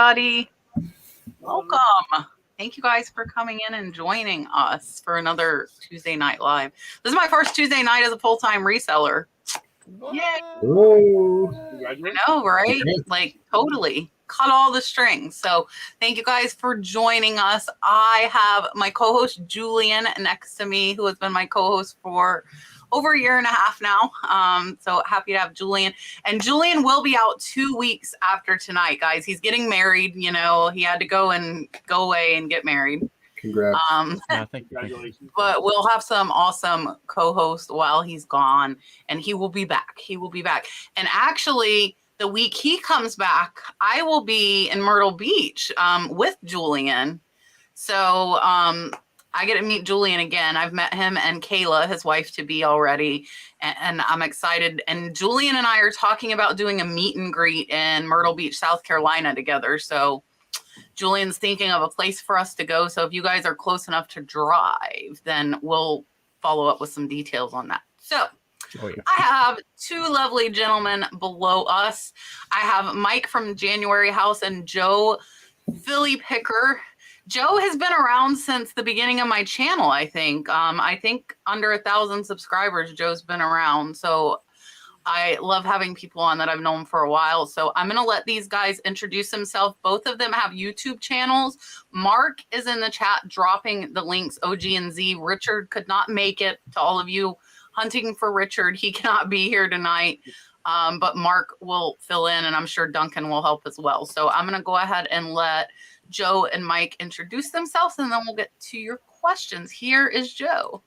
everybody. Welcome. Thank you guys for coming in and joining us for another Tuesday Night Live. This is my first Tuesday night as a full-time reseller. Yeah. I know, right? Like, totally. Cut all the strings. So thank you guys for joining us. I have my co-host Julian next to me, who has been my co-host for over a year and a half now. So happy to have Julian. And Julian will be out 2 weeks after tonight, guys. He's getting married. You know, he had to go away and get married. Congrats. Congratulations. But we'll have some awesome co-hosts while he's gone, and he will be back. He will be back. And actually, the week he comes back, I will be in Myrtle Beach with Julian. So I get to meet Julian again. I've met him and Kayla, his wife-to-be, already, and I'm excited. And Julian and I are talking about doing a meet and greet in Myrtle Beach, South Carolina together. So Julian's thinking of a place for us to go. So if you guys are close enough to drive, then we'll follow up with some details on that. So I have two lovely gentlemen below us. I have Mike from January House and Joe Philly Picker. Joe has been around since the beginning of my channel, I think. I think under 1,000 subscribers, Joe's been around. So I love having people on that I've known for a while. So I'm going to let these guys introduce themselves. Both of them have YouTube channels. Mark is in the chat dropping the links, OG and Z. Richard could not make it. To all of you hunting for Richard, he cannot be here tonight. But Mark will fill in, and I'm sure Duncan will help as well. So I'm going to go ahead and let Joe and Mike introduce themselves, and then we'll get to your questions. Here is Joe.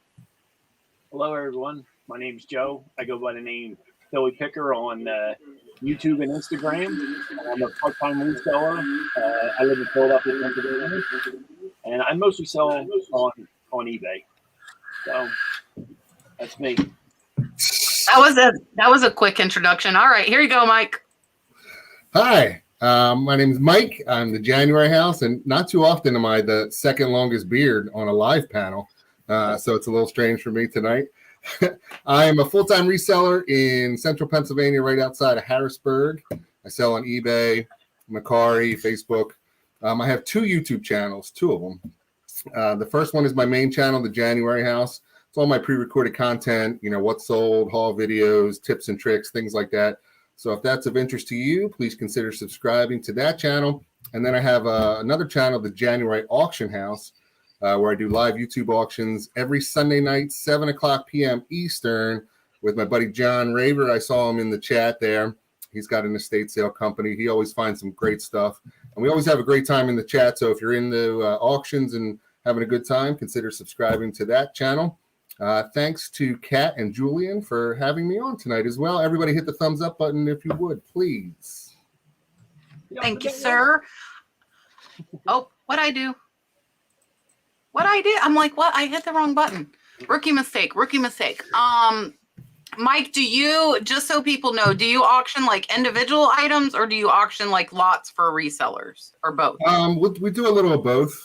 Hello, everyone. My name is Joe. I go by the name Philly Picker on YouTube and Instagram. I'm a part-time reseller. I live in Philadelphia, Pennsylvania, and I mostly sell on eBay. So that's me. That was a quick introduction. All right, here you go, Mike. Hi, my name is Mike. I'm the January House, and not too often am I the second longest beard on a live panel, so it's a little strange for me tonight. I am a full-time reseller in central Pennsylvania, right outside of Harrisburg. I sell on eBay, Mercari, Facebook. I have two YouTube channels, two of them. The first one is my main channel, the January House. It's all my pre-recorded content, you know, what sold, haul videos, tips and tricks, things like that. So if that's of interest to you, please consider subscribing to that channel. And then I have another channel, the January Auction House, where I do live YouTube auctions every Sunday night, 7 o'clock p.m. Eastern, with my buddy John Raver. I saw him in the chat there. He's got an estate sale company. He always finds some great stuff. And we always have a great time in the chat. So if you're into auctions and having a good time, consider subscribing to that channel. Thanks to Kat and Julian for having me on tonight as well. Everybody hit the thumbs up button if you would, please. Thank you, sir. Oh, what'd I do? What I did? I'm like, what? I hit the wrong button. Rookie mistake. Mike, do you, just so people know, do you auction like individual items or do you auction like lots for resellers or both? We do a little of both.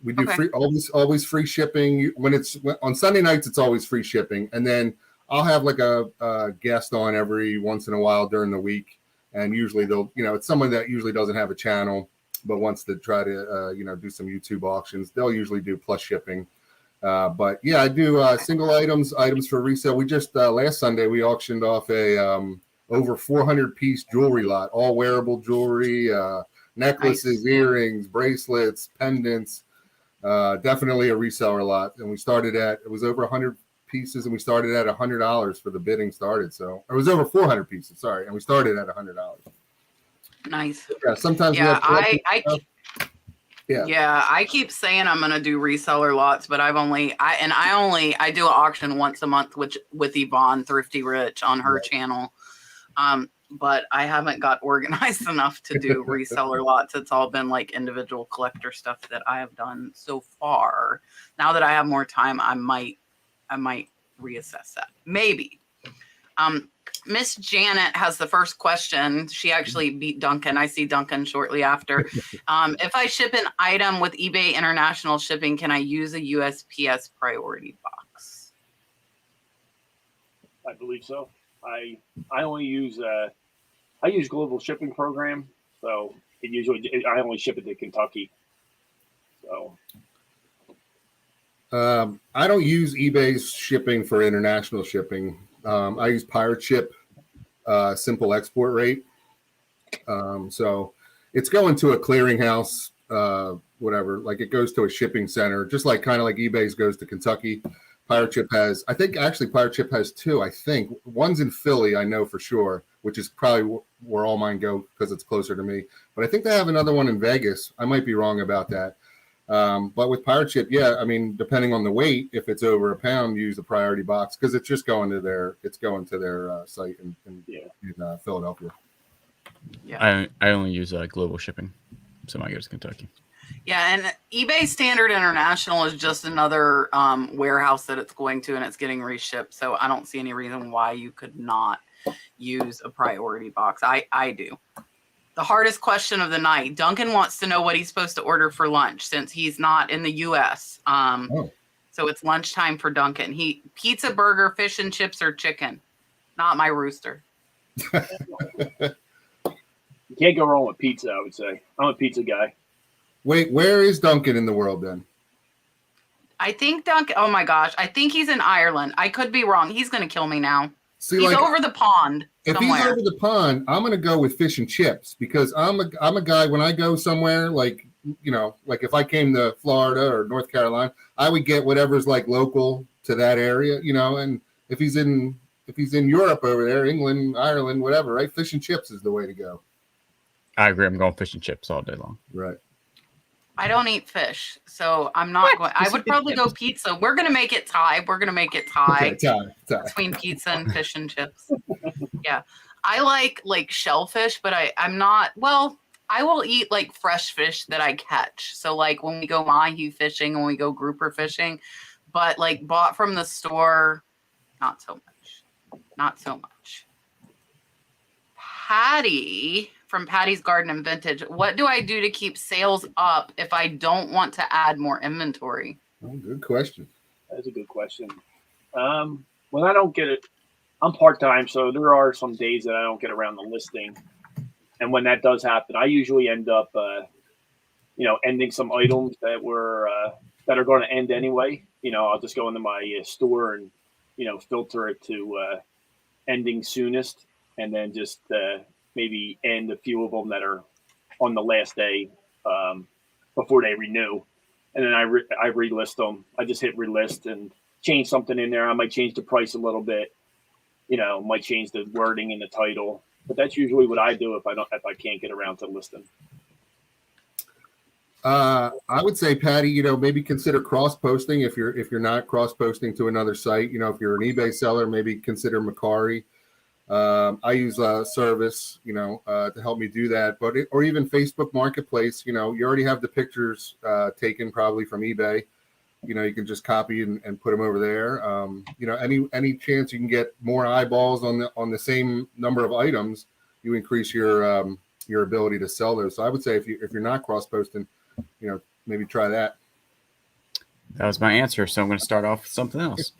We do free, always free shipping. When it's on Sunday nights, it's always free shipping. And then I'll have like a guest on every once in a while during the week. And usually they'll, you know, it's someone that usually doesn't have a channel, but wants to try to, you know, do some YouTube auctions. They'll usually do plus shipping. But yeah, I do single items for resale. We just, last Sunday, we auctioned off a over 400 piece jewelry lot, all wearable jewelry, necklaces, earrings, bracelets, pendants. Definitely a reseller lot. And we started at, it was over 100 pieces, and we started at $100 for the bidding started. So it was over 400 pieces, sorry. And we started at $100. Nice. Yeah, sometimes I keep saying I'm gonna do reseller lots, but I do an auction once a month with Yvonne Thrifty Rich on her channel. But I haven't got organized enough to do reseller lots. It's all been like individual collector stuff that I have done so far. Now that I have more time, I might reassess that. Maybe. Miss Janet has the first question. She actually beat Duncan. I see Duncan shortly after. If I ship an item with eBay International Shipping, can I use a USPS priority box? I believe so. I only use I use Global Shipping Program. So I only ship it to Kentucky. So I don't use eBay's shipping for international shipping. I use Pirate Ship, simple export rate. So it's going to a clearinghouse, whatever. Like it goes to a shipping center, just like kind of like eBay's goes to Kentucky. Pirate Ship has, I think actually Pirate Ship has two. I think one's in Philly, I know for sure, which is probably where all mine go because it's closer to me. But I think they have another one in Vegas. I might be wrong about that. But with Pirate Ship, yeah, I mean, depending on the weight, if it's over a pound, use the priority box because it's just going to their site in Philadelphia. Yeah, I only use global shipping, so mine goes to Kentucky. Yeah, and eBay Standard International is just another warehouse that it's going to, and it's getting reshipped. So I don't see any reason why you could not use a priority box. I do. The hardest question of the night. Duncan wants to know what he's supposed to order for lunch since he's not in the U.S. So it's lunchtime for Duncan. Pizza, burger, fish and chips, or chicken. Not my rooster. You can't go wrong with pizza, I would say. I'm a pizza guy. Wait, where is Duncan in the world then? I think Duncan, oh my gosh, I think he's in Ireland. I could be wrong. He's going to kill me now. See, he's over the pond if somewhere. He's over the pond, I'm going to go with fish and chips because I'm a guy, when I go somewhere, like, you know, like if I came to Florida or North Carolina, I would get whatever's like local to that area, you know, and if he's in Europe over there, England, Ireland, whatever, right? Fish and chips is the way to go. I agree. I'm going fish and chips all day long. Right. I don't eat fish, so I'm not going. I would probably go pizza. We're going to make it tie. We're going to make it tie, tie between pizza and fish and chips. Yeah. I like shellfish, but I'm not, well, I will eat like fresh fish that I catch. So like when we go mahi fishing, when we go grouper fishing, but like bought from the store, not so much. Patty from Patty's Garden and Vintage. What do I do to keep sales up if I don't want to add more inventory? Oh, good question. That's a good question. When I don't get it, I'm part-time, so there are some days that I don't get around the listing. And when that does happen, I usually end up, ending some items that are going to end anyway. You know, I'll just go into my store and, filter it to ending soonest, and then just maybe end a few of them that are on the last day before they renew. And then I relist them. I just hit relist and change something in there. I might change the price a little bit, might change the wording in the title. But that's usually what I do if I can't get around to listing. I would say, Patty, maybe consider cross-posting if you're not cross-posting to another site. If you're an eBay seller, maybe consider Macari. I use a service, to help me do that, or even Facebook Marketplace. You already have the pictures taken probably from eBay. You can just copy and put them over there. Any chance you can get more eyeballs on the same number of items, you increase your ability to sell those. So I would say if you're not cross posting, maybe try that. That was my answer, so I'm going to start off with something else.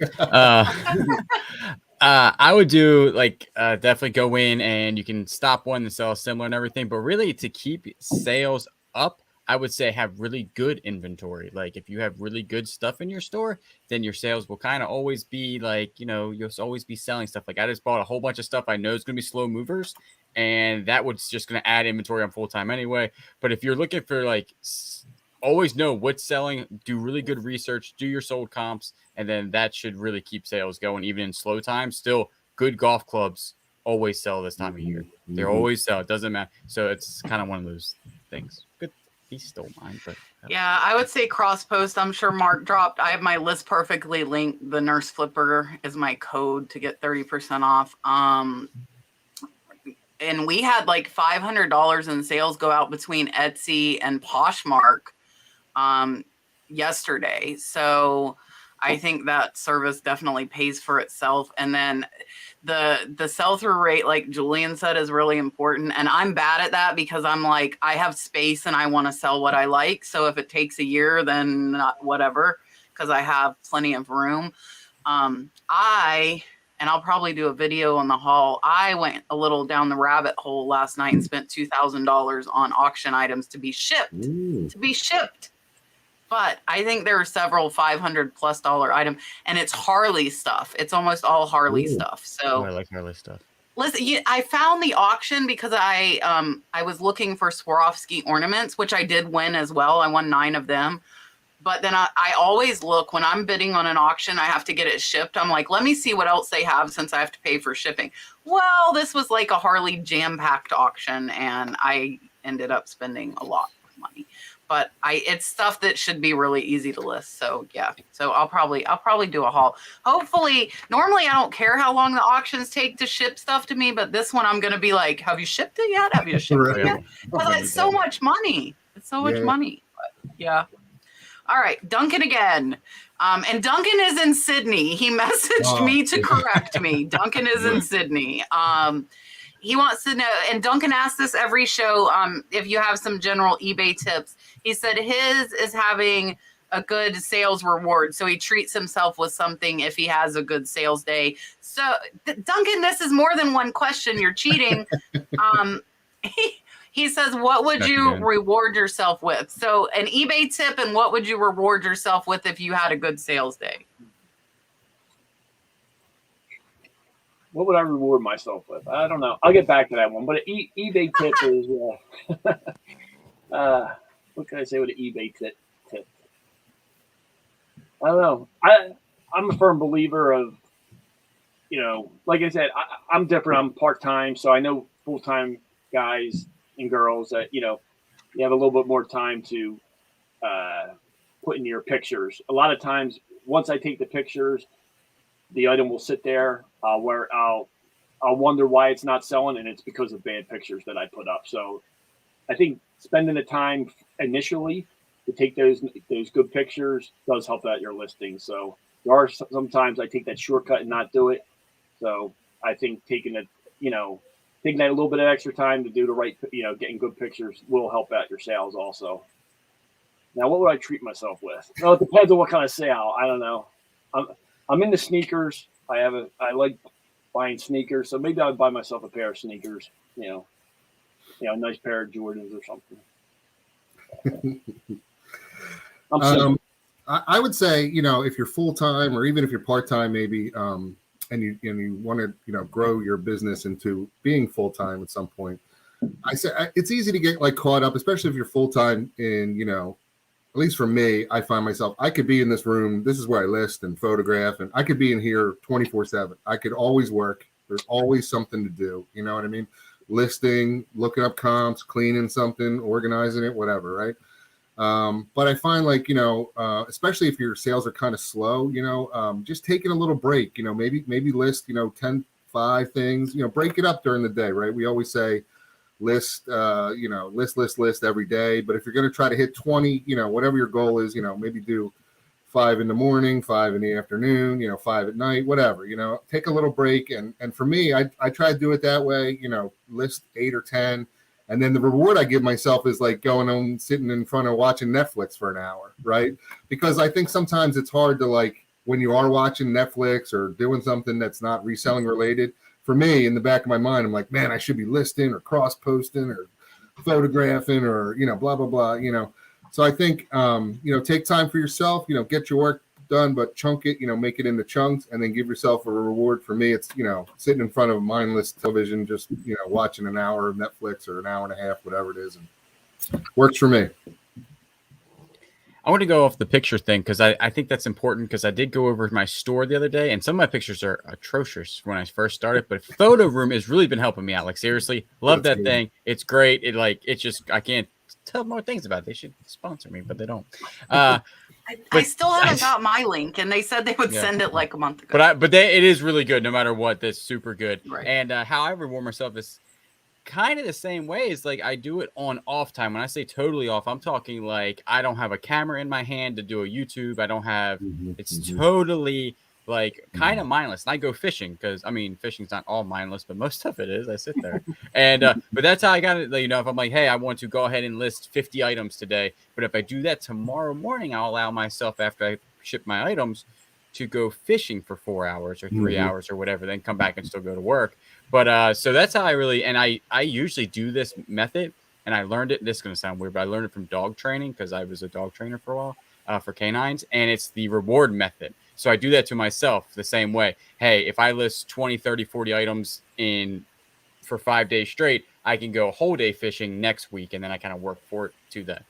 I would do definitely go in and you can stop one and sell similar and everything, but really to keep sales up, I would say have really good inventory. Like if you have really good stuff in your store, then your sales will kind of always be you'll always be selling stuff. Like I just bought a whole bunch of stuff I know is going to be slow movers, and that was just going to add inventory on full time anyway. But if you're looking for always know what's selling, do really good research, do your sold comps, and then that should really keep sales going even in slow times. Still, good golf clubs always sell this time of year. They're always sell. It doesn't matter. So it's kind of one of those things. Good. He stole mine, but yeah, I would say cross post. I'm sure Mark dropped. I have my list perfectly linked. The Nurse Flipper is my code to get 30% off. And we had like $500 in sales go out between Etsy and Poshmark yesterday. So I think that service definitely pays for itself. And then the sell-through rate, like Julian said, is really important. And I'm bad at that because I'm like, I have space and I want to sell what I like. So if it takes a year, then whatever, because I have plenty of room. I and I'll probably do a video on the haul. I went a little down the rabbit hole last night and spent $2,000 on auction items to be shipped. But I think there are several $500+ items, and it's Harley stuff. It's almost all Harley stuff. So I like Harley stuff. Listen, I found the auction because I was looking for Swarovski ornaments, which I did win as well. I won 9 of them. But then I always look when I'm bidding on an auction, I have to get it shipped. I'm like, let me see what else they have since I have to pay for shipping. Well, this was like a Harley jam-packed auction, and I ended up spending a lot of money. But it's stuff that should be really easy to list. So yeah. So I'll probably do a haul. Hopefully, normally I don't care how long the auctions take to ship stuff to me, but this one I'm gonna be like, have you shipped it yet? Have you shipped it yet? Because it's so much money. It's so much money. But, yeah. All right, Duncan again. And Duncan is in Sydney. He messaged me to correct me. Duncan is in Sydney. He wants to know, and Duncan asks this every show, if you have some general eBay tips. He said his is having a good sales reward, so he treats himself with something if he has a good sales day. So, Duncan, this is more than one question. You're cheating. He says, what would you reward yourself with? So an eBay tip, and what would you reward yourself with if you had a good sales day? What would I reward myself with? I don't know. I'll get back to that one. But an eBay tip is, what can I say with an eBay tip? I don't know. I'm a firm believer of, like I said, I'm different. I'm part-time, so I know full-time guys and girls that, you have a little bit more time to put in your pictures. A lot of times, once I take the pictures, the item will sit there where I'll wonder why it's not selling, and it's because of bad pictures that I put up. So I think spending the time initially to take those good pictures does help out your listing. So there are sometimes I take that shortcut and not do it. So I think taking that a little bit of extra time to do the right, getting good pictures will help out your sales also. Now, what would I treat myself with? Well, it depends on what kind of sale. I don't know. I'm into sneakers. I like buying sneakers, so maybe I would buy myself a pair of sneakers. A nice pair of Jordans or something. I would say, if you're full time or even if you're part time, maybe, and you want to, grow your business into being full time at some point. I say it's easy to get caught up, especially if you're full time in, at least for me, I find myself, I could be in this room. This is where I list and photograph, and I could be in here 24/7. I could always work. There's always something to do. You know what I mean? Listing, looking up comps, cleaning something, organizing it, whatever, right? But I find especially if your sales are kind of slow, just taking a little break, maybe list, 10, 5 things, break it up during the day, right? We always say list every day. But if you're going to try to hit 20, whatever your goal is, maybe do 5 in the morning, 5 in the afternoon, 5 at night, whatever, take a little break. And for me, I try to do it that way, list 8 or 10. And then the reward I give myself is going home, sitting in front of watching Netflix for an hour, right? Because I think sometimes it's hard to when you are watching Netflix or doing something that's not reselling related. For me, in the back of my mind, I'm like, man, I should be listing or cross posting or photographing or, blah, blah, blah, So I think, take time for yourself, get your work done, but chunk it, make it into chunks and then give yourself a reward. For me, it's, sitting in front of a mindless television, just, watching an hour of Netflix or an hour and a half, whatever it is. And works for me. I want to go off the picture thing because I think that's important because I did go over my store the other day and some of my pictures are atrocious when I first started, but Photo Room has really been helping me out. Seriously, love that thing. It's great. It's just, I can't tell more things about it. They should sponsor me, but they don't. I still haven't got my link, and they said they would send it a month ago. But it is really good no matter what. That's super good. Right. And how I reward myself is kind of the same way. It's I do it on off time. When I say totally off, I'm talking I don't have a camera in my hand to do a YouTube. I don't have. It's totally kind of mindless. And I go fishing because fishing's not all mindless, but most of it is. I sit there and but that's how I got it. If I'm hey, I want to go ahead and list 50 items today, but if I do that tomorrow morning, I'll allow myself after I ship my items to go fishing for 4 hours or 3 hours or whatever, then come back and still go to work. But so that's how I really, and I usually do this method, and I learned it. This is going to sound weird, but I learned it from dog training because I was a dog trainer for a while for canines, and it's the reward method. So I do that to myself the same way. Hey, if I list 20, 30, 40 items for 5 days straight, I can go a whole day fishing next week, and then I kind of work for it to that.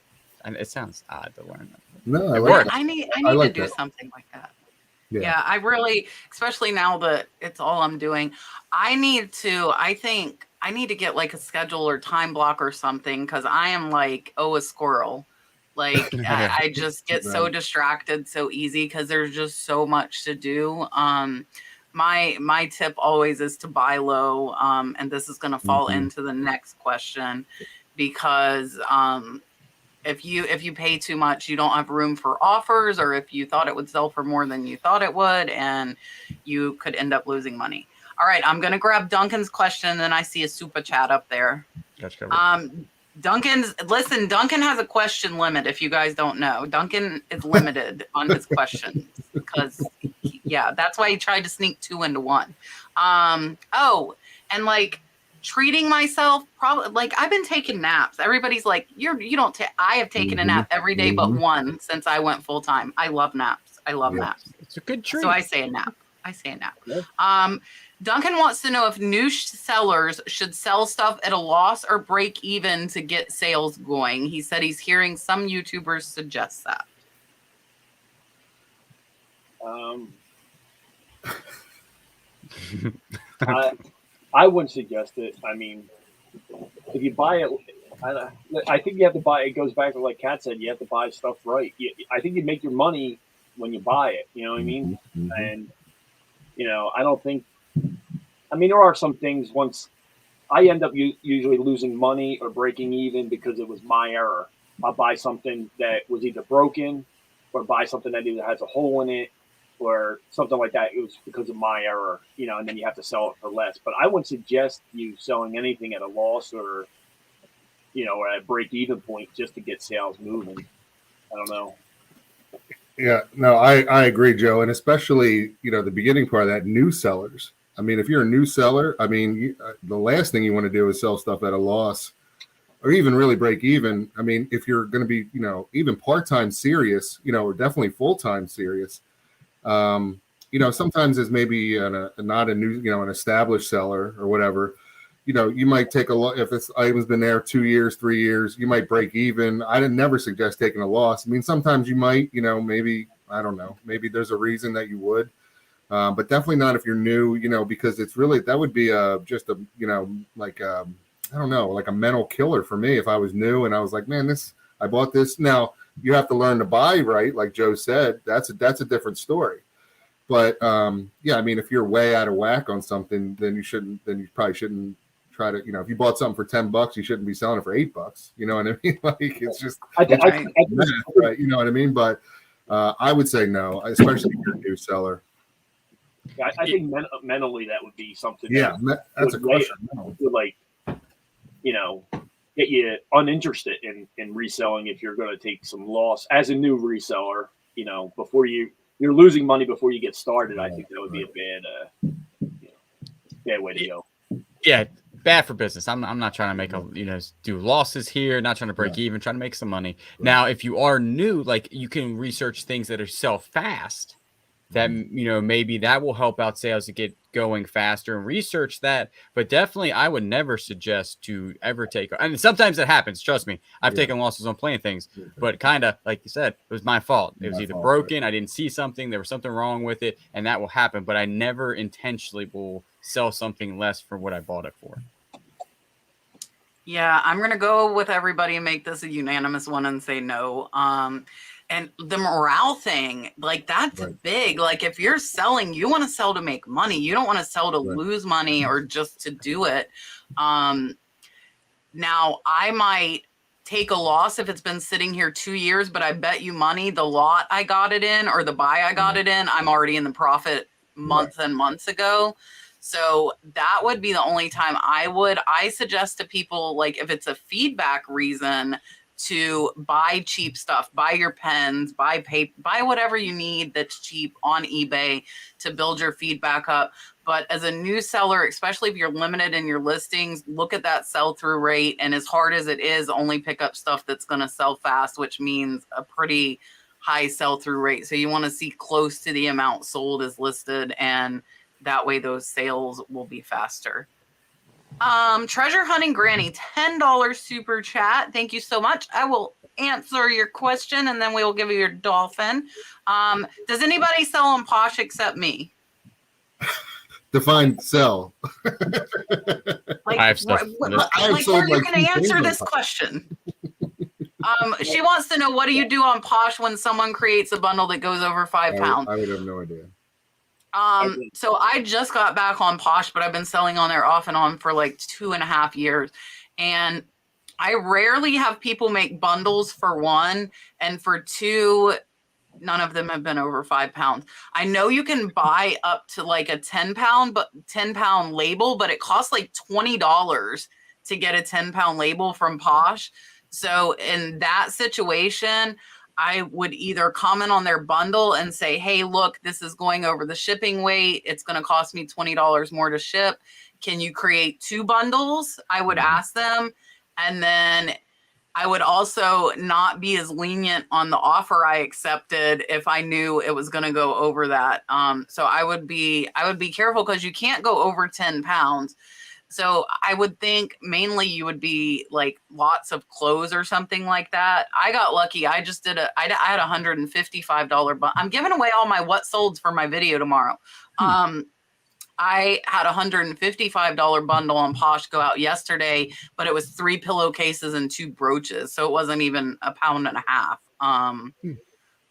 And it sounds odd to learn that. No, it works. I need like to do that. something like that. Yeah. Yeah, I really, especially now that it's all I'm doing, I think I need to get like a schedule or time block or something, because I am like, a squirrel. Like I just get so distracted so easy because there's just so much to do. My tip always is to buy low. And this is going to fall into the next question, because if you pay too much, you don't have room for offers, or if you thought it would sell for more than you thought it would, and you could end up losing money. All right, I'm going to grab Duncan's question, and then I see a super chat up there. Duncan has a question limit, if you guys don't know. Duncan is limited on his questions because, that's why he tried to sneak 2 into 1. And like, treating myself, probably, like, I've been taking naps. Everybody's like, you don't take. I have taken a nap every day but one since I went full time. I love naps. Naps. It's a good treat. So I say a nap. Yeah. Duncan wants to know if new sellers should sell stuff at a loss or break even to get sales going. He said he's hearing some YouTubers suggest that. I wouldn't suggest it. I mean, if you buy it, I think you have to buy. It goes back to like Kat said. You have to buy stuff right. I think you make your money when you buy it. You know what I mean? And I don't think. I mean, there are some things. Once I end up usually losing money or breaking even because it was my error. I'll buy something that was either broken, or buy something that either has a hole in it, or something like that. It was because of my error, and then you have to sell it for less. But I wouldn't suggest you selling anything at a loss or, or at a break-even point just to get sales moving. I don't know. Yeah, no, I agree, Joe. And especially, the beginning part of that, new sellers. I mean, if you're a new seller, I mean, the last thing you want to do is sell stuff at a loss or even really break even. I mean, if you're going to be, even part-time serious, or definitely full-time serious, sometimes as maybe not a new, an established seller or whatever, you might take a look. If this item's been there 2 years, 3 years, you might break even. I didn't never suggest taking a loss. I mean, sometimes you might, maybe, I don't know, maybe there's a reason that you would, but definitely not if you're new, because it's really, that would be just a, like, I don't know, like a mental killer for me if I was new and I was like, man, I bought this. Now you have to learn to buy right, like Joe said. That's a different story. But I mean, if you're way out of whack on something, then you probably shouldn't try to, if you bought something for $10, you shouldn't be selling it for $8. You know what I mean? Like, it's just, right? You know what I mean? But I would say no, especially if you're a new seller. Yeah, I think mentally that would be something. Yeah, that's a question. Would like, get you uninterested in reselling if you're going to take some loss as a new reseller. Before you're losing money before you get started. I think that would be a bad way to go. Yeah, bad for business. I'm not trying to make do losses here. Not trying to break even. Trying to make some money. Right. Now, if you are new, like you can research things that are sell fast. That maybe that will help out sales to get going faster and research that. But definitely, I would never suggest to ever take. And sometimes it happens. Trust me, I've taken losses on playing things. But kind of like you said, it was my fault. It was either broken. I didn't see something. There was something wrong with it, and that will happen. But I never intentionally will sell something less for what I bought it for. Yeah, I'm gonna go with everybody and make this a unanimous one and say no. And the morale thing, like that's big. Like if you're selling, you want to sell to make money. You don't want to sell to lose money or just to do it. Now I might take a loss if it's been sitting here 2 years, but I bet you money the lot I got it in or the buy I got it in, I'm already in the profit months and months ago. So that would be the only time I suggest to people, like if it's a feedback reason, to buy cheap stuff, buy your pens, buy paper, buy whatever you need that's cheap on eBay to build your feedback up. But as a new seller, especially if you're limited in your listings, look at that sell-through rate. And as hard as it is, only pick up stuff that's going to sell fast, which means a pretty high sell-through rate. So you want to see close to the amount sold as listed, and that way those sales will be faster. Treasure Hunting Granny, $10 super chat. Thank you so much. I will answer your question and then we will give you your dolphin. Does anybody sell on Posh except me? Define sell. Like, I have stuff. like where you can answer this question. She wants to know, what do you do on Posh when someone creates a bundle that goes over 5 pounds? I would have no idea. So I just got back on Posh, but I've been selling on there off and on for like 2.5 years. And I rarely have people make bundles for one, and for two, none of them have been over 5 pounds. I know you can buy up to like a 10-pound label, but it costs like $20 to get a 10-pound label from Posh. So in that situation, I would either comment on their bundle and say, hey, look, this is going over the shipping weight. It's going to cost me $20 more to ship. Can you create 2 bundles? I would ask them. And then I would also not be as lenient on the offer I accepted if I knew it was going to go over that. So I would be careful, because you can't go over 10 pounds. So I would think mainly you would be like lots of clothes or something like that. I got lucky. I just did I had $155 bundle. I'm giving away all my what solds for my video tomorrow. I had $155 bundle on Posh go out yesterday, but it was 3 pillowcases and 2 brooches. So it wasn't even a pound and a half.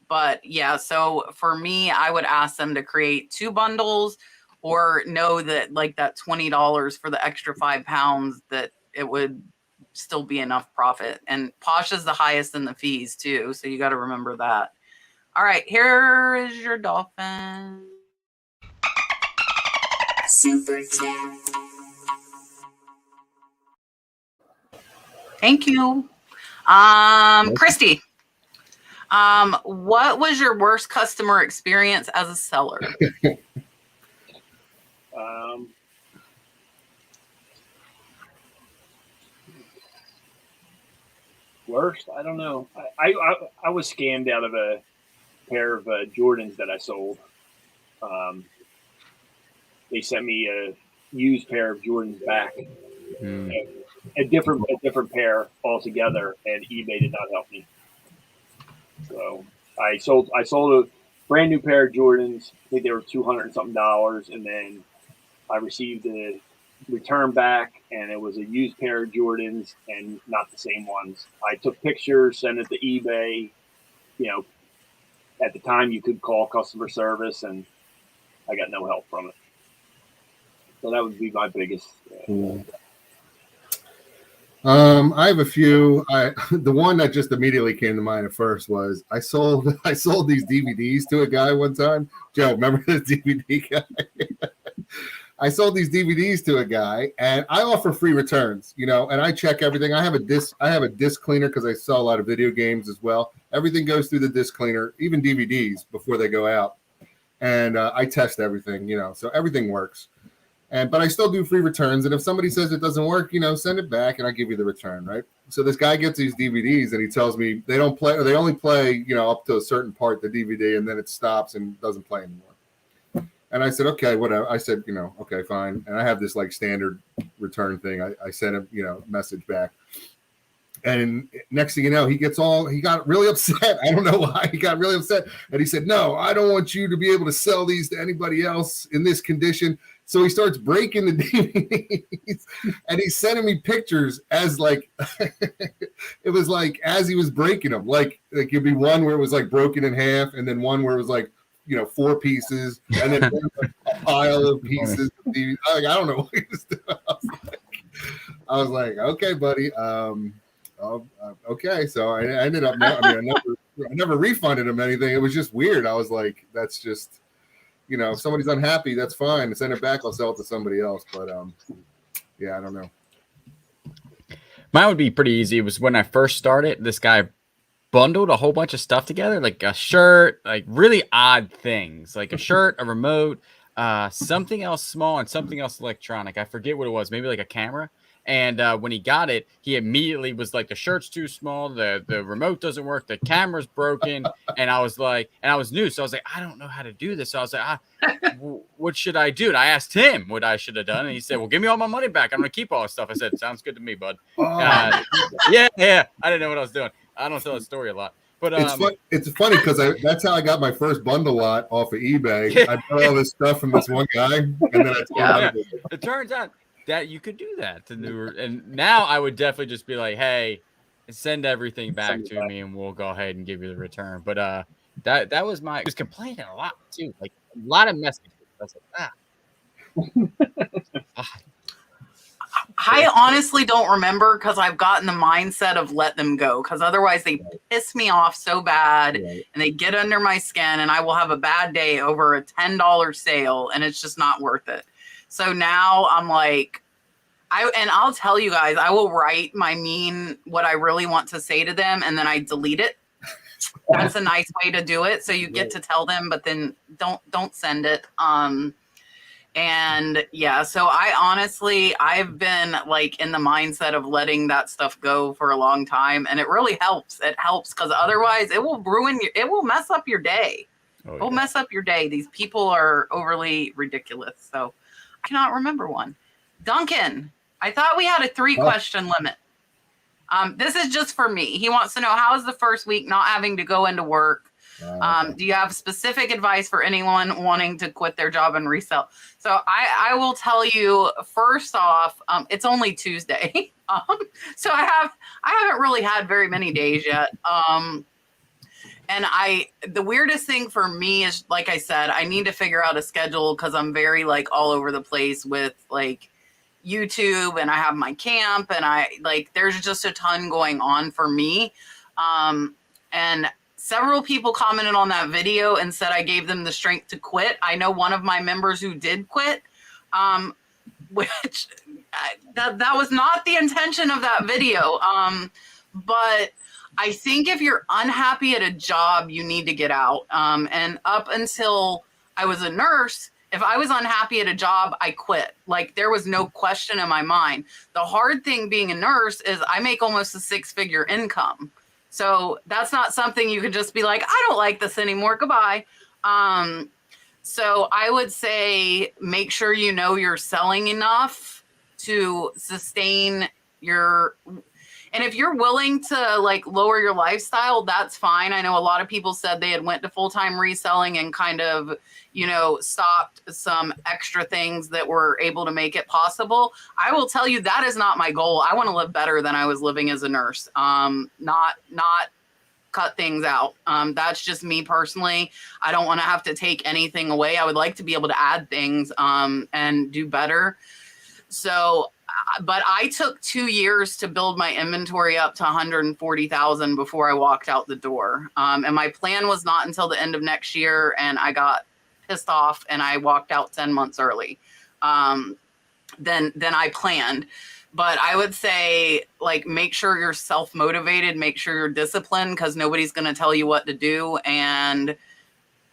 But yeah, so for me, I would ask them to create 2 bundles, or know that like that $20 for the extra 5 pounds, that it would still be enough profit. And Posh is the highest in the fees too. So you got to remember that. All right, here is your dolphin. Super chat. Thank you. Christy, what was your worst customer experience as a seller? Worst? I don't know. I was scammed out of a pair of Jordans that I sold. They sent me a used pair of Jordans back, a different pair altogether, and eBay did not help me. So I sold a brand new pair of Jordans. I think they were $200 and something, and then I received a return back, and it was a used pair of Jordans and not the same ones. I took pictures, sent it to eBay. You know, at the time you could call customer service, and I got no help from it. So that would be my biggest. I have a few. The one that just immediately came to mind at first was I sold these DVDs to a guy one time. Joe, remember this DVD guy? I sold these DVDs to a guy, and I offer free returns, you know, and I check everything. I have a disc cleaner because I sell a lot of video games as well. Everything goes through the disc cleaner, even DVDs before they go out. And I test everything, you know, so everything works. But I still do free returns. And if somebody says it doesn't work, you know, send it back and I give you the return, right? So this guy gets these DVDs and he tells me they only play, you know, up to a certain part, the DVD, and then it stops and doesn't play anymore. And I said, okay, whatever. I said, you know, okay, fine. And I have this like standard return thing. I sent him, you know, message back. And next thing you know, he got really upset. I don't know why he got really upset. And he said, no, I don't want you to be able to sell these to anybody else in this condition. So he starts breaking the DVDs and he's sending me pictures as like, it was like, as he was breaking them, like it'd be one where it was like broken in half, and then one where it was like, you know, 4 pieces, and then a pile of pieces. I don't know what he was doing. I was like, okay, buddy. Okay. So I ended up, I never refunded him anything. It was just weird. I was like, that's just, you know, if somebody's unhappy, that's fine. Send it back. I'll sell it to somebody else. But yeah, I don't know. Mine would be pretty easy. It was when I first started, this guy bundled a whole bunch of stuff together, like a shirt, like really odd things, like a shirt, a remote, something else small and something else electronic. I forget what it was, maybe like a camera. And when he got it, he immediately was like, the shirt's too small, the remote doesn't work, the camera's broken. And I was like, and I was new, so I was like, I don't know how to do this. So I was like, what should I do? And I asked him what I should have done, and he said, well, give me all my money back. I'm gonna keep all this stuff. I said, sounds good to me, bud. Yeah, I didn't know what I was doing. I don't tell the story a lot. But it's funny because that's how I got my first bundle lot off of eBay. I bought all this stuff from this one guy, and then I told him. It turns out that you could do that to newer, and now I would definitely just be like, hey, send everything back to me and we'll go ahead and give you the return. But that was I was complaining a lot too, like a lot of messages. I was like, I honestly don't remember because I've gotten the mindset of let them go, because otherwise they piss me off so bad and they get under my skin, and I will have a bad day over a $10 sale, and it's just not worth it. So now I'm like, I'll tell you guys, I will write what I really want to say to them, and then I delete it. That's a nice way to do it. So you get to tell them, but then don't send it. And yeah, so I've been like in the mindset of letting that stuff go for a long time, and it really helps. It helps because otherwise it will mess up your day. It will mess up your day. These people are overly ridiculous. So I cannot remember one. Duncan, I thought we had a 3-question limit. This is just for me. He wants to know, how is the first week not having to go into work? Do you have specific advice for anyone wanting to quit their job and resell? So I will tell you, first off, it's only Tuesday. So I haven't really had very many days yet. And the weirdest thing for me is, like I said, I need to figure out a schedule because I'm very like all over the place with like YouTube, and I have my camp, and there's just a ton going on for me. And several people commented on that video and said I gave them the strength to quit. I know one of my members who did quit, which that was not the intention of that video. But I think if you're unhappy at a job, you need to get out. And up until I was a nurse, if I was unhappy at a job, I quit. Like, there was no question in my mind. The hard thing being a nurse is I make almost a 6-figure income. So that's not something you can just be like, I don't like this anymore. Goodbye. So I would say make sure you know you're selling enough to sustain your... And if you're willing to like lower your lifestyle, that's fine. I know a lot of people said they had went to full-time reselling and kind of, stopped some extra things that were able to make it possible. I will tell you, that is not my goal. I want to live better than I was living as a nurse. Not cut things out. That's just me personally. I don't want to have to take anything away. I would like to be able to add things and do better. So, but I took 2 years to build my inventory up to 140,000 before I walked out the door. And my plan was not until the end of next year, and I got pissed off and I walked out 10 months early than I planned. But I would say, like, make sure you're self-motivated, make sure you're disciplined, because nobody's going to tell you what to do. And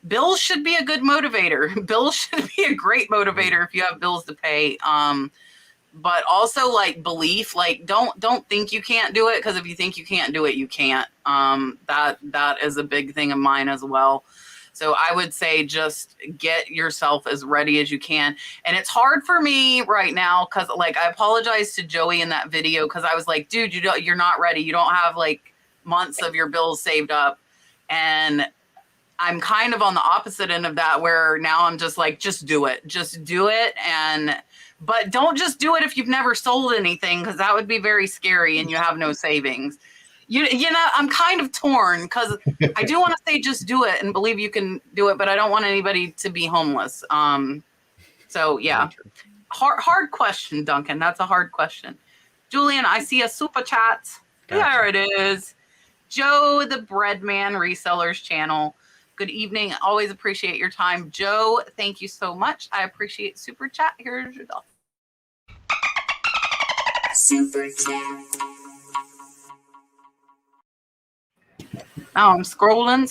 bills should be a good motivator. Bills should be a great motivator if you have bills to pay. But also, like, belief, like, don't think you can't do it, because if you think you can't do it, you can't. That is a big thing of mine as well. So I would say just get yourself as ready as you can. And it's hard for me right now because, like, I apologize to Joey in that video because I was like, dude, you're not ready. You don't have like months of your bills saved up. And I'm kind of on the opposite end of that, where now I'm just like, just do it. But don't just do it if you've never sold anything, because that would be very scary and you have no savings. You know, I'm kind of torn because I do want to say just do it and believe you can do it, but I don't want anybody to be homeless. So yeah, hard question, Duncan. That's a hard question. Julian, I see a super chat. Gotcha. There it is. Joe, the Breadman Resellers channel. Good evening. Always appreciate your time. Joe, thank you so much. I appreciate super chat. Here's your dollar. Super chat. Oh, I'm scrolling.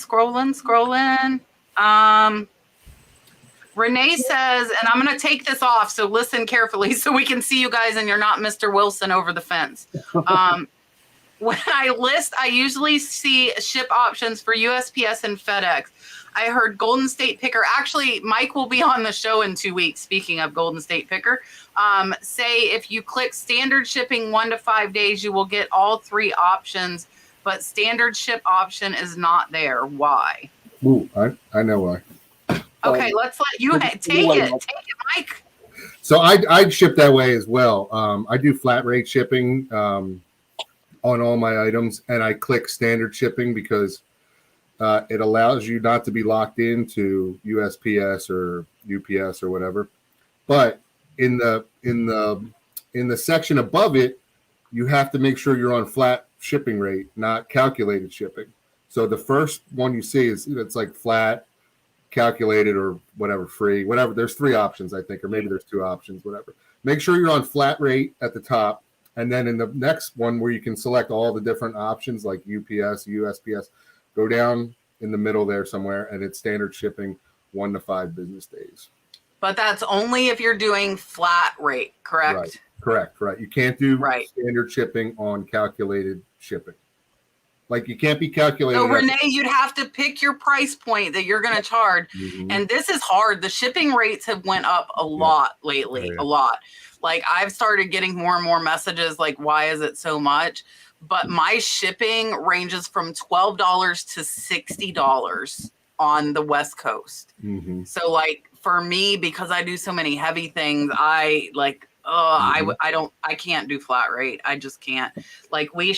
Renee says, and I'm going to take this off, so listen carefully so we can see you guys and you're not Mr. Wilson over the fence. When I list, I usually see ship options for USPS and FedEx. I heard Golden State Picker. Actually, Mike will be on the show in 2 weeks. Speaking of Golden State Picker, say if you click standard shipping 1 to 5 days, you will get all 3 options, but standard ship option is not there. Why? Ooh, I know why. Okay, let's let you take it. Take it, Mike. So I'd ship that way as well. I do flat rate shipping on all my items, and I click standard shipping because it allows you not to be locked into USPS or UPS or whatever. But in the section above it, you have to make sure you're on flat shipping rate, not calculated shipping. So the first one you see is it's like flat, calculated, or whatever, free, whatever. There's 3 options, I think, or maybe there's 2 options, whatever. Make sure you're on flat rate at the top. And then in the next one where you can select all the different options like UPS, USPS, go down in the middle there somewhere, and it's standard shipping 1 to 5 business days. But that's only if you're doing flat rate, correct? Right. You can't do Right. standard shipping on calculated shipping. Like you can't be calculated. So Renee, you'd have to pick your price point that you're going to charge. Mhm. And this is hard. The shipping rates have went up a lot lately, a lot. Like I've started getting more and more messages like, why is it so much? But my shipping ranges from $12 to $60 on the West Coast. Mhm. So like for me, because I do so many heavy things, I can't do flat rate. I just can't. Like we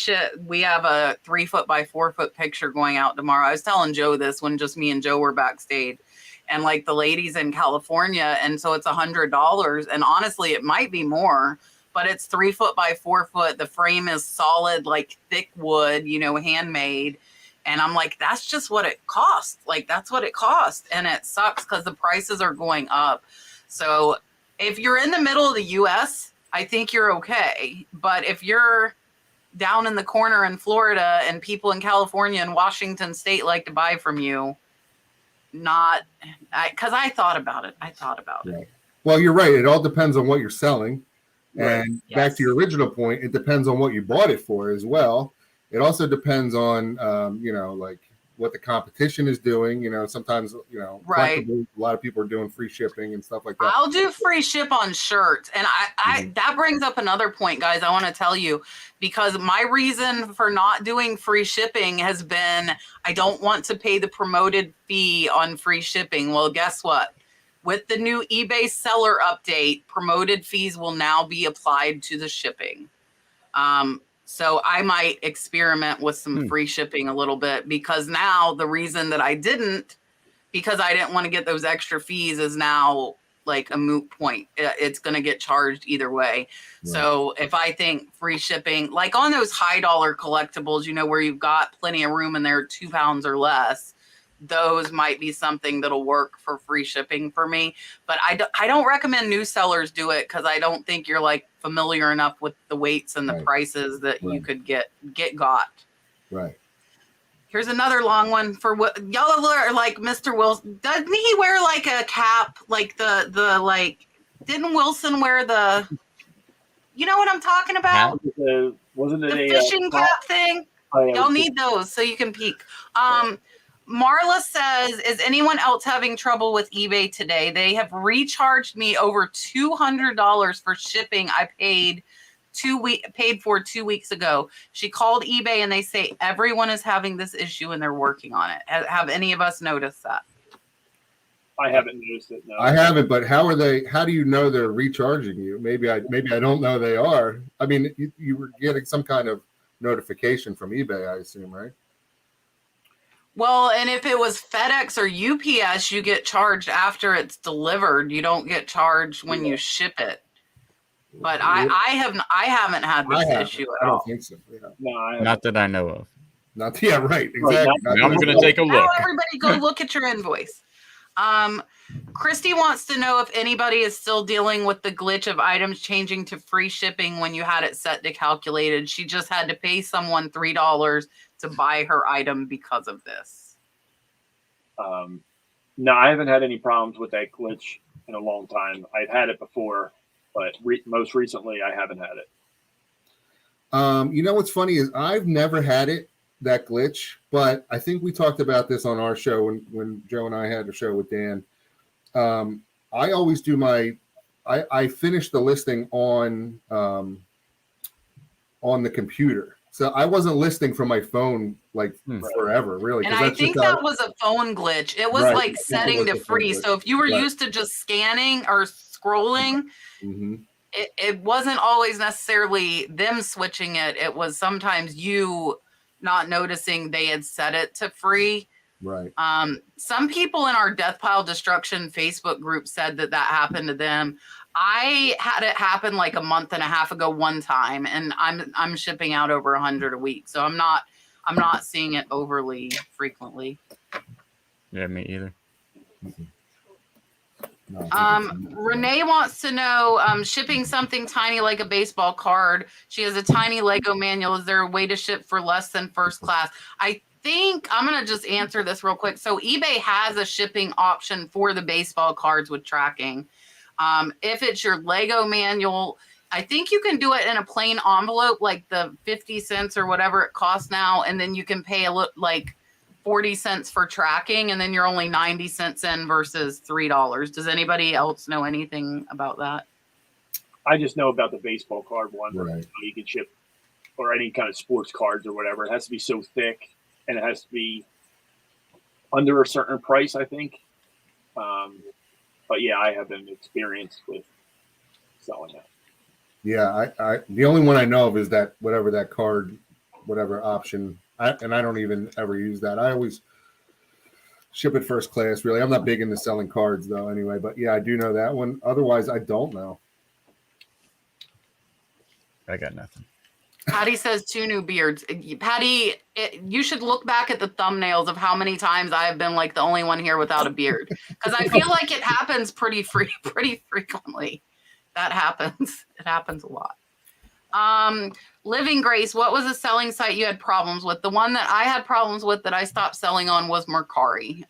have a 3 foot by 4 foot picture going out tomorrow. I was telling Joe this when just me and Joe were backstage, and like the ladies in California. And so it's $100. And honestly, it might be more, but it's 3 foot by 4 foot. The frame is solid, like thick wood, handmade. And I'm like, that's just what it costs. Like, that's what it costs. And it sucks because the prices are going up. So if you're in the middle of the US, I think you're okay. But if you're down in the corner in Florida and people in California and Washington State like to buy from you, because I thought about it. Right. Well, you're right. It all depends on what you're selling. And Yes. back to your original point, it depends on what you bought it for as well. It also depends on, like what the competition is doing. Sometimes, Right. a lot of people are doing free shipping and stuff like that. I'll do free ship on shirts. And that brings up another point, guys, I want to tell you, because my reason for not doing free shipping has been, I don't want to pay the promoted fee on free shipping. Well, guess what? With the new eBay seller update, promoted fees will now be applied to the shipping. So I might experiment with some free shipping a little bit, because now the reason that I didn't, because I didn't want to get those extra fees, is now like a moot point. It's going to get charged either way. Right. So if I think free shipping, like on those high dollar collectibles, where you've got plenty of room and they're 2 pounds or less, those might be something that'll work for free shipping for me. But I don't recommend new sellers do it, because I don't think you're like familiar enough with the weights and the prices that you could get got. Right. Here's another long one for what y'all are like. Mr. Wilson, doesn't he wear like a cap? Like the like, didn't Wilson wear the, you know what I'm talking about? Wasn't it the a fishing cap thing? Oh, yeah, Y'all need those so you can peek. Marla says, is anyone else having trouble with eBay today? They have recharged me over $200 for shipping I paid for 2 weeks ago. She called eBay and they say everyone is having this issue and they're working on it. Have any of us noticed that? I haven't noticed it. No, I haven't. But how do you know they're recharging you? Maybe I don't know they are. I mean, you were getting some kind of notification from eBay, I assume, right? Well, and if it was FedEx or UPS, you get charged after it's delivered. You don't get charged when you ship it. But I haven't had this issue at all. I don't think so. Yeah. No, Not that I know of. Right. Exactly. I'm going to take a look. Now everybody go look at your invoice. Christy wants to know if anybody is still dealing with the glitch of items changing to free shipping when you had it set to calculated. She just had to pay someone $3 to buy her item because of this? No, I haven't had any problems with that glitch in a long time. I've had it before, but most recently I haven't had it. You know what's funny is I've never had that glitch, but I think we talked about this on our show when Joe and I had a show with Dan. I always do I finish the listing on the computer. So I wasn't listing from my phone like forever, really. And I think that was a phone glitch. It was like setting to free. So if you were used to just scanning or scrolling, it wasn't always necessarily them switching it. It was sometimes you not noticing they had set it to free. Right. Some people in our Death Pile Destruction Facebook group said that happened to them. I had it happen like a month and a half ago one time, and I'm shipping out over 100 a week, so I'm not seeing it overly frequently. Yeah, me either. Renee wants to know, shipping something tiny like a baseball card. She has a tiny Lego manual. Is there a way to ship for less than first class? I think I'm going to just answer this real quick. So eBay has a shipping option for the baseball cards with tracking. If it's your Lego manual, I think you can do it in a plain envelope, like the 50 cents or whatever it costs now. And then you can pay like 40 cents for tracking, and then you're only 90 cents in versus $3. Does anybody else know anything about that? I just know about the baseball card one. Right. You can ship, or any kind of sports cards or whatever. It has to be so thick, and it has to be under a certain price, I think. But yeah, I have an experience with selling that. Yeah, I the only one I know of is that whatever option. And I don't even ever use that. I always ship it first class, really. I'm not big into selling cards, though, anyway. But, yeah, I do know that one. Otherwise, I don't know. I got nothing. Patty says 2 new beards. Patty, you should look back at the thumbnails of how many times I have been like the only one here without a beard. Because I feel like it happens pretty frequently. That happens. It happens a lot. Living Grace, what was a selling site you had problems with? The one that I had problems with that I stopped selling on was Mercari.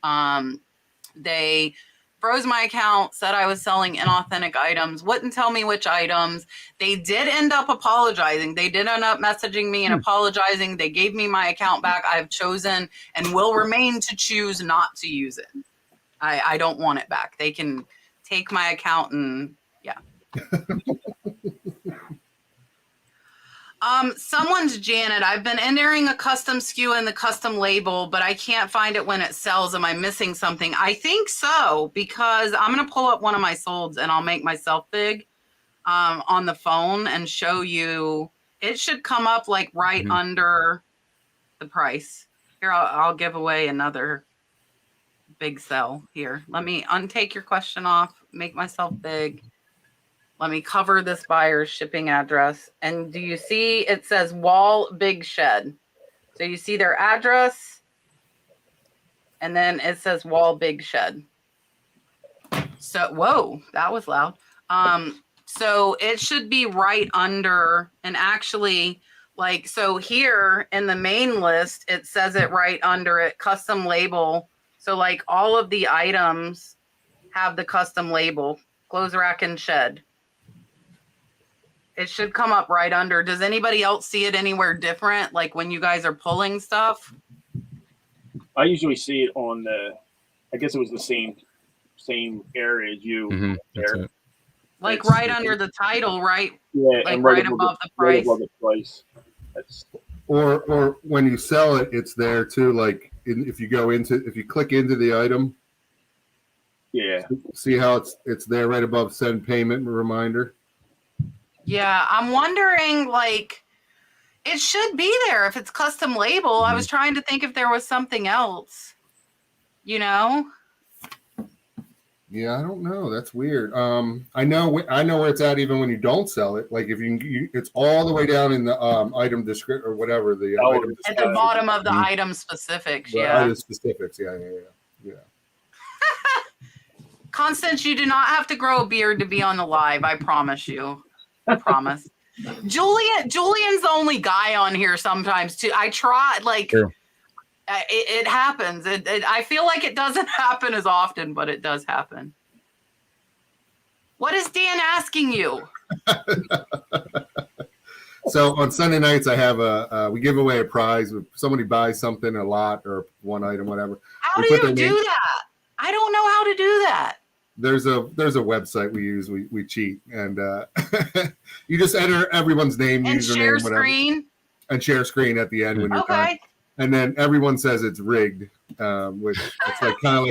They froze my account, said I was selling inauthentic items, wouldn't tell me which items. They did end up apologizing. They did end up messaging me and apologizing. They gave me my account back. I've chosen and will remain to choose not to use it. I don't want it back. They can take my account and yeah. Someone's Janet. I've been entering a custom SKU in the custom label, but I can't find it when it sells. Am I missing something? I think so, because I'm going to pull up one of my solds and I'll make myself big on the phone and show you. It should come up like right under the price. Here, I'll give away another big sell here. Let me untake your question off, make myself big. Let me cover this buyer's shipping address. And do you see it says Wall Big Shed? So you see their address, and then it says Wall Big Shed. So, whoa, that was loud. So it should be right under, and actually, like, so here in the main list, it says it right under it, custom label. So like all of the items have the custom label, clothes rack and shed. It should come up right under. Does anybody else see it anywhere different? Like when you guys are pulling stuff? I usually see it on I guess it was the same area as you there. Like right under the title, right? Yeah, like right above the price. Right above the price. Or when you sell it, it's there too. Like if you click into the item. Yeah. See how it's there right above send payment reminder. Yeah, I'm wondering, like, it should be there if it's custom label. I was trying to think if there was something else, you know? Yeah, I don't know. That's weird. I know where it's at even when you don't sell it. Like if it's all the way down in the item description or whatever the item at the bottom of the item specifics. The item specifics. Yeah. Constance, you do not have to grow a beard to be on the live. I promise you. I promise. Julian's the only guy on here sometimes too. I try it happens. I feel like it doesn't happen as often, but it does happen. What is Dan asking you? So on Sunday nights, I have we give away a prize. If somebody buys something, a lot or one item, whatever. How do you do that? I don't know how to do that. There's a website we use. We cheat, and you just enter everyone's name, and username, share whatever, screen, and share screen at the end when you're done. And then everyone says it's rigged, which it's like kind of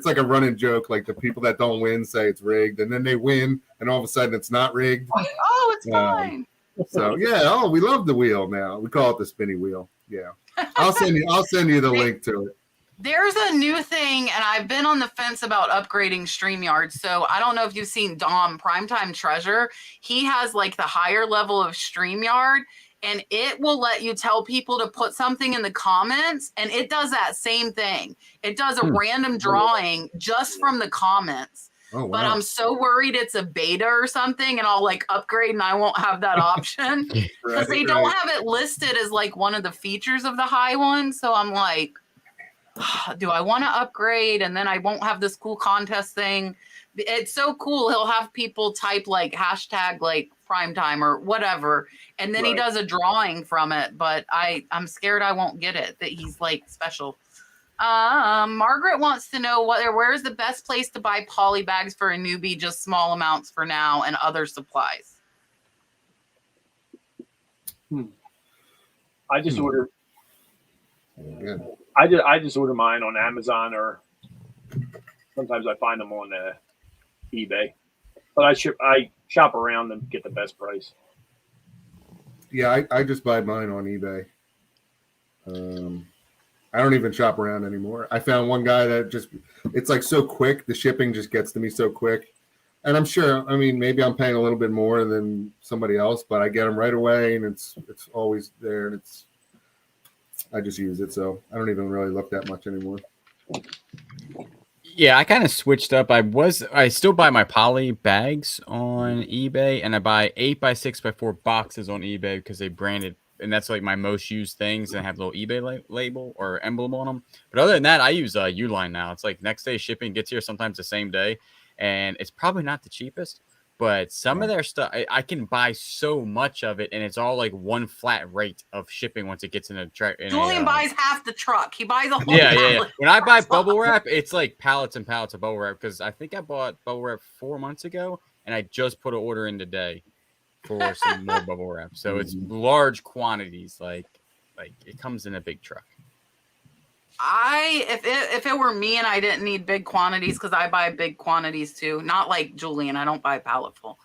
like a running joke. Like the people that don't win say it's rigged, and then they win, and all of a sudden it's not rigged. Oh, it's fine. So yeah, we love the wheel now. We call it the spinny wheel. Yeah, I'll send you the link to it. There's a new thing, and I've been on the fence about upgrading StreamYard. So I don't know if you've seen Dom, Primetime Treasure. He has like the higher level of StreamYard, and it will let you tell people to put something in the comments, and it does that same thing. It does a random drawing just from the comments. Oh, wow. But I'm so worried it's a beta or something, and I'll like upgrade and I won't have that option because they don't have it listed as like one of the features of the high one. So I'm like, do I want to upgrade? And then I won't have this cool contest thing. It's so cool. He'll have people type like hashtag like primetime or whatever, and then he does a drawing from it. But I'm scared I won't get it, that he's like special. Margaret wants to know where's the best place to buy poly bags for a newbie, just small amounts for now, and other supplies. I just order. Yeah. I just order mine on Amazon, or sometimes I find them on eBay. But I shop around and get the best price. Yeah, I just buy mine on eBay. I don't even shop around anymore. I found one guy that it's like so quick. The shipping just gets to me so quick. And I'm sure, I mean, maybe I'm paying a little bit more than somebody else, but I get them right away, and it's always there, and I just use it, so I don't even really look that much anymore. Yeah, I kind of switched up. I still buy my poly bags on eBay, and I buy 8x6x4 boxes on eBay because they branded, and that's like my most used things, and have a little eBay label or emblem on them. But other than that, I use Uline now. It's like next day shipping gets here, sometimes the same day, and it's probably not the cheapest, but some of their stuff, I can buy so much of it, and it's all like one flat rate of shipping once it gets in a truck. Julian buys half the truck. He buys a whole pallet. When I buy bubble wrap, it's like pallets and pallets of bubble wrap, because I think I bought bubble wrap 4 months ago, and I just put an order in today for some more bubble wrap. So it's large quantities. Like it comes in a big truck. If it were me and I didn't need big quantities, because I buy big quantities too. Not like Julian. I don't buy a pallet full.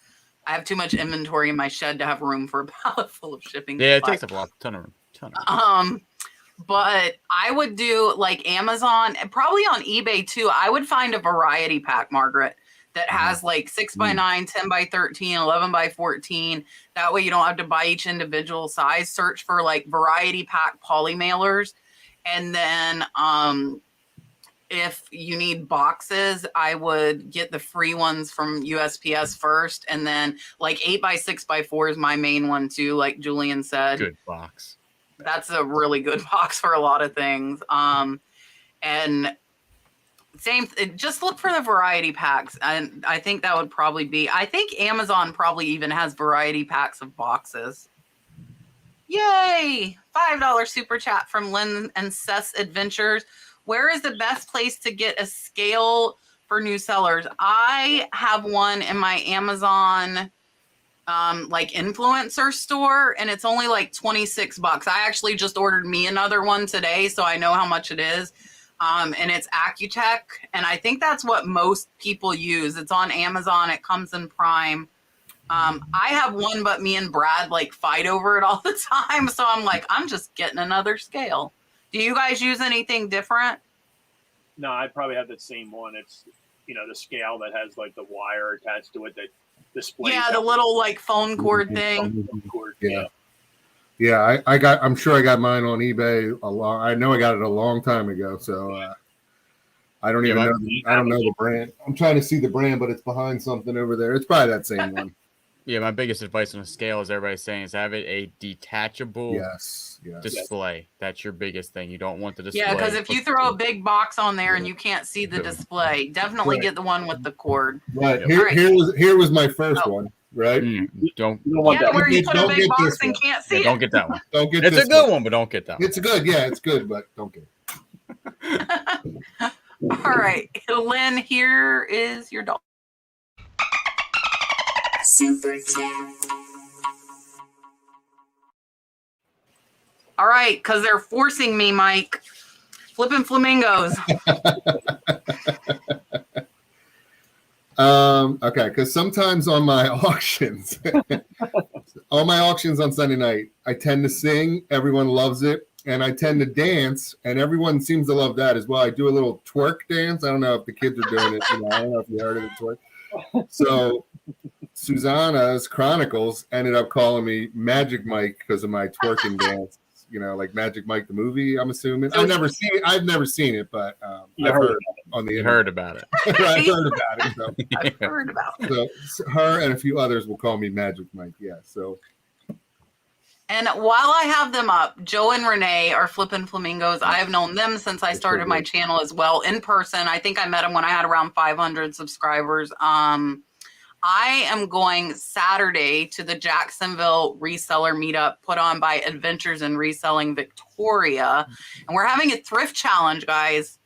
I have too much inventory in my shed to have room for a pallet full of shipping. Yeah, it takes up a ton of room. But I would do like Amazon, and probably on eBay too. I would find a variety pack, Margaret, that has like 6x9, 10x13, 11x14. That way you don't have to buy each individual size. Search for like variety pack poly mailers. And then if you need boxes, I would get the free ones from USPS first. And then like 8x6x4 is my main one too, like Julian said. Good box. That's a really good box for a lot of things. And just look for the variety packs. And I think that would probably be, I think Amazon probably even has variety packs of boxes. Yay! $5 super chat from Lynn and Seth's Adventures. Where is the best place to get a scale for new sellers? I have one in my Amazon like influencer store, and it's only like $26. I actually just ordered me another one today, so I know how much it is. And it's Accutech, and I think that's what most people use. It's on Amazon. It comes in Prime. I have one, but me and Brad like fight over it all the time. So I'm like, I'm just getting another scale. Do you guys use anything different? No, I probably have the same one. It's, the scale that has like the wire attached to it that displays. Yeah, the little like phone cord thing. Yeah. I'm sure I got mine on eBay I know I got it a long time ago. So I don't even know. I don't know the brand. I'm trying to see the brand, but it's behind something over there. It's probably that same one. Yeah, my biggest advice on a scale, as everybody's saying, is have it a detachable Yes. display. That's your biggest thing. You don't want the display. Yeah, because if you throw a big box on there and you can't see the display, definitely get the one with the cord. Right. Yep. Here was my first one. Right. Don't want that. Where you put a Don't big get box this and one. can't see it. don't get that one. Don't get It's this a good one, but don't get that one. It's good. Yeah, it's good, but don't get it. All right, Lynn, here is your dog. Super chat. All right, because they're forcing me, Mike. Flipping flamingos. Okay, because sometimes on my auctions, on Sunday night, I tend to sing. Everyone loves it. And I tend to dance, and everyone seems to love that as well. I do a little twerk dance. I don't know if the kids are doing it. I don't know if you heard of the twerk. So Susanna's Chronicles ended up calling me Magic Mike because of my twerking dance. Like Magic Mike the movie, I'm assuming. I've never seen it, but I've heard on the internet. Heard about it. I've heard about it. So. I've heard about it. So her and a few others will call me Magic Mike. Yeah. So. And while I have them up, Joe and Renee are Flippin' Flamingos. I have known them since I started my channel as well in person. I think I met them when I had around 500 subscribers. I am going Saturday to the Jacksonville Reseller Meetup put on by Adventures in Reselling Victoria. And we're having a thrift challenge, guys.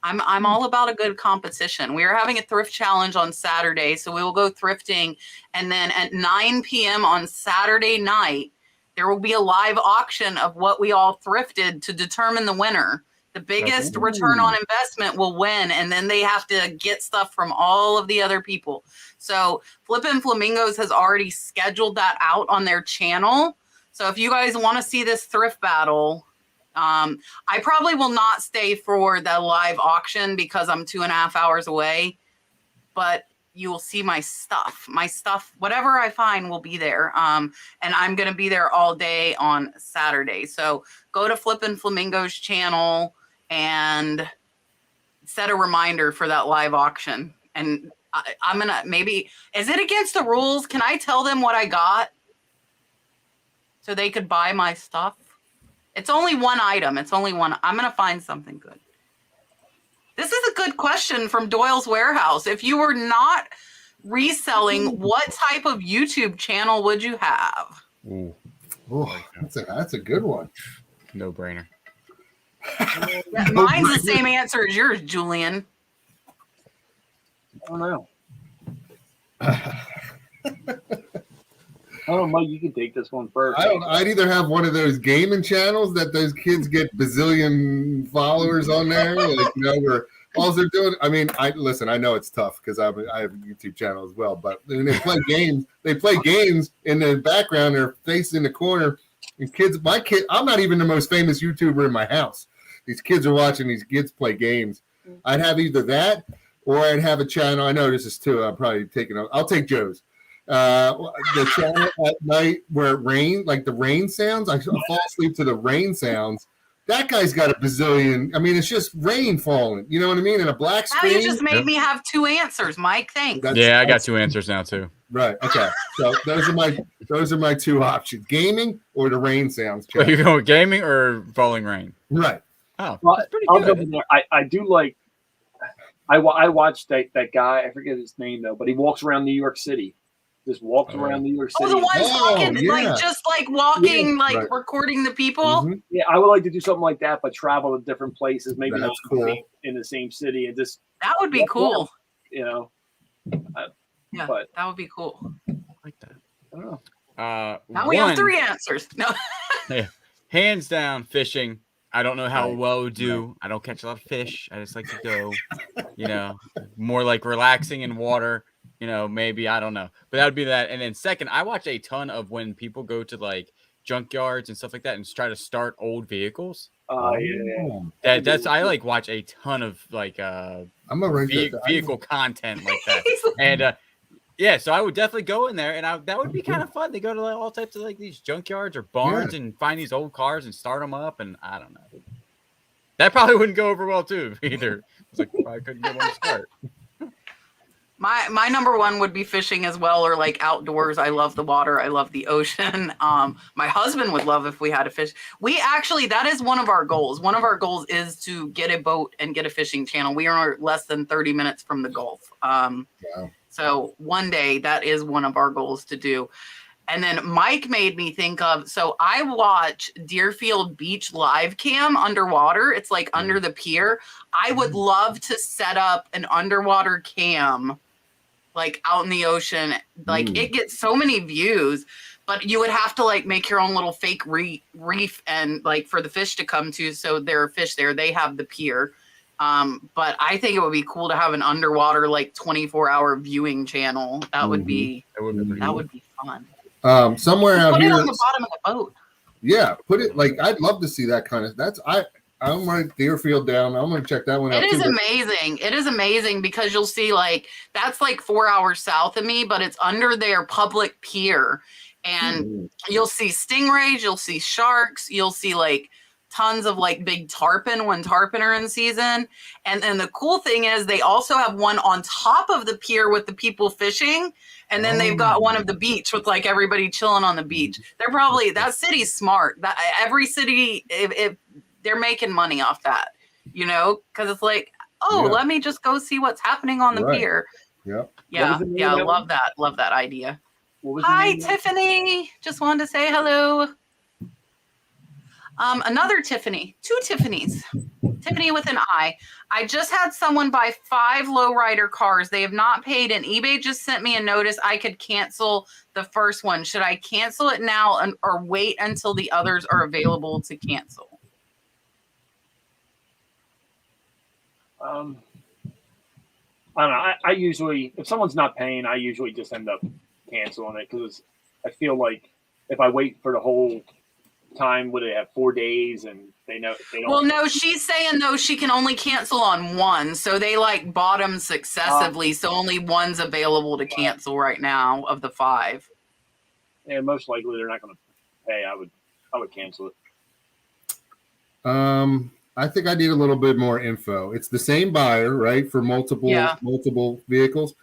I'm all about a good competition. We are having a thrift challenge on Saturday. So we will go thrifting. And then at 9 p.m. on Saturday night, there will be a live auction of what we all thrifted to determine the winner. The biggest return on investment will win, and then they have to get stuff from all of the other people. So Flippin' Flamingos has already scheduled that out on their channel. So if you guys want to see this thrift battle, I probably will not stay for the live auction because I'm 2.5 hours away, but you will see my stuff. Whatever I find will be there. And I'm going to be there all day on Saturday. So go to Flippin' Flamingos channel and set a reminder for that live auction. And I'm going to is it against the rules? Can I tell them what I got so they could buy my stuff? It's only one item. I'm going to find something good. This is a good question from Doyle's Warehouse. If you were not reselling, what type of YouTube channel would you have? Ooh, that's a good one. No brainer. Mine's the same answer as yours, Julian. I don't know. Oh, Mike, you can take this one first. I'd either have one of those gaming channels that those kids get bazillion followers on there, where all they're doing. I mean, I know it's tough because I have a YouTube channel as well, but when they play games. They play games in the background. They're facing in the corner, and I'm not even the most famous YouTuber in my house. These kids are watching these kids play games. I'd have either that or I'd have a channel. I know this is two. I'm probably I'll take Joe's. The channel at night where it rains, like the rain sounds. I fall asleep to the rain sounds. That guy's got a bazillion. I mean, it's just rain falling. You know what I mean? And a black screen. Now you just made me have two answers, Mike. Thanks. I got two answers now too. Right. Okay. So those are my two options: gaming or the rain sounds. Are you going gaming or falling rain? Right. Oh, well, that's pretty I'll good. jump in there. I do like. I watched that guy. I forget his name though, but he walks around New York City. Just walks around New York City. Oh, the ones walking, walking, right. recording the people. Mm-hmm. Yeah, I would like to do something like that, but travel to different places, maybe That's not cool. in the same city, and just That would be cool. But that would be cool. I like that. I don't know. Now we have three answers. No. Yeah, hands down, fishing. I don't know how well it would do. I don't catch a lot of fish. I just like to go, more like relaxing in water. Maybe, I don't know. But that would be that. And then second, I watch a ton of when people go to like junkyards and stuff like that and try to start old vehicles. Yeah. I watch a ton of vehicle content like that. And so I would definitely go in there, and that would be kind of fun. They go to all types of these junkyards or barns and find these old cars and start them up. And I don't know. That probably wouldn't go over well too either. It's like I couldn't get one to start. My number one would be fishing as well, or like outdoors. I love the water. I love the ocean. My husband would love if we had a fish. We actually, that is one of our goals. One of our goals is to get a boat and get a fishing channel. We are less than 30 minutes from the Gulf. Wow. So one day that is one of our goals to do. And then Mike made me think of, so I watch Deerfield Beach live cam underwater. It's like under the pier. I would love to set up an underwater cam, like out in the ocean. Like it gets so many views, but you would have to like make your own little fake reef and like for the fish to come to. So there are fish there. They have the pier. But I think it would be cool to have an underwater, like 24-hour viewing channel. That would be, that would be fun. Somewhere out put here. Put it on the bottom of the boat. Yeah, put it like I'd love to see that kind of. I'm right Deerfield down. I'm gonna check that one out. It is amazing. It is amazing because you'll see like that's like 4 hours south of me, but it's under their public pier, and you'll see stingrays, you'll see sharks, you'll see like tons of like big tarpon when tarpon are in season. And then the cool thing is they also have one on top of the pier with the people fishing. And then they've got one of the beach with like everybody chilling on the beach. They're probably, that city's smart. That every city, if they're making money off that, you know, because it's like, let me just go see what's happening on the pier. Yeah. Yeah. Love that. Love that idea. Hi, Tiffany. Just wanted to say hello. Another Tiffany, 2 Tiffany's. Tiffany with an I. I just had someone buy 5 lowrider cars. They have not paid, and eBay just sent me a notice I could cancel the first one. Should I cancel it now or wait until the others are available to cancel? I don't know. I usually, if someone's not paying, I usually just end up canceling it because I feel like if I wait for the whole time, would they have 4 days and they know they don't. Well, no, she's saying though she can only cancel on one, so they like bought them successively, so only one's available to cancel right now of the 5. Yeah, most likely they're not going to pay. I would cancel it. I think I need a little bit more info. It's the same buyer, right, for multiple vehicles,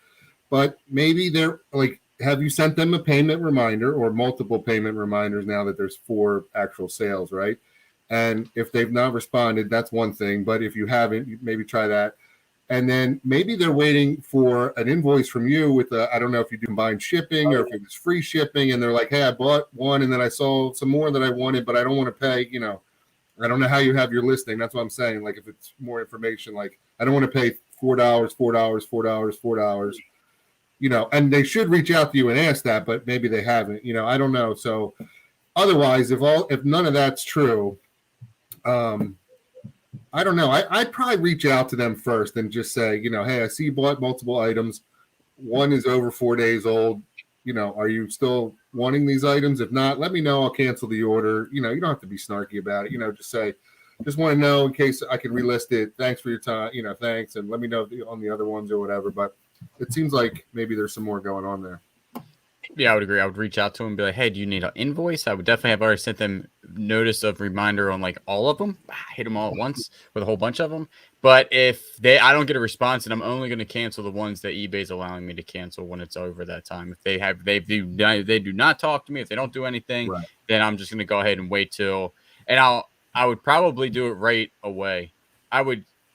but maybe they're like, have you sent them a payment reminder or multiple payment reminders now that there's 4 actual sales, right? And if they've not responded, that's one thing. But if you haven't, maybe try that. And then maybe they're waiting for an invoice from you with I don't know if you do combined shipping or if it was free shipping. And they're like, hey, I bought one and then I saw some more that I wanted, but I don't want to pay, you know. I don't know how you have your listing. That's what I'm saying. Like if it's more information, like I don't want to pay $4, you know, and they should reach out to you and ask that, but maybe they haven't, you know, I don't know. So otherwise, if none of that's true, I don't know. I'd probably reach out to them first and just say, you know, hey, I see you bought multiple items. One is over 4 days old. You know, are you still wanting these items? If not, let me know. I'll cancel the order. You know, you don't have to be snarky about it. You know, just say, just want to know in case I can relist it. Thanks for your time. You know, thanks. And let me know on the other ones or whatever. But it seems like maybe there's some more going on there. Yeah, I would agree. I would reach out to them and be like, hey, do you need an invoice? I would definitely have already sent them notice of reminder on like all of them. Hit them all at once with a whole bunch of them. But if I don't get a response, and I'm only going to cancel the ones that eBay's allowing me to cancel when it's over that time. If they do not talk to me, if they don't do anything, then I'm just going to go ahead and wait till, and I would probably do it right away.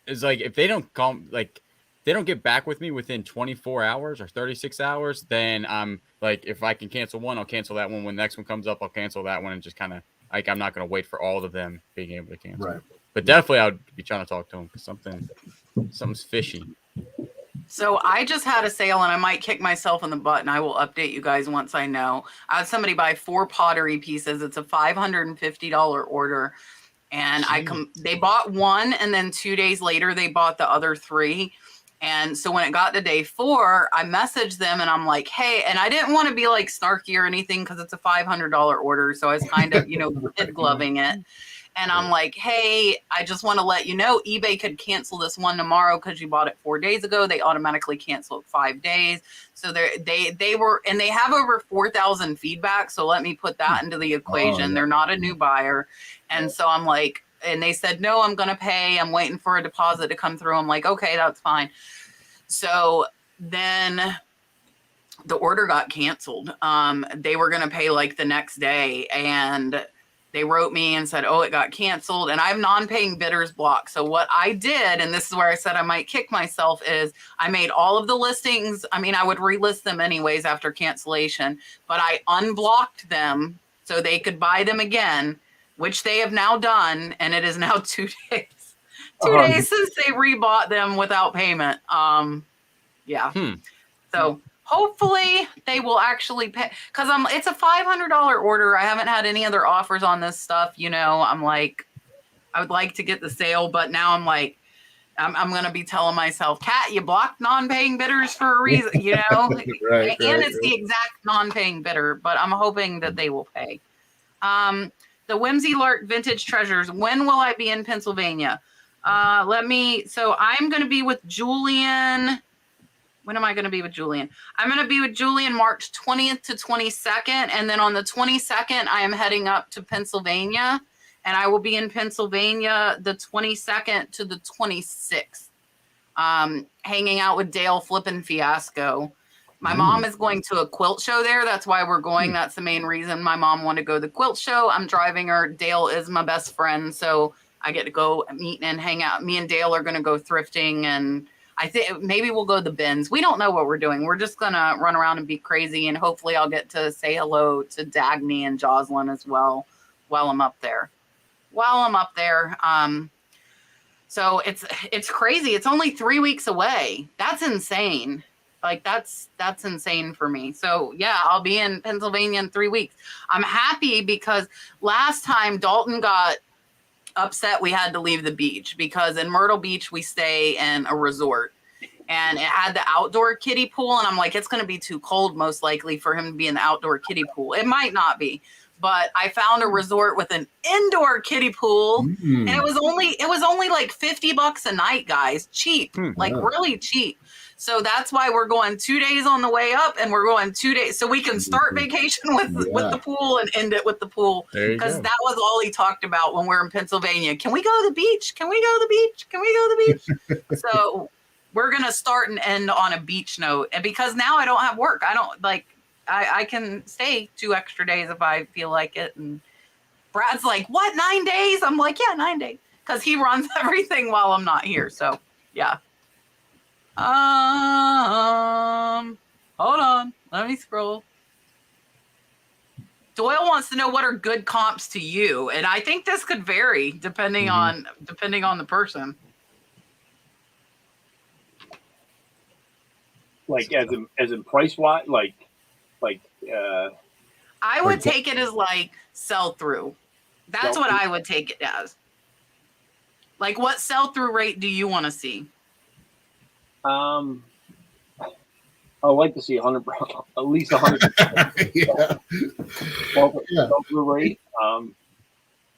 It's like if they don't call, like they don't get back with me within 24 hours or 36 hours, then I'm like, if I can cancel one, I'll cancel that one. When the next one comes up, I'll cancel that one, and just kind of like I'm not going to wait for all of them being able to cancel. Right. But definitely, I would be trying to talk to them because something's fishy. So I just had a sale, and I might kick myself in the butt, and I will update you guys once I know. I had somebody buy 4 pottery pieces. It's a $550 order, and they bought one, and then 2 days later they bought the other 3. And so when it got to day 4, I messaged them and I'm like, hey, and I didn't want to be like snarky or anything because it's a $500 order. So I was kind of, kid gloving it. And I'm like, hey, I just want to let you know, eBay could cancel this one tomorrow because you bought it 4 days ago. They automatically cancel it 5 days. So they were, and they have over 4,000 feedback. So let me put that into the equation. They're not a new buyer. And so I'm like, and they said, no, I'm going to pay. I'm waiting for a deposit to come through. I'm like, okay, that's fine. So then the order got canceled. They were going to pay like the next day, and they wrote me and said, oh, it got canceled. And I have non-paying bidders blocked. So what I did, and this is where I said I might kick myself, is I made all of the listings. I mean, I would relist them anyways after cancellation, but I unblocked them so they could buy them again, which they have now done. And it is now 2 days. 2 days since they rebought them without payment. Yeah. So hopefully they will actually pay, because it's a $500 order. I haven't had any other offers on this stuff. You know, I'm like, I would like to get the sale, but now I'm like, I'm going to be telling myself, Kat, you blocked non-paying bidders for a reason, you know, Right, it's the exact non-paying bidder, but I'm hoping that they will pay. The Whimsy Lark Vintage Treasures. When will I be in Pennsylvania? So I'm going to be with Julian. When am I going to be with Julian? I'm going to be with Julian March 20th to 22nd. And then on the 22nd, I am heading up to Pennsylvania. And I will be in Pennsylvania the 22nd to the 26th, hanging out with Dale Flippin' Fiasco. My mom is going to a quilt show there. That's why we're going. That's the main reason my mom wanted to go to the quilt show. I'm driving her. Dale is my best friend. So I get to go meet and hang out. Me and Dale are going to go thrifting, and I think maybe we'll go to the bins. We don't know what we're doing. We're just going to run around and be crazy. And hopefully I'll get to say hello to Dagny and Jocelyn as well while I'm up there. So it's crazy. It's only 3 weeks away. That's insane. Like that's insane for me. So yeah, I'll be in Pennsylvania in 3 weeks. I'm happy because last time Dalton got upset we had to leave the beach, because in Myrtle Beach we stay in a resort and it had the outdoor kiddie pool, and I'm like, it's going to be too cold most likely for him to be in the outdoor kiddie pool. It might not be, but I found a resort with an indoor kiddie pool, and it was only like $50 a night, guys. Cheap, really cheap. So that's why we're going 2 days on the way up, and we're going 2 days so we can start vacation with the pool and end it with the pool. Because that was all he talked about when we were in Pennsylvania. Can we go to the beach? Can we go to the beach? Can we go to the beach? So we're going to start and end on a beach note. And because now I don't have work, I can stay 2 extra days if I feel like it. And Brad's like, what, 9 days? I'm like, yeah, 9 days. Because he runs everything while I'm not here. So yeah. Hold on. Let me scroll. Doyle wants to know what are good comps to you, and I think this could vary depending on the person. Like as in price wise, I would take it as like sell through. That's what I would take it as. Like, what sell through rate do you want to see? I would like to see 100, at least 100. Yeah. Sell-through rate.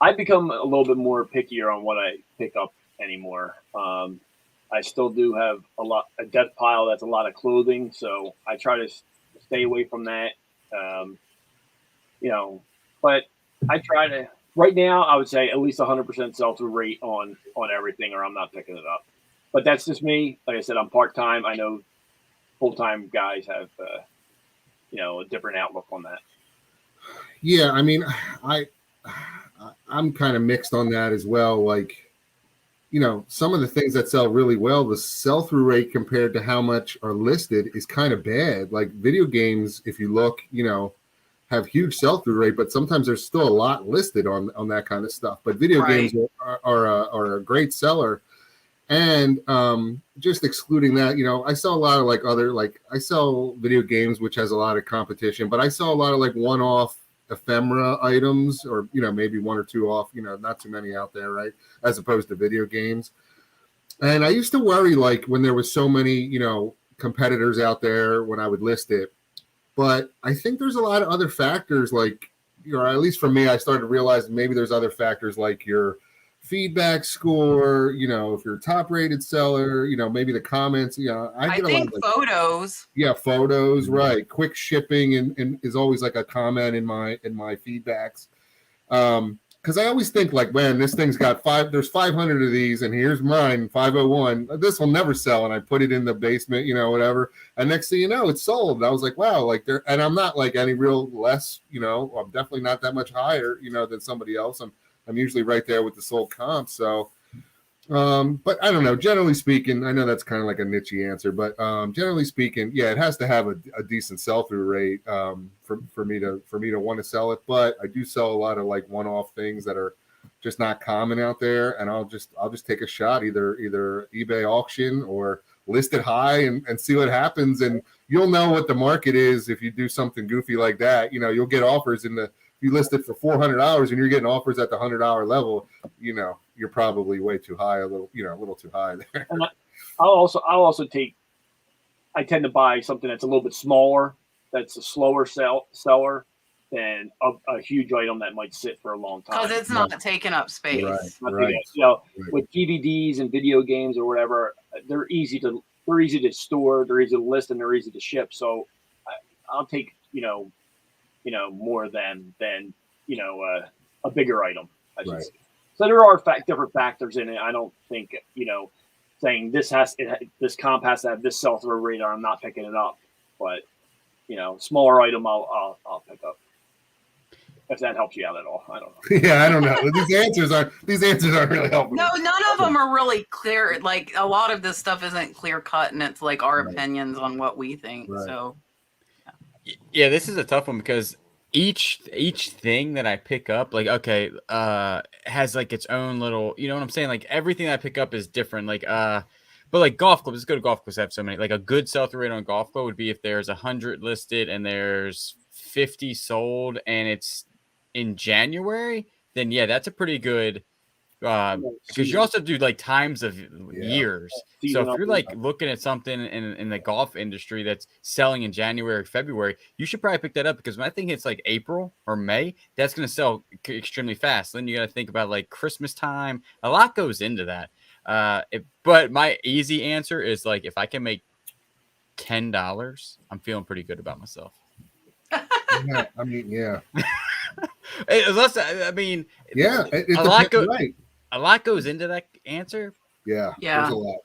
I've become a little bit more pickier on what I pick up anymore. I still do have a death pile that's a lot of clothing, so I try to stay away from that. But I try to. Right now, I would say at least 100% sell-through rate on everything, or I'm not picking it up. But that's just me. Like I said, I'm part-time. I know full-time guys have, a different outlook on that. Yeah, I mean, I'm kind of mixed on that as well. Like, some of the things that sell really well, the sell-through rate compared to how much are listed is kind of bad. Like video games, if you look, have huge sell-through rate, but sometimes there's still a lot listed on that kind of stuff. But video games are a great seller. And just excluding that, I sell a lot of I sell video games, which has a lot of competition, but I sell a lot of one-off ephemera items, or, maybe one or two off, not too many out there, right? As opposed to video games. And I used to worry, when there was so many, competitors out there when I would list it. But I think there's a lot of other factors, at least for me, I started to realize maybe there's other factors like your feedback score, if you're a top rated seller, maybe the comments, I think photos. Yeah, photos, right. Quick shipping and is always like a comment in my feedbacks. because I always think like, man, this thing's got there's 500 of these, and here's mine, 501. This will never sell, and I put it in the basement, whatever. And next thing you know, it's sold. And I was like, wow, like and I'm not like any real less, I'm definitely not that much higher, than somebody else. I'm usually right there with the sold comp. So, but I don't know. Generally speaking, I know that's kind of like a niche answer, but generally speaking, yeah, it has to have a decent sell-through rate for me to want to sell it. But I do sell a lot of like one-off things that are just not common out there, and I'll just take a shot, either eBay auction or list it high and see what happens. And you'll know what the market is if you do something goofy like that. You'll get offers if you list it for $400 and you're getting offers at the $100 level, you're probably way too high, a little too high there. And I'll also I tend to buy something that's a little bit smaller, that's a slower seller than a huge item that might sit for a long time. Because it's not taking up space. Right. With DVDs and video games or whatever, they're easy to store, they're easy to list, and they're easy to ship. So I'll take more than a bigger item. I should say. So there are different factors in it. I don't think saying this comp has to have this sell-through rate, or I'm not picking it up. But smaller item I'll pick up. If that helps you out at all, I don't know. Yeah, I don't know. These answers aren't really helping. No, none of them are really clear. Like a lot of this stuff isn't clear cut, and it's like our opinions on what we think. Right. So, yeah, this is a tough one because each thing that I pick up, like has like its own little. You know what I'm saying? Like everything I pick up is different. Like but like golf clubs, let's go to golf clubs. Have so many. Like a good sell-through rate on golf club would be if there's 100 listed and there's 50 sold, and it's in January, then yeah, that's a pretty good because you also do like times of years. So if you're like looking at something in the golf industry that's selling in January, February, you should probably pick that up because when I think it's like April or May, that's going to sell extremely fast. Then you got to think about like Christmas time. A lot goes into that. But my easy answer is like if I can make $10, I'm feeling pretty good about myself. Yeah, I mean, yeah. Yeah, a lot goes into that answer. Yeah. There's a lot.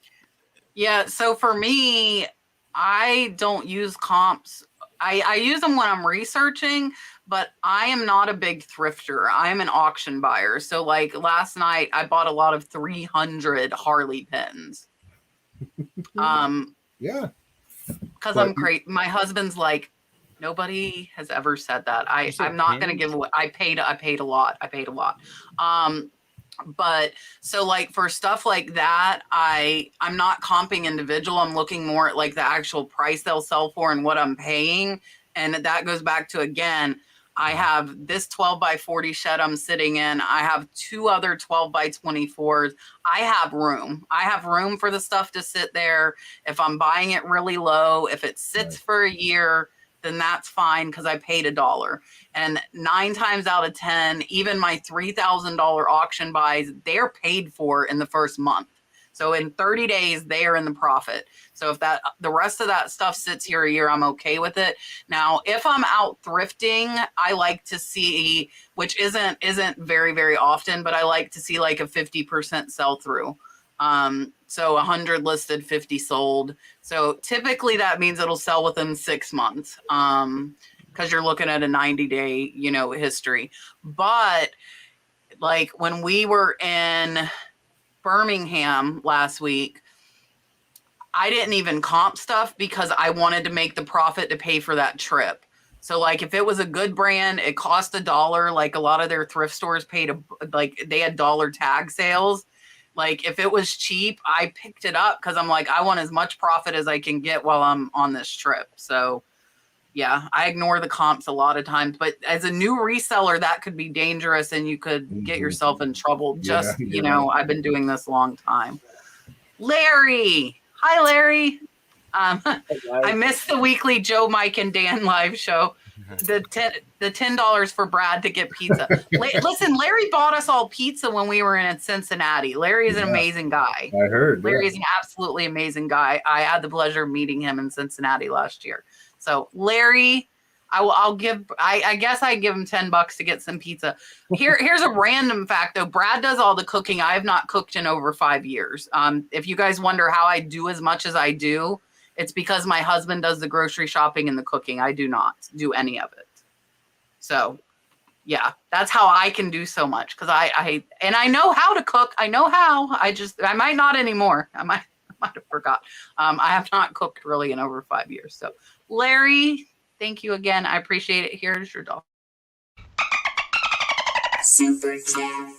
Yeah. So for me, I don't use comps. I use them when I'm researching, but I am not a big thrifter. I am an auction buyer. So like last night, I bought a lot of 300 Harley pins. Yeah. Because I'm great. My husband's like, nobody has ever said that. I'm not going to give away. I paid a lot. But so like for stuff like that, I'm not comping individual. I'm looking more at like the actual price they'll sell for and what I'm paying. And that goes back to, again, I have this 12 by 40 shed I'm sitting in. I have 2 other 12 by 24s. I have room. For the stuff to sit there. If I'm buying it really low, if it sits for a year, then that's fine because I paid $1. And 9 times out of 10, even my $3,000 auction buys, they're paid for in the first month. So in 30 days, they are in the profit. So if the rest of that stuff sits here a year, I'm okay with it. Now, if I'm out thrifting, I like to see, which isn't very, very often, but I like to see like a 50% sell through. So 100 listed, 50 sold. So typically that means it'll sell within 6 months. Because you're looking at a 90-day, history. But like when we were in Birmingham last week, I didn't even comp stuff because I wanted to make the profit to pay for that trip. So like if it was a good brand, it cost $1. Like a lot of their thrift stores paid they had dollar tag sales. Like if it was cheap, I picked it up because I'm like, I want as much profit as I can get while I'm on this trip. So yeah, I ignore the comps a lot of times, but as a new reseller, that could be dangerous and you could get yourself in trouble. I've been doing this a long time. Larry. Hi, Larry. I missed the weekly Joe, Mike, and Dan live show. The $10 for Brad to get pizza. Listen, Larry bought us all pizza when we were in Cincinnati. Larry is an amazing guy. I heard. Larry is an absolutely amazing guy. I had the pleasure of meeting him in Cincinnati last year. So Larry, I guess I give him $10 to get some pizza. Here's a random fact though. Brad does all the cooking. I have not cooked in over 5 years. If you guys wonder how I do as much as I do, it's because my husband does the grocery shopping and the cooking. I do not do any of it. So yeah, that's how I can do so much. Cause I know how to cook. I know how. I might not anymore. I might have forgot. I have not cooked really in over 5 years. So Larry, thank you again. I appreciate it. Here's your dog. Super chat.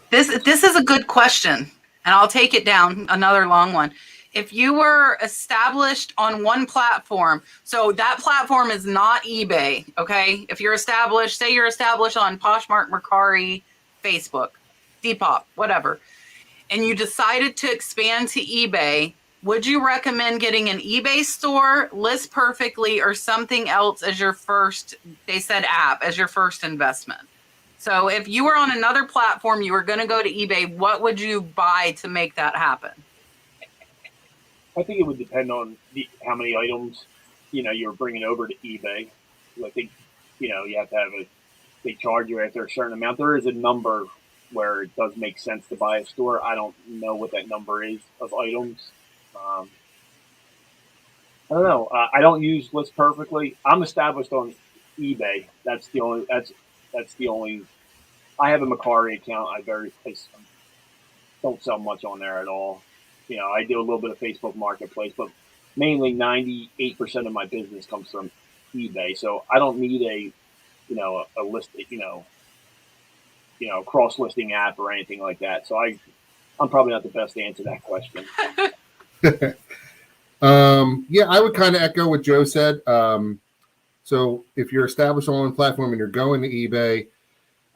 This is a good question, and I'll take it down. Another long one. If you were established on one platform, so that platform is not eBay, okay? If you're established, say you're established on Poshmark, Mercari, Facebook, Depop, whatever, and you decided to expand to eBay, would you recommend getting an eBay store, List Perfectly, or something else as your first, they said app, as your first investment? So if you were on another platform, you were going to go to eBay, what would you buy to make that happen? I think it would depend on how many items, you're bringing over to eBay. I think, you have to have they charge you after a certain amount. There is a number where it does make sense to buy a store. I don't know what that number is of items. I don't know. I don't use List Perfectly. I'm established on eBay. That's the only. I have a Mercari account. I don't sell much on there at all. I do a little bit of Facebook Marketplace, but mainly 98% of my business comes from eBay. So I don't need a list, cross listing app or anything like that. So I'm probably not the best to answer that question. Yeah, I would kind of echo what Joe said. So if you're established on one platform and you're going to eBay,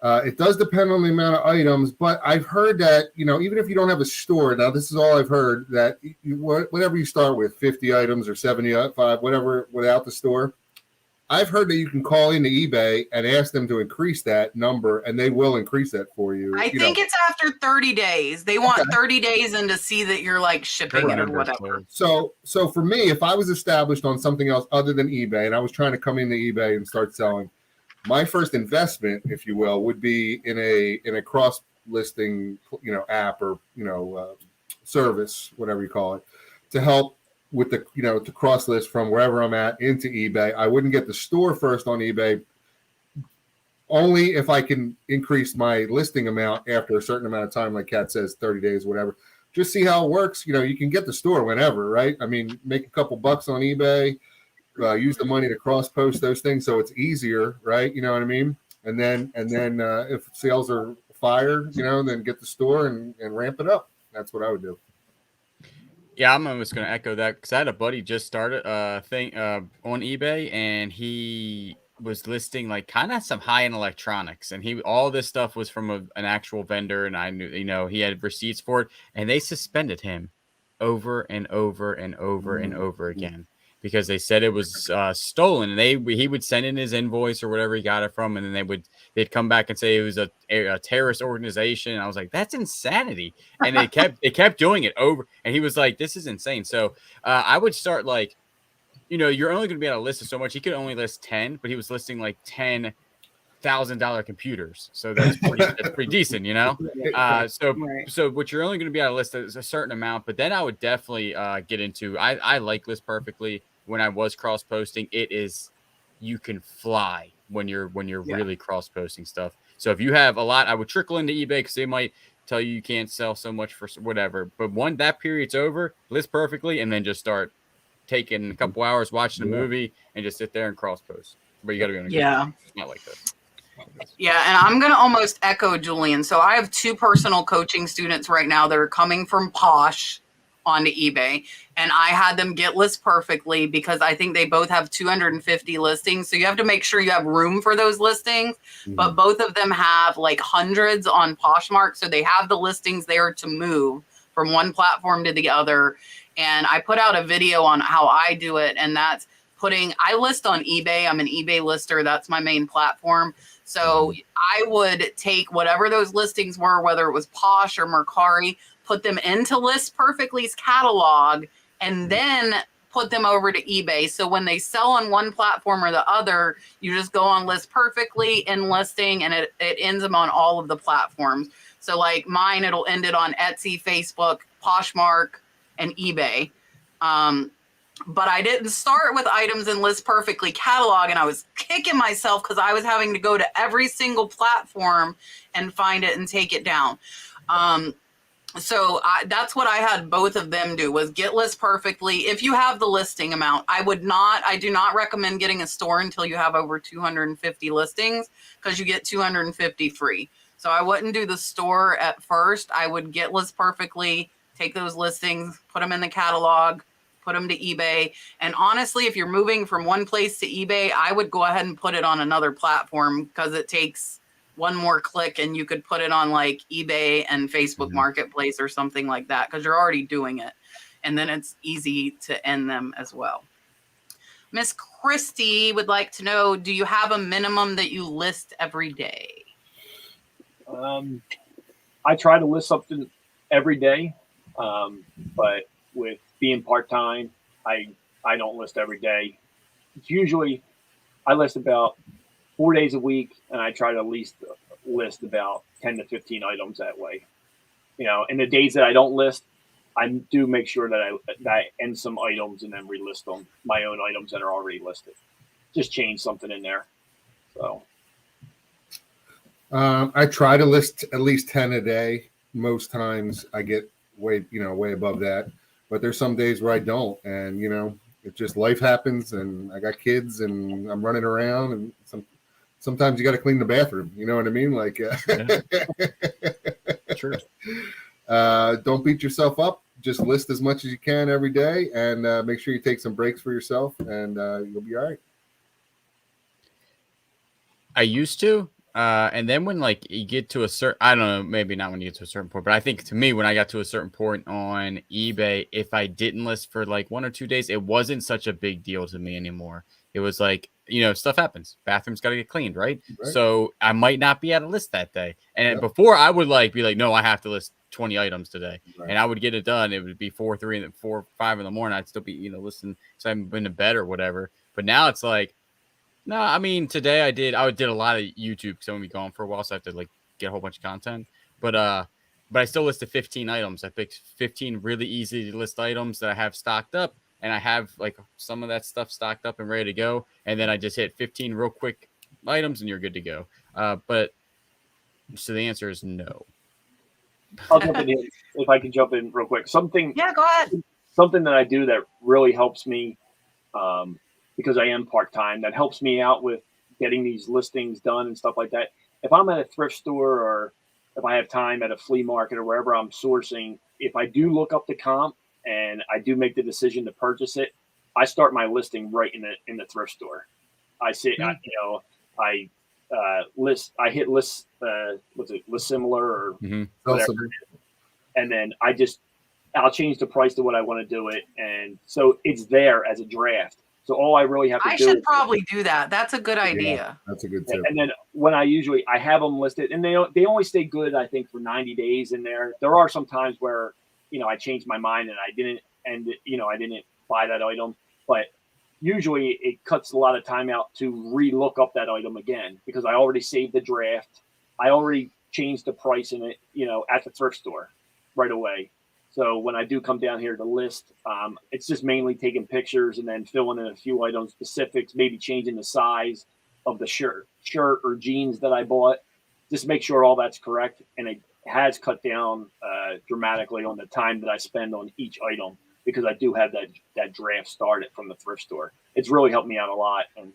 it does depend on the amount of items, but I've heard that, even if you don't have a store, now this is all I've heard, that whatever you start with, 50 items or 75, whatever, without the store, I've heard that you can call into eBay and ask them to increase that number, and they will increase that for you. I think it's after 30 days. They want 30 days in to see that you're like shipping it or whatever. So for me, if I was established on something else other than eBay and I was trying to come into eBay and start selling, my first investment, if you will, would be in a cross listing, app or service, whatever you call it, to help with the to cross list from wherever I'm at into eBay. I wouldn't get the store first on eBay, only if I can increase my listing amount after a certain amount of time, like Kat says, 30 days, whatever. Just see how it works. You can get the store whenever, right? I mean, make a couple bucks on eBay. Use the money to cross post those things so it's easier, right? You know what I mean? And then if sales are fire, then get the store and ramp it up. That's what I would do. Yeah, I'm almost going to echo that because I had a buddy just started a thing on eBay, and he was listing like kind of some high-end electronics, and all this stuff was from an actual vendor, and I knew he had receipts for it, and they suspended him over and over and over and over again because they said it was stolen, and he would send in his invoice or whatever he got it from, and then they'd come back and say it was a terrorist organization. And I was like, that's insanity. And they kept doing it over, and he was like, this is insane. So I would start like, you're only going to be able to list so much. He could only list 10, but he was listing like $10,000 computers. So that's pretty decent, So what you're only going to be able to list is a certain amount, but then I would definitely get into, I like List Perfectly. When I was cross posting, you can fly when you're really cross posting stuff. So if you have a lot, I would trickle into eBay because they might tell you can't sell so much for whatever. But when that period's over, List Perfectly, and then just start taking a couple hours watching a movie and just sit there and cross post. But you got to be on a good it's not like this. Yeah, and I'm going to almost echo Julian. So I have 2 personal coaching students right now that are coming from Posh onto eBay, and I had them get List Perfectly because I think they both have 250 listings. So you have to make sure you have room for those listings, but both of them have like hundreds on Poshmark. So they have the listings there to move from one platform to the other. And I put out a video on how I do it, and that's I list on eBay. I'm an eBay lister. That's my main platform. So I would take whatever those listings were, whether it was Posh or Mercari, put them into List Perfectly's catalog, and then put them over to eBay. So when they sell on one platform or the other, you just go on List Perfectly in listing, and it ends them on all of the platforms. So like mine, it'll end it on Etsy, Facebook, Poshmark, and eBay. But I didn't start with items in List Perfectly catalog, and I was kicking myself because I was having to go to every single platform and find it and take it down. So that's what I had both of them do, was get List Perfectly. If you have the listing amount, I do not recommend getting a store until you have over 250 listings, because you get 250 free. So I wouldn't do the store at first. I would get List Perfectly, take those listings, put them in the catalog, put them to eBay. And honestly, if you're moving from one place to eBay, I would go ahead and put it on another platform, because it takes one more click and you could put it on like eBay and Facebook Marketplace or something like that, because you're already doing it. And then it's easy to end them as well. Miss Christie would like to know, do you have a minimum that you list every day? I try to list something every day, but with being part-time, I don't list every day. It's usually I list about 4 days a week, and I try to at least list about 10 to 15 items that way. You know, and the days that I don't list, I do make sure that I end some items and then relist them, my own items that are already listed. Just change something in there. So I try to list at least 10 a day. Most times I get way above that, but there's some days where I don't, and it just, life happens, and I got kids and I'm running around, and sometimes you got to clean the bathroom. You know what I mean? Like, True. Don't beat yourself up. Just list as much as you can every day, and make sure you take some breaks for yourself, and you'll be all right. I used to. And then when like you get to a certain, I don't know, maybe not when you get to a certain point, but I think to me, when I got to a certain point on eBay, if I didn't list for like 1 or 2 days, it wasn't such a big deal to me anymore. It was like, stuff happens. Bathroom's got to get cleaned, right? So I might not be at a list that day. And before I would be like, no, I have to list 20 items today. And I would get it done. It would be 4, 3, and 4, 5 in the morning. I'd still be, listening. So I haven't been to bed or whatever. But now it's like, no, I mean, today I did a lot of YouTube because I'm gonna be gone for a while, so I have to like get a whole bunch of content. But I still listed 15 items. I picked 15 really easy to list items that I have stocked up, and I have like some of that stuff stocked up and ready to go. And then I just hit 15 real quick items, and you're good to go. But so the answer is no. I'll jump in here, if I can jump in real quick. Yeah, go ahead. Something that I do that really helps me. Because I am part-time, that helps me out with getting these listings done and stuff like that. If I'm at a thrift store, or if I have time at a flea market or wherever I'm sourcing, if I do look up the comp and I do make the decision to purchase it, I start my listing right in the thrift store. I say, I hit list, list similar or whatever, and then I'll change the price to what I want to do it, and so it's there as a draft. So all I really have to do. I should probably do that. That's a good idea. Yeah, that's a good tip. And then when I have them listed, and they only stay good, I think, for 90 days in there. There are some times where, I changed my mind and I didn't buy that item. But usually it cuts a lot of time out to re-look up that item again, because I already saved the draft. I already changed the price in it, at the thrift store right away. So when I do come down here to list, it's just mainly taking pictures and then filling in a few item specifics, maybe changing the size of the shirt or jeans that I bought, just make sure all that's correct. And it has cut down dramatically on the time that I spend on each item, because I do have that draft started from the thrift store. It's really helped me out a lot, and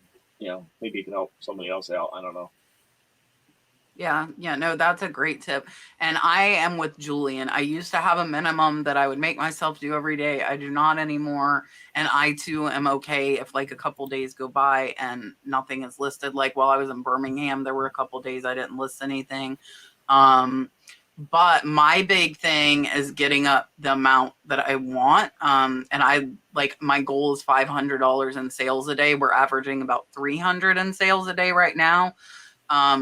maybe it can help somebody else out. I don't know. Yeah, no, that's a great tip. And I am with Julian. I used to have a minimum that I would make myself do every day. I do not anymore. And I too am okay if like a couple days go by and nothing is listed. Like while I was in Birmingham, there were a couple days I didn't list anything. But my big thing is getting up the amount that I want. And my goal is $500 in sales a day. We're averaging about 300 in sales a day right now.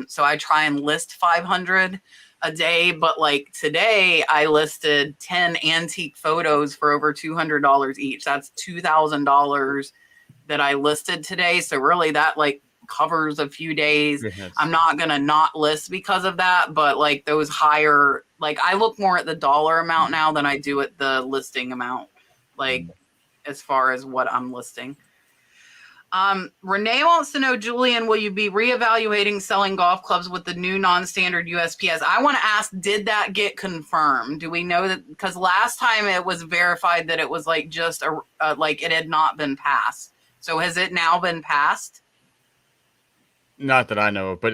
So I try and list 500 a day, but like today I listed 10 antique photos for over $200 each. That's $2,000 that I listed today. So really that like covers a few days. Yes. I'm not going to not list because of that, but like those higher, like I look more at the dollar amount now than I do at the listing amount, like as far as what I'm listing. Renee wants to know, Julian, will you be reevaluating selling golf clubs with the new non-standard USPS? I want to ask, did that get confirmed? Do we know that? Because last time it was verified that it was like just like it had not been passed. So has it now been passed? Not that I know of, but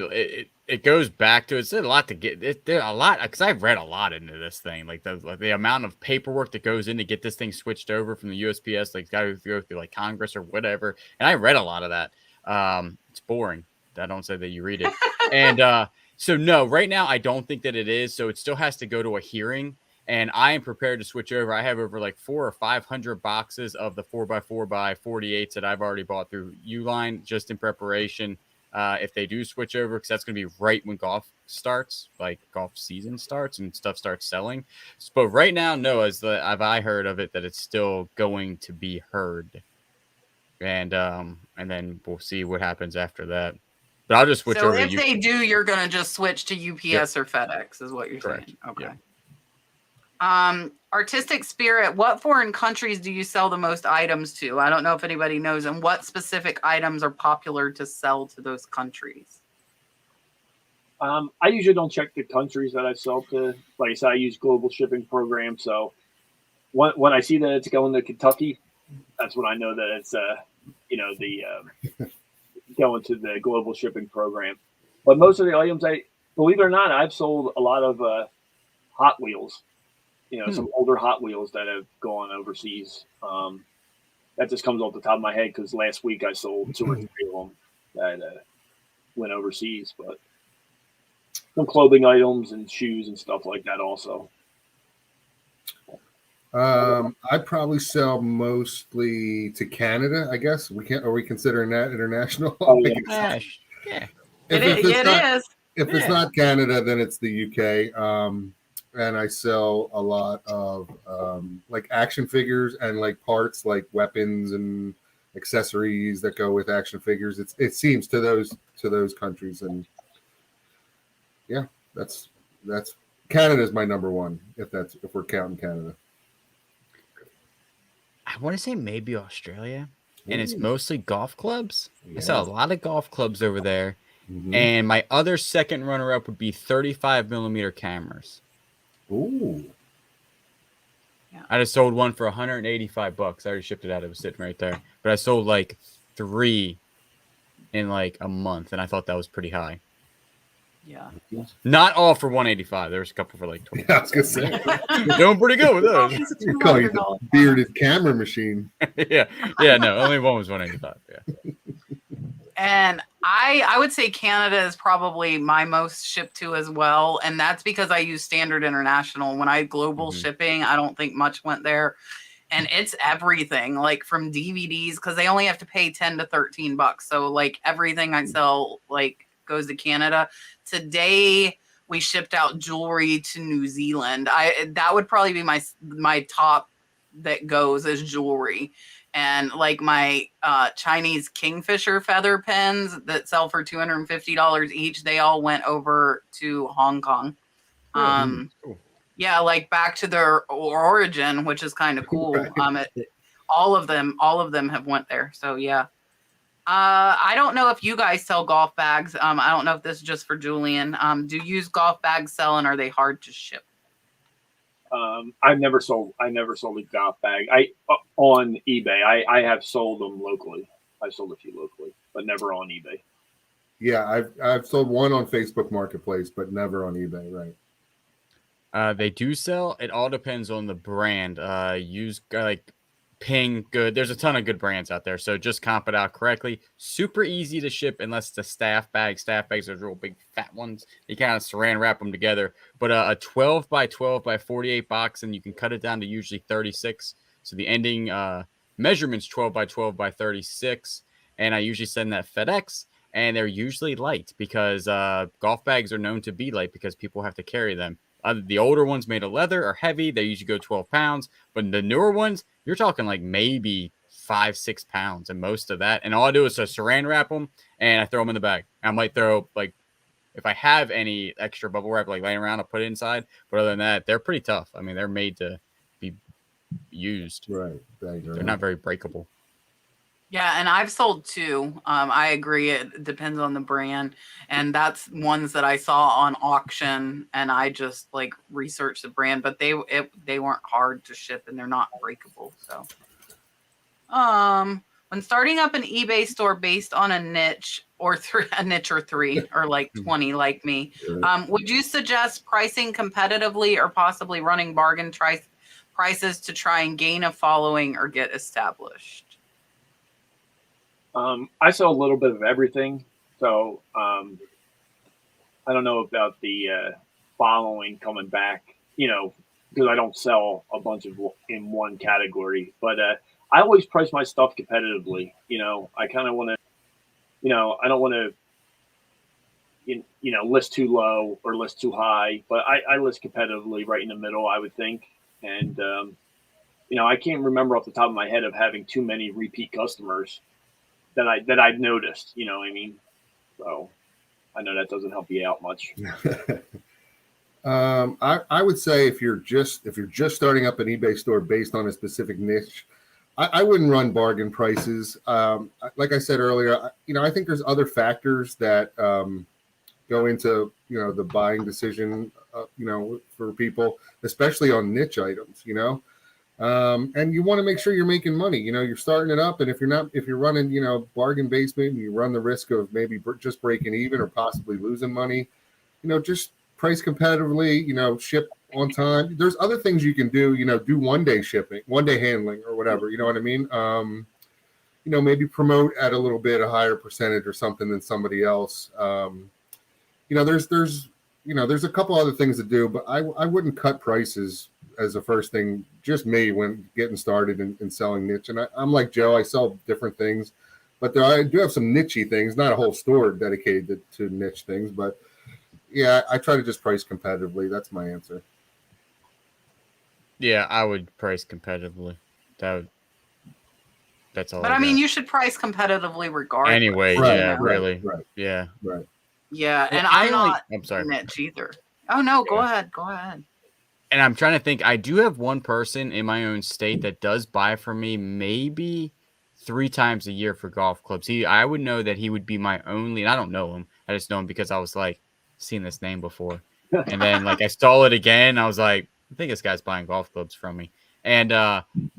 it goes back to it's a lot to get. There's a lot because I've read a lot into this thing, like the amount of paperwork that goes in to get this thing switched over from the USPS. Like, got to go through like Congress or whatever. And I read a lot of that. It's boring. I don't say that you read it. And so no, right now I don't think that it is. So it still has to go to a hearing. And I am prepared to switch over. I have over like 400 or 500 boxes of the 4x4x48s that I've already bought through Uline just in preparation. If they do switch over, because that's going to be right when golf starts, like golf season starts and stuff starts selling. But right now, no, as I heard of it, that it's still going to be heard, and then we'll see what happens after that. But I'll just switch over. So if they do, you're going to just switch to UPS or FedEx, is what you're saying. Okay. Yep. Artistic Spirit, what foreign countries do you sell the most items to? I don't know if anybody knows. And what specific items are popular to sell to those countries? I usually don't check the countries that I sell to. Like I said, I use global shipping program. So when I see that it's going to Kentucky, that's when I know that it's going to the global shipping program. But most of the items, believe it or not, I've sold a lot of Hot Wheels. Some older Hot Wheels that have gone overseas. That just comes off the top of my head because last week I sold 2 or 3 of them that went overseas. But some clothing items and shoes and stuff like that also. I probably sell mostly to Canada, I guess. Are we considering that international? Oh, yeah. Yeah. It is. If it's not Canada, then it's the UK. And I sell a lot of like action figures and like parts, like weapons and accessories that go with action figures. It seems to those countries, and yeah, that's Canada's my number one if we're counting Canada. I want to say maybe Australia, and it's mostly golf clubs. Yeah. I sell a lot of golf clubs over there, Mm-hmm. and my other second runner-up would be 35mm cameras. Ooh. Yeah. I just sold one for $185. I already shipped it out. It was sitting right there. But I sold like 3 in like a month, and I thought that was pretty high. Yeah. Not all for $185. There was a couple for like $20. Yeah, I was gonna say Doing pretty good with those. you call you the bearded camera machine. yeah. No, only one was $185. Yeah. And I would say Canada is probably my most shipped to as well. And that's because I use standard international. When I global shipping, I don't think much went there. And it's everything, like from DVDs, because they only have to pay $10 to $13. So like everything I sell like goes to Canada. Today we shipped out jewelry to New Zealand. That would probably be my top that goes as jewelry. And like my Chinese kingfisher feather pens that sell for $250 each, they all went over to Hong Kong. Cool. Yeah, like back to their origin, which is kind of cool. Right. All of them have went there. So yeah. I don't know if you guys sell golf bags. I don't know if this is just for Julian. Do you use golf bags selling? Are they hard to ship? I never sold a golf bag. On eBay. I have sold them locally. I've sold a few locally, but never on eBay. Yeah, I've sold one on Facebook Marketplace, but never on eBay. Right. They do sell. It all depends on the brand. Use like Ping Good. There's a ton of good brands out there, so just comp it out correctly. Super easy to ship unless it's a staff bag. Staff bags are real big fat ones. You kind of saran wrap them together. But a 12 by 12 by 48 box, and you can cut it down to usually 36. So the ending measurement's 12 by 12 by 36, and I usually send that FedEx. and they're usually light because golf bags are known to be light because people have to carry them. The older ones made of leather are heavy. They usually go 12 pounds, but the newer ones, you're talking like maybe 5-6 pounds, and most of that. And all I do is just saran wrap them, and I throw them in the bag. I might throw, like, if I have any extra bubble wrap like laying around, I'll put it inside. But other than that, they're pretty tough. I mean, they're made to be used. Right. They're not very breakable. Yeah, and I've sold two. I agree. It depends on the brand, and that's ones that I saw on auction, and I just like researched the brand, but they weren't hard to ship, and they're not breakable. So, when starting up an eBay store based on a niche or three or like 20 like me, would you suggest pricing competitively or possibly running bargain prices to try and gain a following or get established? I sell a little bit of everything, so I don't know about the following coming back, because I don't sell a bunch of in one category. But I always price my stuff competitively. I kind of want to, I don't want to, list too low or list too high, but I list competitively right in the middle, I would think. And I can't remember off the top of my head of having too many repeat customers that I've noticed, what I mean? So I know that doesn't help you out much. I would say if you're just starting up an eBay store based on a specific niche, I wouldn't run bargain prices. Like I said earlier, I think there's other factors that go into the buying decision, for people, especially on niche items, and you want to make sure you're making money. You're starting it up, and if you're running, bargain basement, you run the risk of maybe just breaking even or possibly losing money. Just price competitively. Ship on time. There's other things you can do. Do 1 day shipping, 1 day handling, or whatever. You know what I mean? Maybe promote at a little bit a higher percentage or something than somebody else. There's a couple other things to do, but I wouldn't cut prices as the first thing, just me when getting started in selling niche. And I'm like Joe, I sell different things, but I do have some niche-y things, not a whole store dedicated to niche things, but yeah, I try to just price competitively. That's my answer. Yeah, I would price competitively. That's all. But I mean, you should price competitively regardless. Anyway, Right, yeah, right, really. right. Yeah. Right. Yeah, and Well, I'm sorry. niche either. Oh no, go ahead. And I'm trying to think. I do have one person in my own state that does buy from me maybe 3 times a year for golf clubs. I would know that he would be my only, and I don't know him. I just know him because I was like, seen this name before. And then like I stole it again. I was like, I think this guy's buying golf clubs from me. And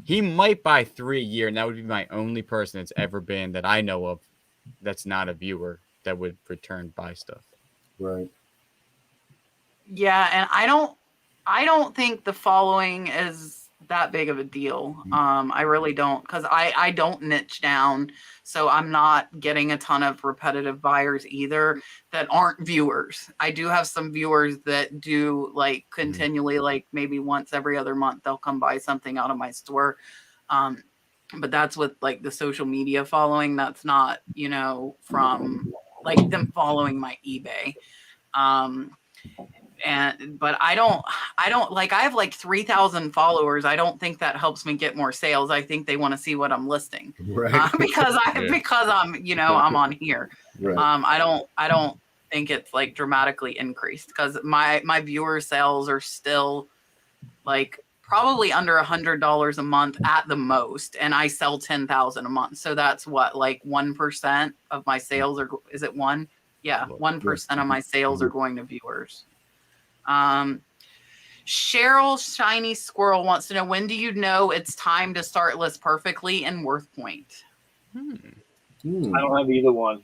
he might buy 3 a year, and that would be my only person that's ever been that I know of that's not a viewer that would return buy stuff. Right. Yeah, and I don't think the following is that big of a deal. I really don't, because I don't niche down, so I'm not getting a ton of repetitive buyers either that aren't viewers. I do have some viewers that do like continually, like maybe once every other month they'll come buy something out of my store. But that's with like the social media following. That's not, from like them following my eBay. But I don't like, I have like 3,000 followers. I don't think that helps me get more sales. I think they want to see what I'm listing, Right. because I'm, I'm on here. Right. I don't think it's like dramatically increased, because my viewer sales are still like probably under $100 a month at the most, and I sell 10,000 a month. So that's what, like 1% of my sales are. Is it 1? Yeah, 1% of my sales are going to viewers. Cheryl Shiny Squirrel wants to know, when do you know it's time to start list perfectly and worth point? I don't have either one.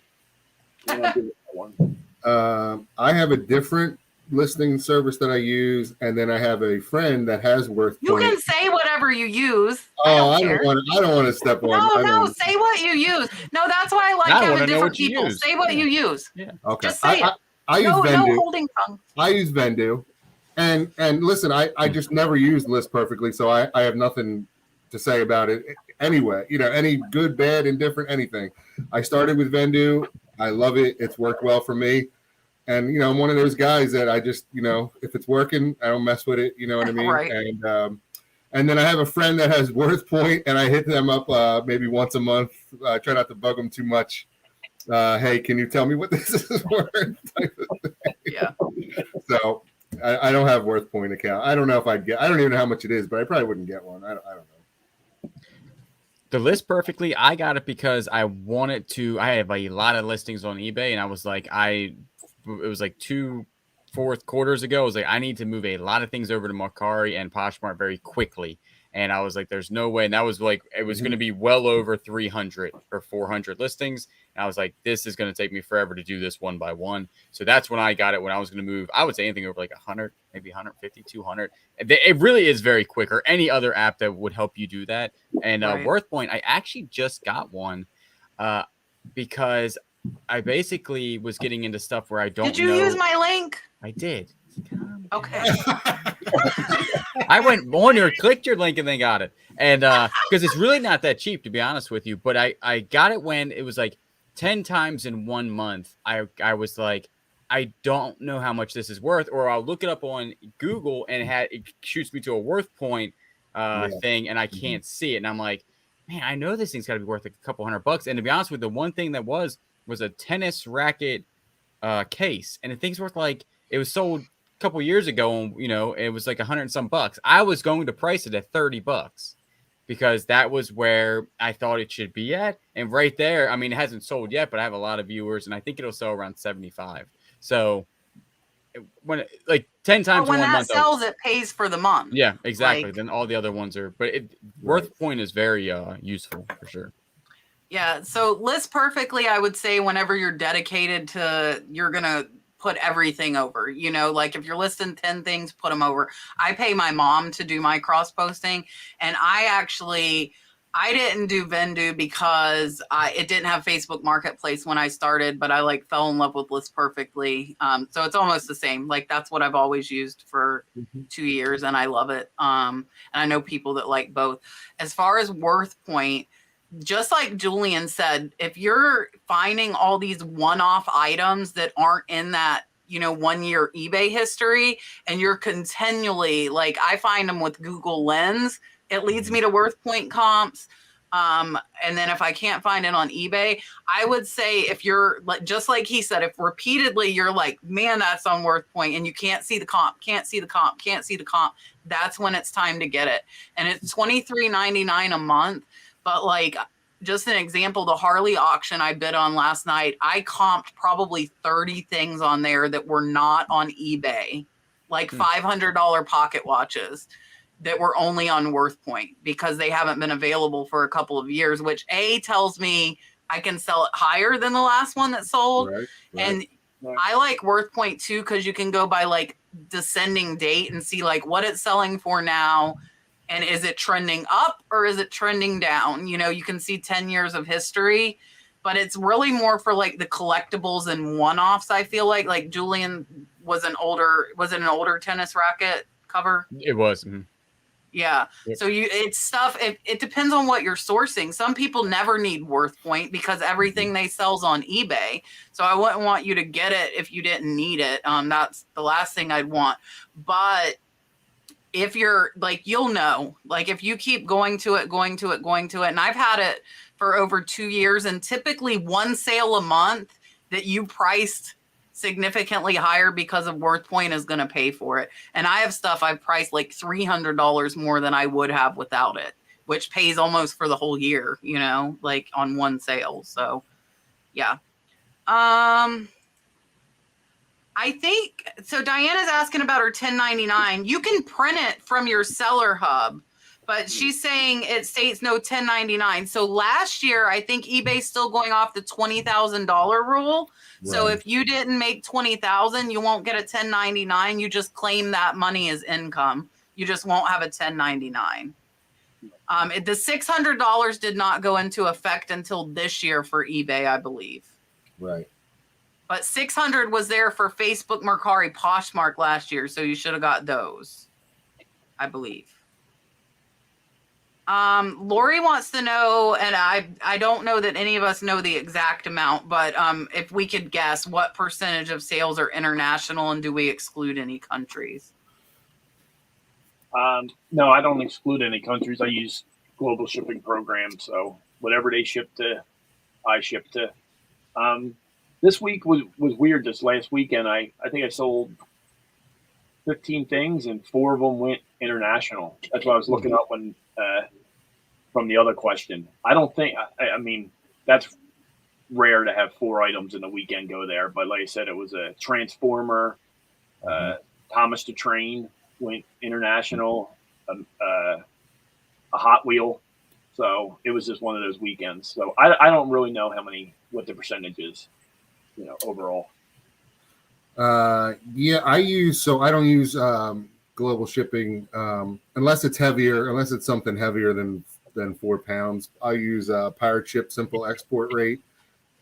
I have a different listing service that I use, and then I have a friend that has worth You point. can say whatever you use. Oh, I don't want to step on. No, say what you use. No, that's why I like having different people. Say what you use. Yeah. Okay. Just say it. I use Vendu. No holding tongue. I use Vendu, and listen, I just never used list perfectly, so I have nothing to say about it anyway. Any good, bad, indifferent, anything. I started with Vendu, I love it. It's worked well for me. And, you know, I'm one of those guys that I just, you know, if it's working, I don't mess with it. You know what I mean? Right. And then I have a friend that has WorthPoint, and I hit them up maybe once a month. Try not to bug them too much. Hey, can you tell me what this is worth? Yeah. So I don't have WorthPoint account. I don't know if I'd get. I don't even know how much it is, but I probably wouldn't get one. I don't know. The List Perfectly, I got it because I wanted to. I have a lot of listings on eBay, and I was like, it was like 2 fourth quarters ago. I was like, I need to move a lot of things over to Mercari and Poshmark very quickly. And I was like, there's no way. And that was like, it was going to be well over 300 or 400 listings. And I was like, this is going to take me forever to do this one by one. So that's when I got it, when I was going to move. I would say anything over like 100, maybe 150, 200. It really is very quick, or any other app that would help you do that. And Right. WorthPoint, I actually just got one because I basically was getting into stuff where I don't know. Did you use my link? I did. Okay. I went on your, clicked your link, and then got it. And because it's really not that cheap, to be honest with you. But I got it when it was like 10 times in 1 month. I was like, I don't know how much this is worth. Or I'll look it up on Google, and it shoots me to a WorthPoint thing, and I can't see it. And I'm like, man, I know this thing's got to be worth like a couple $100. And to be honest with you, the one thing that was a tennis racket case. And the thing's worth like, it was sold couple years ago, and you know, it was like $100 and some bucks. I was going to price it at $30 because that was where I thought it should be at. And right there, I mean, it hasn't sold yet, but I have a lot of viewers, and I think it'll sell around 75. So when like 10 times But when in 1 that month, sells, it pays for the month. yeah, exactly. Like, Then all the other ones are, but WorthPoint is very useful for sure. yeah. So List Perfectly, I would say whenever you're dedicated to, you're going to put everything over, you know, like if you're listing 10 things, put them over. I pay my mom to do my cross posting, and I didn't do Vendu because it didn't have Facebook Marketplace when I started, but I like fell in love with List Perfectly. So it's almost the same. Like that's what I've always used for 2 years, and I love it. And I know people that like both. As far as WorthPoint, just like Julian said, if you're finding all these one-off items that aren't in that, you know, 1 year eBay history, and you're continually, like I find them with Google Lens, it leads me to WorthPoint comps. And then if I can't find it on eBay, I would say if you're like, just like he said, if repeatedly you're like, man, that's on WorthPoint, and you can't see the comp, that's when it's time to get it. And it's $23.99 a month. But like, just an example, the Harley auction I bid on last night, I comped probably 30 things on there that were not on eBay, like $500 pocket watches that were only on WorthPoint because they haven't been available for a couple of years, which tells me I can sell it higher than the last one that sold. Right. And I like WorthPoint too, because you can go by like descending date and see like what it's selling for now. And is it trending up or is it trending down? You know, you can see 10 years of history, but it's really more for like the collectibles and one-offs. I feel like Julian was it an older tennis racket cover? It was. Mm-hmm. Yeah. Yep. So it's stuff. It depends on what you're sourcing. Some people never need WorthPoint because everything they sell's on eBay. So I wouldn't want you to get it if you didn't need it. That's the last thing I'd want. But if you're like, you'll know, like if you keep going to it, and I've had it for over 2 years, and typically one sale a month that you priced significantly higher because of WorthPoint is going to pay for it. And I have stuff I've priced like $300 more than I would have without it, which pays almost for the whole year, you know, like on one sale. So yeah. I think, so Diana's asking about her 1099. You can print it from your seller hub, but she's saying it states no 1099. So last year, I think eBay's still going off the $20,000 rule. Right. So if you didn't make $20,000, you won't get a 1099. You just claim that money as income. You just won't have a 1099. The $600 did not go into effect until this year for eBay, I believe. Right. But 600 was there for Facebook, Mercari, Poshmark last year, so you should have got those, I believe. Lori wants to know, and I don't know that any of us know the exact amount, but if we could guess, what percentage of sales are international, and do we exclude any countries? No, I don't exclude any countries. I use global shipping programs, so whatever they ship to, I ship to. This week was weird. This last weekend, I think I sold 15 things, and 4 of them went international. That's what I was looking up when from the other question. I don't think. I mean, that's rare to have 4 items in the weekend go there. But like I said, it was a transformer. Thomas the Train went international. A Hot Wheel. So it was just one of those weekends. So I don't really know what the percentage is, overall. Yeah, I don't use global shipping unless it's something heavier than 4 pounds. I use Pirate Ship simple export rate,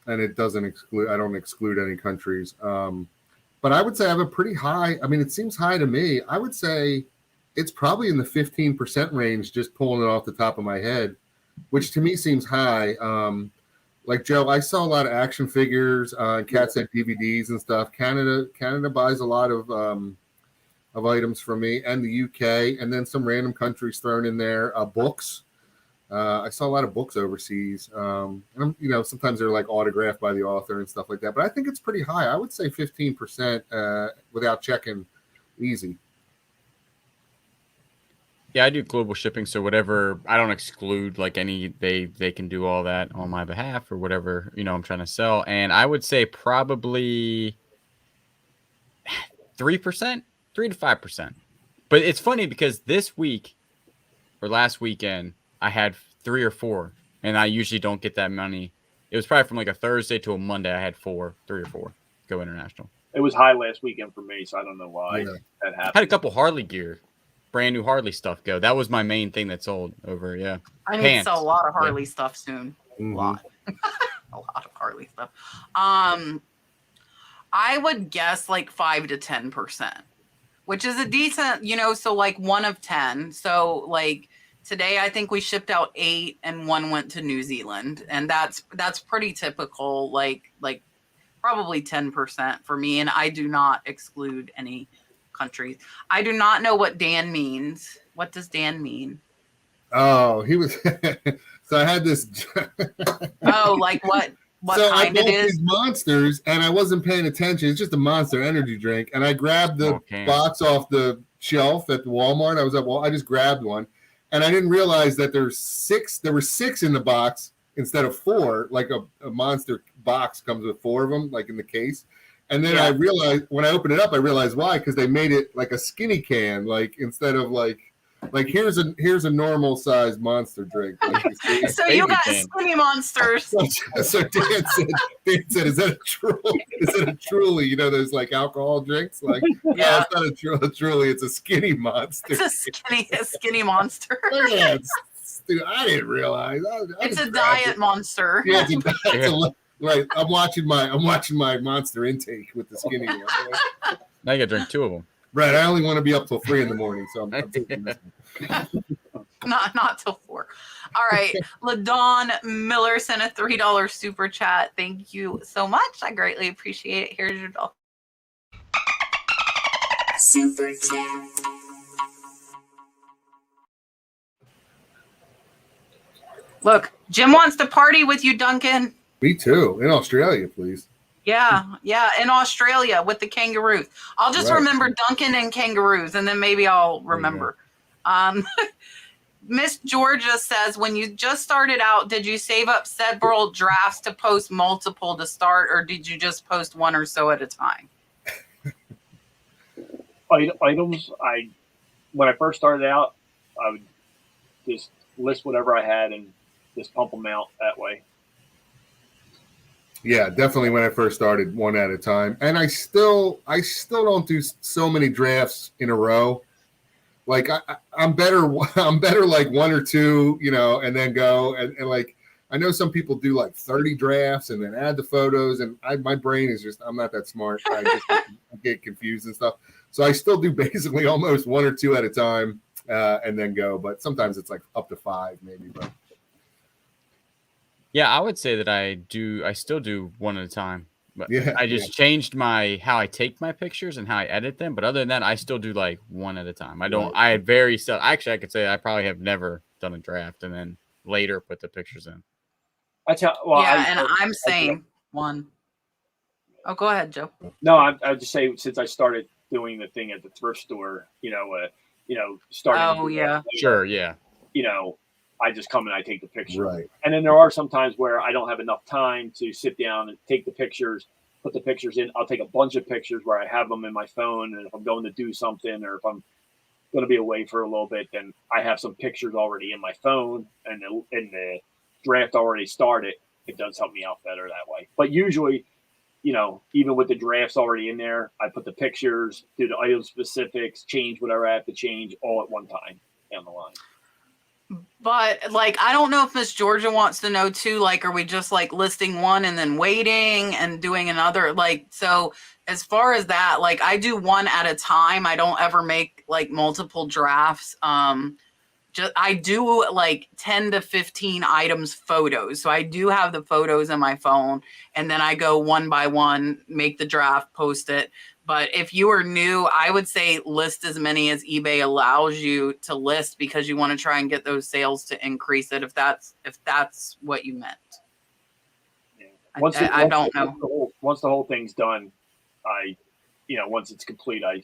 and it doesn't exclude. I don't exclude any countries. But I would say I have a pretty high. I mean, it seems high to me. I would say it's probably in the 15% range, just pulling it off the top of my head, which to me seems high. Like Joe, I saw a lot of action figures, Cat Set DVDs and stuff. Canada buys a lot of items from me, and the UK, and then some random countries thrown in there. Books. I saw a lot of books overseas. And sometimes they're like autographed by the author and stuff like that. But I think it's pretty high. I would say 15% without checking, easy. Yeah, I do global shipping, so whatever, I don't exclude like any, they can do all that on my behalf or whatever, I'm trying to sell. And I would say probably 3%, 3 to 5%. But it's funny because this week or last weekend, I had 3 or 4, and I usually don't get that many. It was probably from like a Thursday to a Monday. I had 3 or 4 go international. It was high last weekend for me, so I don't know why that happened. I had a couple Harley gear. Brand new Harley stuff go. That was my main thing that sold over. Yeah, I need to sell a lot of Harley stuff soon. Mm-hmm. A lot of Harley stuff. I would guess like 5 to 10%, which is a decent, so like 1 of 10. So like today, I think we shipped out 8 and 1 went to New Zealand, and that's pretty typical. Like probably 10% for me, and I do not exclude any countries. I do not know what Dan means. What does Dan mean? Oh, he was. So I had this. Oh, like what so kind I it is? These monsters, and I wasn't paying attention. It's just a Monster energy drink, and I grabbed the box off the shelf at the Walmart. I just grabbed one, and I didn't realize that there were 6 in the box instead of 4. Like a Monster box comes with 4 of them, like in the case. And then I realized when I opened it up, I realized why, because they made it like a skinny can, like instead of like here's a normal size Monster drink. Like, so you got skinny monsters. So Dan said, is that a Truly? Those like alcohol drinks. Like, yeah, it's not a Truly. It's a skinny Monster. It's a skinny monster. Yeah, dude, I didn't realize. It's a diet monster. Yeah, right. I'm watching my Monster intake with the skinny one. Now you got to drink 2 of them. Right. I only want to be up till 3 in the morning, so I'm taking this one. Not till 4. All right. LaDawn Miller sent a $3 super chat. Thank you so much. I greatly appreciate it. Here's your dollar. Super chat. Look, Jim wants to party with you, Duncan. Me too. In Australia, please. Yeah, in Australia with the kangaroos. I'll just remember Duncan and kangaroos, and then maybe I'll remember. Miss Georgia says, when you just started out, did you save up several drafts to post multiple to start, or did you just post 1 or so at a time? Items, when I first started out, I would just list whatever I had and just pump them out that way. Yeah, definitely. When I first started, 1 at a time, and I still don't do so many drafts in a row. Like I'm better like 1 or 2, and then go and like I know some people do like 30 drafts and then add the photos, and my brain is just, I'm not that smart. I get confused and stuff. So I still do basically almost 1 or 2 at a time. and then go. But sometimes it's like up to 5 maybe. But Yeah, I would say that I still do one at a time. But yeah, I just changed how I take my pictures and how I edit them. But other than that, I still do like one at a time. I don't, Right. I very still, actually, I could say I probably have never done a draft and then later put the pictures in. I'm saying one. Oh, go ahead, Joe. No, I just say since I started doing the thing at the thrift store, starting. Oh yeah. Sure. Yeah. I just come and I take the picture. Right. And then there are some times where I don't have enough time to sit down and take the pictures, put the pictures in. I'll take a bunch of pictures where I have them in my phone. And if I'm going to do something or if I'm going to be away for a little bit, then I have some pictures already in my phone and the draft already started. It does help me out better that way. But usually, even with the drafts already in there, I put the pictures, do the item specifics, change whatever I have to change all at one time down the line. But like, I don't know if Miss Georgia wants to know too, like, are we just like listing one and then waiting and doing another? Like, so as far as that, like I do one at a time. I don't ever make like multiple drafts. I do like 10 to 15 items photos. So I do have the photos in my phone and then I go one by one, make the draft, post it. But if you are new, I would say list as many as eBay allows you to list because you want to try and get those sales to increase it. If that's what you meant. Yeah. I don't know. Once the whole thing's done, once it's complete, I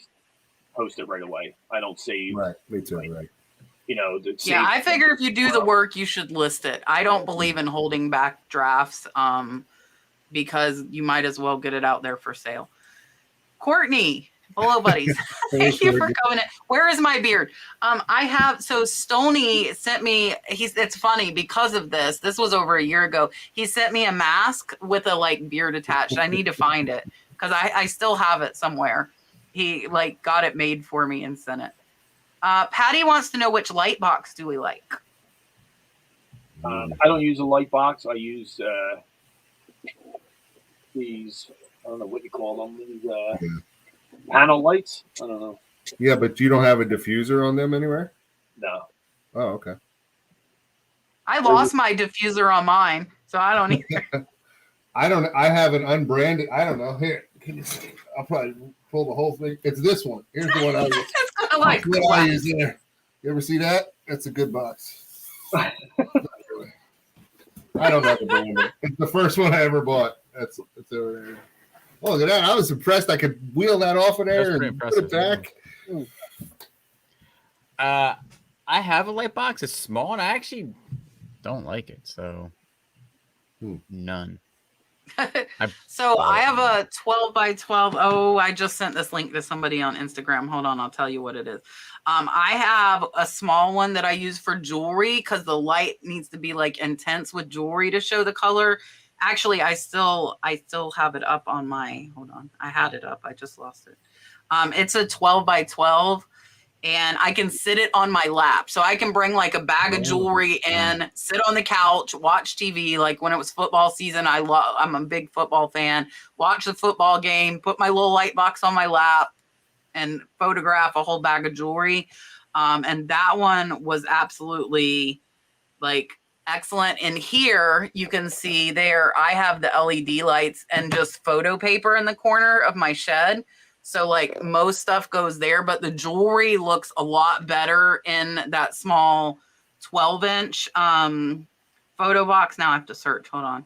post it right away. I don't save. Right. Me too. Right. I figure if you do the work, you should list it. I don't believe in holding back drafts because you might as well get it out there for sale. Courtney, hello, buddies. Thank you for coming in. Where is my beard? Stoney sent me, it's funny because of this. This was over a year ago. He sent me a mask with a like beard attached. I need to find it because I still have it somewhere. He like got it made for me and sent it. Patty wants to know which light box do we like? I don't use a light box. I use these, I don't know what you call them, these panel lights. I don't know. Yeah, but you don't have a diffuser on them anywhere? No. Oh, okay. I lost my diffuser on mine, so I don't either. I have an unbranded, I don't know. Here, can you see? I'll probably pull the whole thing. It's this one. Here's the one I use. It's like what I use there. You ever see that? That's a good box. I don't have a brand. It's the first one I ever bought. It's over there. Oh, look at that. I was impressed I could wheel that off of there and put it back. I have a light box. It's small, and I actually don't like it. So, none. I have a 12 by 12. Oh, I just sent this link to somebody on Instagram. Hold on, I'll tell you what it is. I have a small one that I use for jewelry because the light needs to be like intense with jewelry to show the color. Actually, I still have it up on my, hold on. I had it up. I just lost it. It's a 12 by 12 and I can sit it on my lap. So I can bring like a bag of jewelry and sit on the couch, watch TV. Like when it was football season, I'm a big football fan. Watch the football game, put my little light box on my lap and photograph a whole bag of jewelry. And that one was absolutely like excellent. And here you can see there, I have the LED lights and just photo paper in the corner of my shed. So like most stuff goes there, but the jewelry looks a lot better in that small 12-inch photo box. Now I have to search, hold on.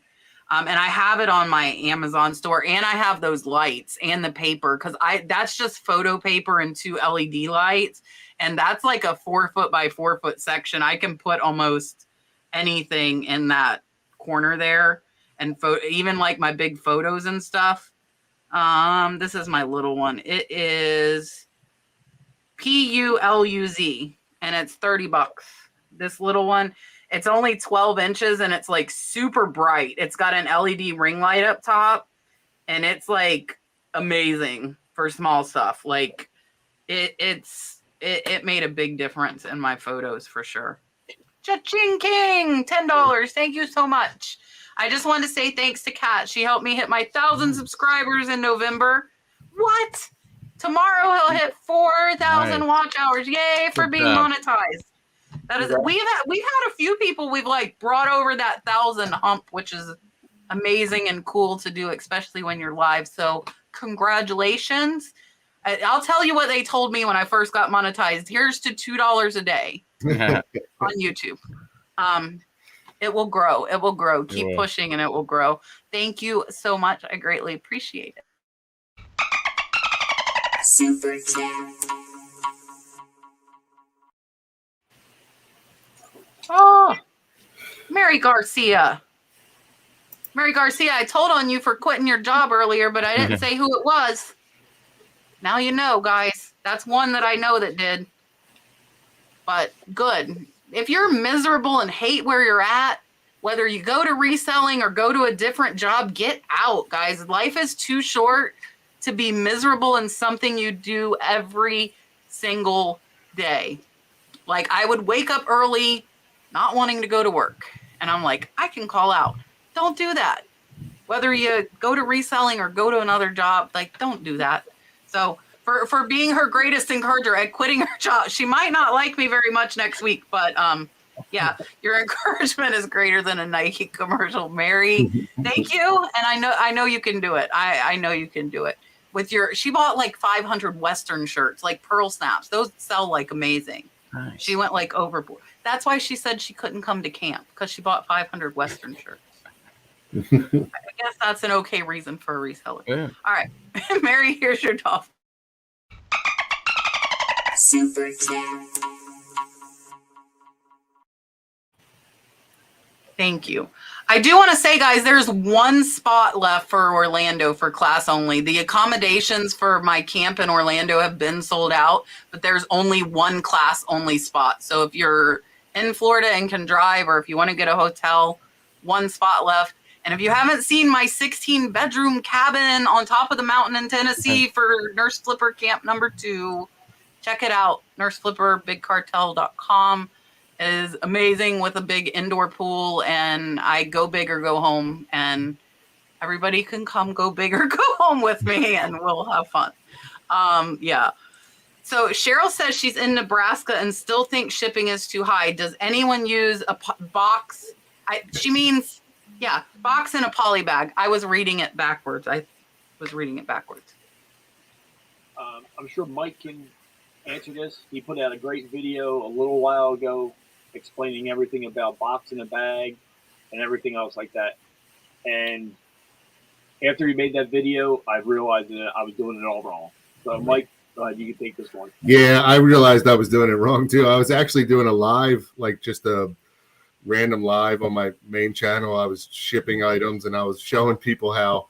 And I have it on my Amazon store and I have those lights and the paper because that's just photo paper and 2 LED lights. And that's like a 4 foot by 4 foot section. I can put almost anything in that corner there and even like my big photos and stuff. This is my little one. It is PULUZ and it's $30. This little one, it's only 12 inches and it's like super bright. It's got an LED ring light up top and it's like amazing for small stuff. Like it made a big difference in my photos for sure. Cha-ching King, $10. Thank you so much. I just wanted to say thanks to Kat. She helped me hit my 1,000 subscribers in November. What? Tomorrow he'll hit 4,000 Nice. watch hours. Yay for Good being job. monetized. That is, Yeah. we've had a few people we've like brought over that 1,000 hump, which is amazing and cool to do, especially when you're live. So congratulations. I'll tell you what they told me when I first got monetized. Here's to $2 a day on YouTube. It will grow. It will grow. Keep will. pushing and it will grow. Thank you so much. I greatly appreciate it. Super chat. Oh, Mary Garcia. Mary Garcia, I told on you for quitting your job earlier, but I didn't say who it was. Now you know, guys. That's one that I know that did. But good. If you're miserable and hate where you're at, whether you go to reselling or go to a different job, get out, guys. Life is too short to be miserable in something you do every single day. Like, I would wake up early, not wanting to go to work. And I'm like, I can call out. Don't do that. Whether you go to reselling or go to another job, like, don't do that. So for being her greatest encourager at quitting her job, she might not like me very much next week, but yeah, your encouragement is greater than a Nike commercial, Mary. Thank you. And I know you can do it. I know you can do it. She bought like 500 Western shirts, like pearl snaps. Those sell like amazing. Nice. She went like overboard. That's why she said she couldn't come to camp, because she bought 500 Western shirts. I guess that's an okay reason for a reseller. Yeah. All right. Mary, here's your dolphin. Super chat. Thank you. I do want to say, guys, there's one spot left for Orlando for class only. The accommodations for my camp in Orlando have been sold out, but there's only one class only spot. So if you're in Florida and can drive, or if you want to get a hotel, one spot left. And if you haven't seen my 16-bedroom cabin on top of the mountain in Tennessee for Nurse Flipper Camp number 2, check it out. nurseflipperbigcartel.com is amazing with a big indoor pool, and I go big or go home, and everybody can come go big or go home with me, and we'll have fun. Yeah. So Cheryl says she's in Nebraska and still thinks shipping is too high. Does anyone use a box? She means, yeah, box in a poly bag. I was reading it backwards. I'm sure Mike can answer this. He put out a great video a little while ago explaining everything about box in a bag and everything else like that. And after he made that video, I realized that I was doing it all wrong. So Mike, go ahead, you can take this one. Yeah, I realized I was doing it wrong too. I was actually doing a live, like just a random live on my main channel. I was shipping items and I was showing people how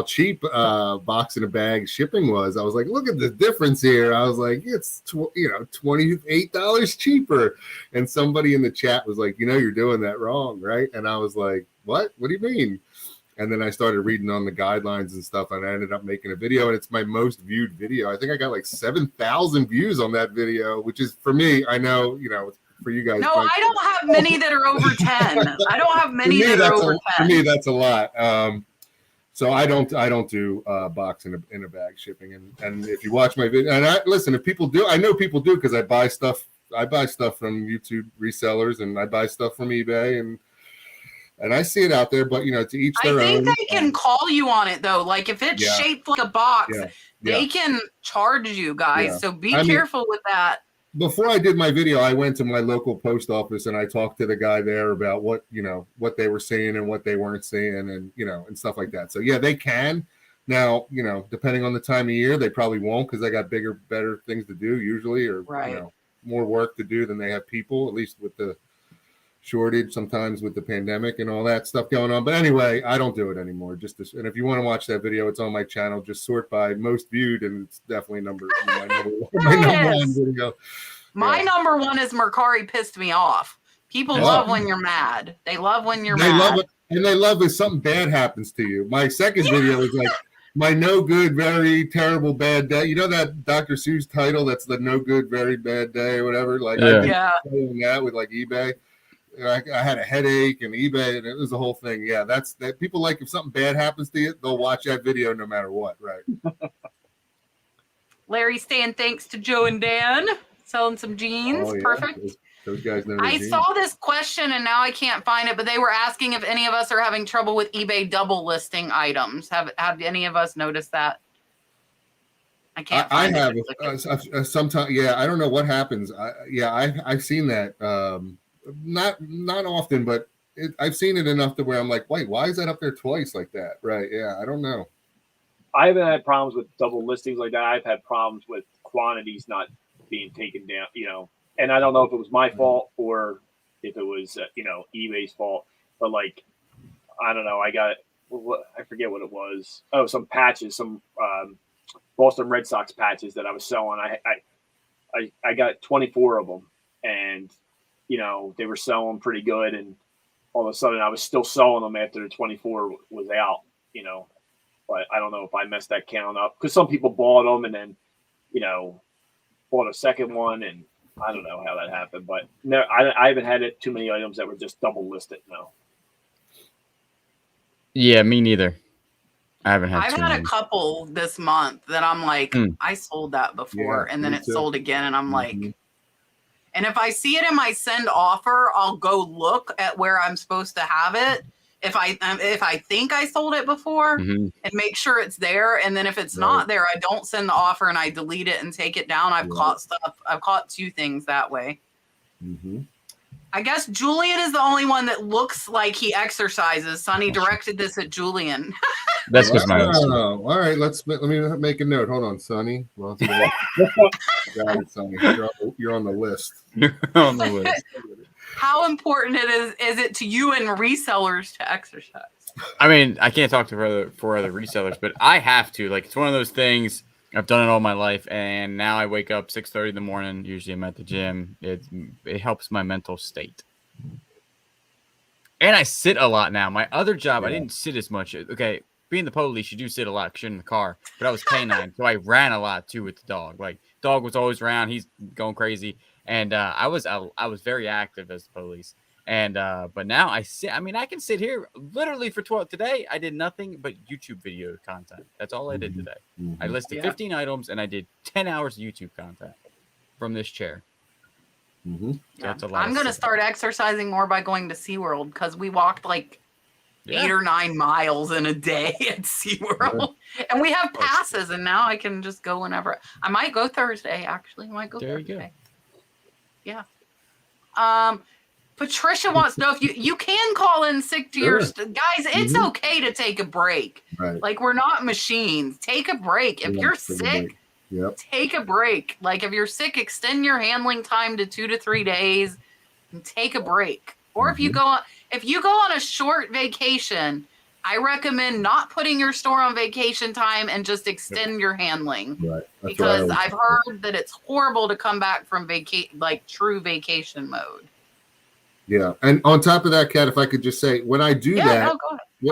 cheap box in a bag shipping was. I was like, look at the difference here. I was like, it's $28 cheaper. And somebody in the chat was like, you're doing that wrong, right? And I was like, what do you mean? And then I started reading on the guidelines and stuff, and I ended up making a video, and it's my most viewed video. I think I got like 7,000 views on that video, which is, for me, I know, for you guys. No, I don't have many that are over 10. I don't have many that are over 10. For me, that's a lot. So I don't do box in a bag shipping. And if you watch my video, and if people do, I know people do, because I buy stuff from YouTube resellers, and I buy stuff from eBay, and I see it out there, but to each their own. I think they can call you on it though. Like if it's shaped like a box, they can charge you guys. Yeah. So be careful with that. Before I did my video, I went to my local post office and I talked to the guy there about what they were seeing and what they weren't seeing, and and stuff like that. So yeah, they can. Now, depending on the time of year, they probably won't, because they got bigger, better things to do usually, or more work to do than they have people, at least with the shortage sometimes with the pandemic and all that stuff going on. But anyway, I don't do it anymore. And if you want to watch that video, it's on my channel. Just sort by most viewed, and it's definitely my number one video. My number one is Mercari pissed me off. People love when you're mad. They love when you're mad. Love it, and they love if something bad happens to you. My second video is like my no good, very terrible, bad day. You know that Dr. Seuss title? That's the no good, very bad day or whatever. Like that with like eBay. I had a headache and eBay, and it was the whole thing. Yeah, that people like, if something bad happens to you, they'll watch that video no matter what, right? Larry's saying thanks to Joe and Dan. Selling some jeans. Oh, yeah. Perfect. Those guys know their I jeans. saw this question and now I can't find it, but they were asking if any of us are having trouble with eBay double listing items. Have any of us noticed that? I can't I find have it. sometimes. Yeah, I don't know what happens. I've seen that. Not often, but I've seen it enough to where I'm like, wait, why is that up there twice like that? Right? Yeah, I don't know. I haven't had problems with double listings like that. I've had problems with quantities not being taken down, and I don't know if it was my fault or if it was, eBay's fault, but like, I don't know. I forget what it was. Oh, some patches, some Boston Red Sox patches that I was selling. I got 24 of them, and they were selling pretty good, and all of a sudden I was still selling them after the 24 was out, but I don't know if I messed that count up because some people bought them and then, bought a second one, and I don't know how that happened, but no, I haven't had too many items that were just double listed. No. Yeah, me neither. I've had a couple this month that I'm like, I sold that before, and then it sold again, and I'm like, and if I see it in my send offer, I'll go look at where I'm supposed to have it. If I think I sold it before, and make sure it's there, and then if it's not there, I don't send the offer and I delete it and take it down. I've caught stuff. I've caught 2 things that way. I guess Julian is the only one that looks like he exercises. Sonny directed this at Julian. That's just my all right. Let me make a note. Hold on, Sonny. Well, got it, Sonny. You're on the list. You're on the list. How important is it to you and resellers to exercise? I mean, I can't talk for other resellers, but I have to. Like, it's one of those things. I've done it all my life, and now I wake up 6:30 in the morning. Usually, I'm at the gym. It helps my mental state, and I sit a lot now. My other job, I didn't sit as much. Okay, being the police, you do sit a lot because you're in the car. But I was canine, so I ran a lot too with the dog. Like, dog was always around. He's going crazy. And I was very active as the police, and but now I sit. I mean, I can sit here literally for 12. Today I did nothing but YouTube video content. That's all I did today. I listed 15 items, and I did 10 hours of YouTube content from this chair. So that's a lot. I'm gonna start exercising more by going to SeaWorld because we walked like 8 or 9 miles in a day at SeaWorld, and we have passes, and now I can just go whenever. I might go Thursday. Actually, I might go there Thursday. You go. Yeah. Patricia wants to know if you can call in sick to your guys. It's okay to take a break. Right. Like, we're not machines. Take a break. If you're sick, take a break. Like, if you're sick, extend your handling time to 2 to 3 days and take a break. Or if you go on a short vacation, I recommend not putting your store on vacation time and just extend your handling. Right. Because I've heard that it's horrible to come back from true vacation mode. Yeah. And on top of that, Kat, if I could just say, when I do that,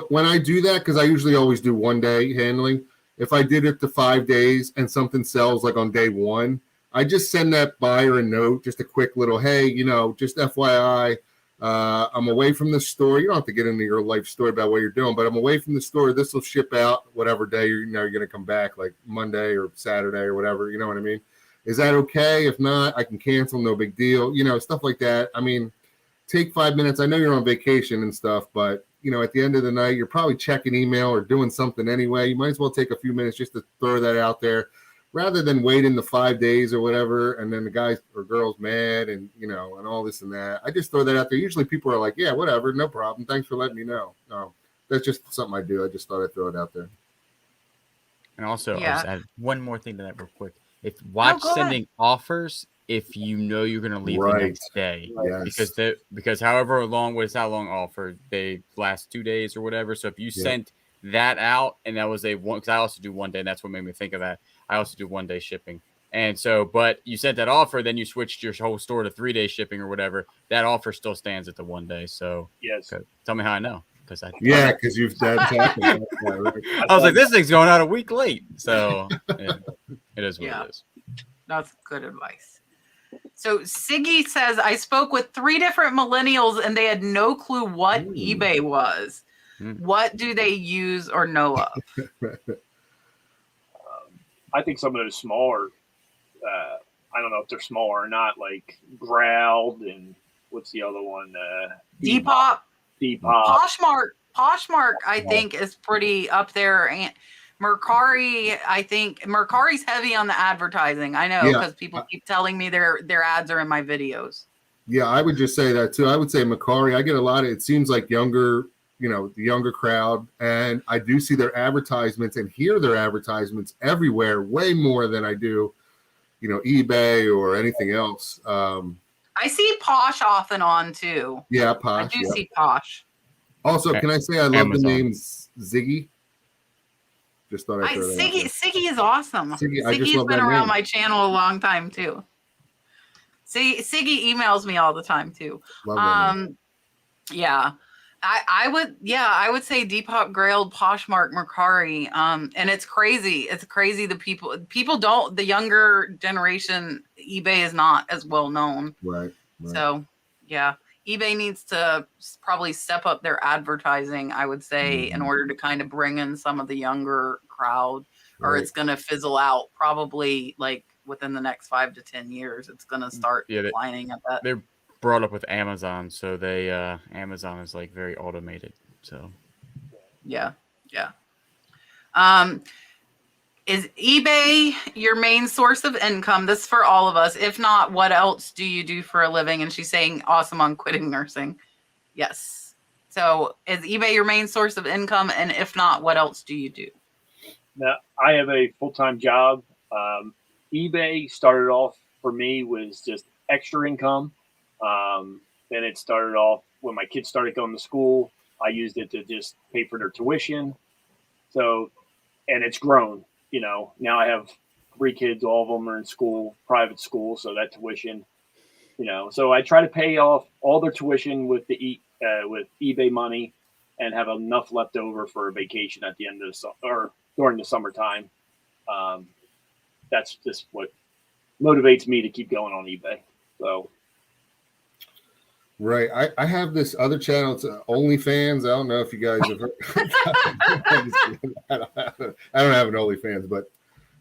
when I do that, because I usually always do 1 day handling, if I did it to 5 days and something sells like on day 1, I just send that buyer a note, just a quick little, hey, just FYI, I'm away from the store. You don't have to get into your life story about what you're doing, but I'm away from the store. This will ship out whatever day you're going to come back, like Monday or Saturday or whatever. You know what I mean? Is that okay? If not, I can cancel. No big deal. Stuff like that. I mean, take 5 minutes. I know you're on vacation and stuff, but at the end of the night, you're probably checking email or doing something anyway. You might as well take a few minutes just to throw that out there, rather than waiting the 5 days or whatever, and then the guys or girls mad and and all this and that. I just throw that out there. Usually people are like, yeah, whatever, no problem. Thanks for letting me know. That's just something I do. I just thought I'd throw it out there. And also, I'll just add one more thing to that real quick. Watch sending offers if you know you're going to leave the next day. Yes. Because however long, how long offer, they last 2 days or whatever. So if you sent that out and that was because I also do 1 day, and that's what made me think of that. I also do 1 day shipping. And so, but you sent that offer, then you switched your whole store to 3 day shipping or whatever. That offer still stands at the 1 day. So tell me how I know. Because you've done happened. I was like, this thing's going out a week late. So it is what it is. That's good advice. So Siggy says, I spoke with 3 different millennials and they had no clue what eBay was. What do they use or know of? I think some of those smaller, I don't know if they're small or not, like Growled and what's the other one? Depop. Depop. Poshmark, I think, is pretty up there. And Mercari, I think Mercari's heavy on the advertising. I know because people keep telling me their ads are in my videos. Yeah, I would just say that too. I would say Mercari. I get a lot of. It seems like younger, the younger crowd, and I do see their advertisements and hear their advertisements everywhere, way more than I do, eBay or anything else. I see Posh off and on too. Yeah, Posh. I do see Posh. Also, can I say I love Amazon. the name Ziggy? Just thought I'd throw that out there. Siggy is awesome. Siggy's been around my channel a long time too. Siggy emails me all the time too. Love that name. Yeah. I would say Depop, Grailed, Poshmark, Mercari. And it's crazy. It's crazy. The younger generation, eBay is not as well known. Right. So yeah, eBay needs to probably step up their advertising, I would say, in order to kind of bring in some of the younger crowd, or it's going to fizzle out probably like within the next 5 to 10 years. It's going to start declining a bit. They're brought up with Amazon, so they Amazon is like very automated. So yeah. Is eBay your main source of income? This is for all of us. If not, what else do you do for a living? And she's saying awesome on quitting nursing. Yes. So is eBay your main source of income? And if not, what else do you do? Now, I have a full-time job. eBay started off for me was just extra income. Then it started off when my kids started going to school. I used it to just pay for their tuition. So, and it's grown. Now I have 3 kids. All of them are in school, private school. So that tuition, so I try to pay off all their tuition with with eBay money, and have enough left over for a vacation at the end of the summer or during the summertime. That's just what motivates me to keep going on eBay. So. Right. I have this other channel. It's OnlyFans. I don't know if you guys have heard. I don't have an OnlyFans, but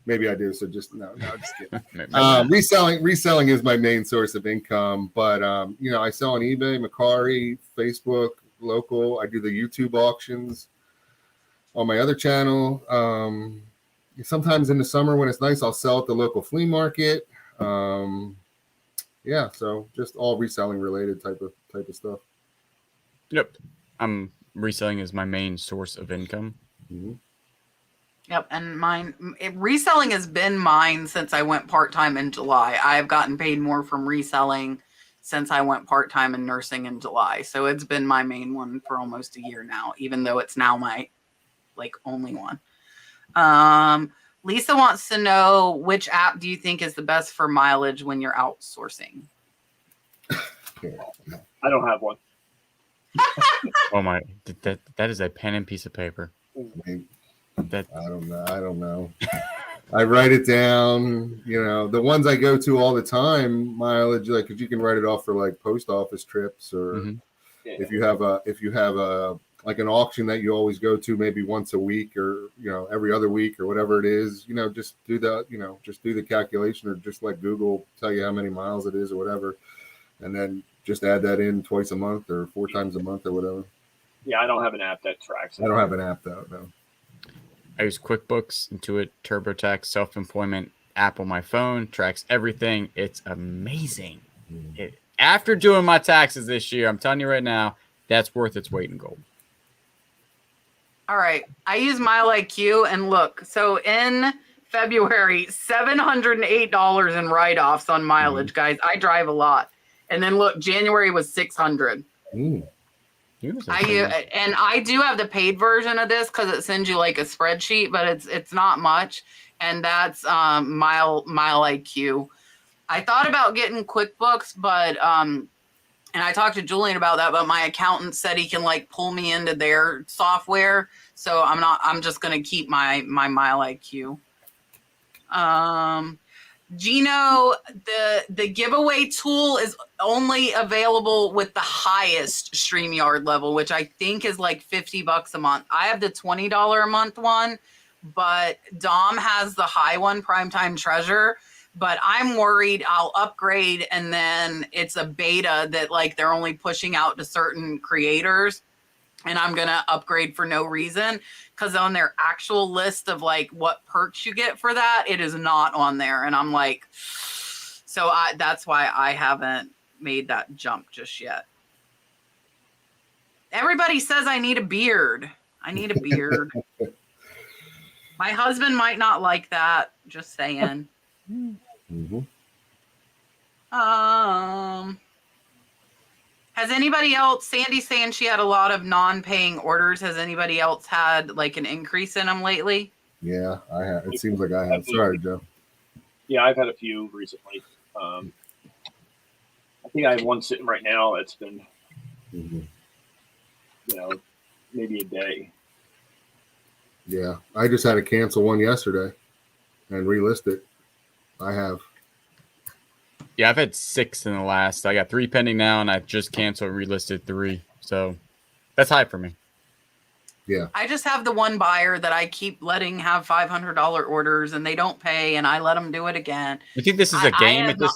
maybe I do. So just no, just kidding. Reselling is my main source of income, but I sell on eBay, Mercari, Facebook, local. I do the YouTube auctions on my other channel. Sometimes in the summer when it's nice, I'll sell at the local flea market. Yeah, so just all reselling related type of stuff. Yep. Reselling is my main source of income. Mm-hmm. Yep, and reselling has been mine since I went part-time in July. I've gotten paid more from reselling since I went part-time in nursing in July. So it's been my main one for almost a year now, even though it's now my only one. Lisa wants to know, which app do you think is the best for mileage when you're outsourcing? I don't have one. Oh my, that is a pen and piece of paper. I don't know. I write it down, the ones I go to all the time, mileage, like if you can write it off for like post office trips, or if you have a like an auction that you always go to maybe once a week, or every other week, or whatever it is, just do the calculation, or just let Google tell you how many miles it is or whatever, and then just add that in twice a month or 4 times a month or whatever. Yeah, I don't have an app that tracks it. I don't have an app though, no. I use QuickBooks, Intuit, TurboTax, self-employment app on my phone, tracks everything. It's amazing. After doing my taxes this year, I'm telling you right now, that's worth its weight in gold. All right. I use MileIQ, and look, so in February, $708 in write-offs on mileage, guys. I drive a lot. And then look, January was $600. I do have the paid version of this because it sends you like a spreadsheet, but it's not much. And that's MileIQ. I thought about getting QuickBooks, but and I talked to Julian about that, but my accountant said he can like pull me into their software. So I'm just going to keep my MileIQ. Gino, the giveaway tool is only available with the highest StreamYard level, which I think is like $50 a month. I have the $20 a month one, but Dom has the high one, Primetime Treasure. But I'm worried I'll upgrade and then it's a beta that like they're only pushing out to certain creators, and I'm gonna upgrade for no reason, because on their actual list of like what perks you get for that, it is not on there. And I'm like, so that's why I haven't made that jump just yet. Everybody says I need a beard. I need a beard. My husband might not like that. Just saying. Mm-hmm. Has anybody else, Sandy's saying she had a lot of non-paying orders. Has anybody else had like an increase in them lately? Yeah, I have. It seems like I have. Sorry, Joe. Yeah, I've had a few recently. I think I have one sitting right now that's been, maybe a day. Yeah, I just had to cancel one yesterday and relist it. I have. Yeah, I've had 6 in the last. I got 3 pending now, and I've just canceled, relisted 3. So that's high for me. Yeah. I just have the one buyer that I keep letting have $500 orders, and they don't pay, and I let them do it again. You think this is a game at this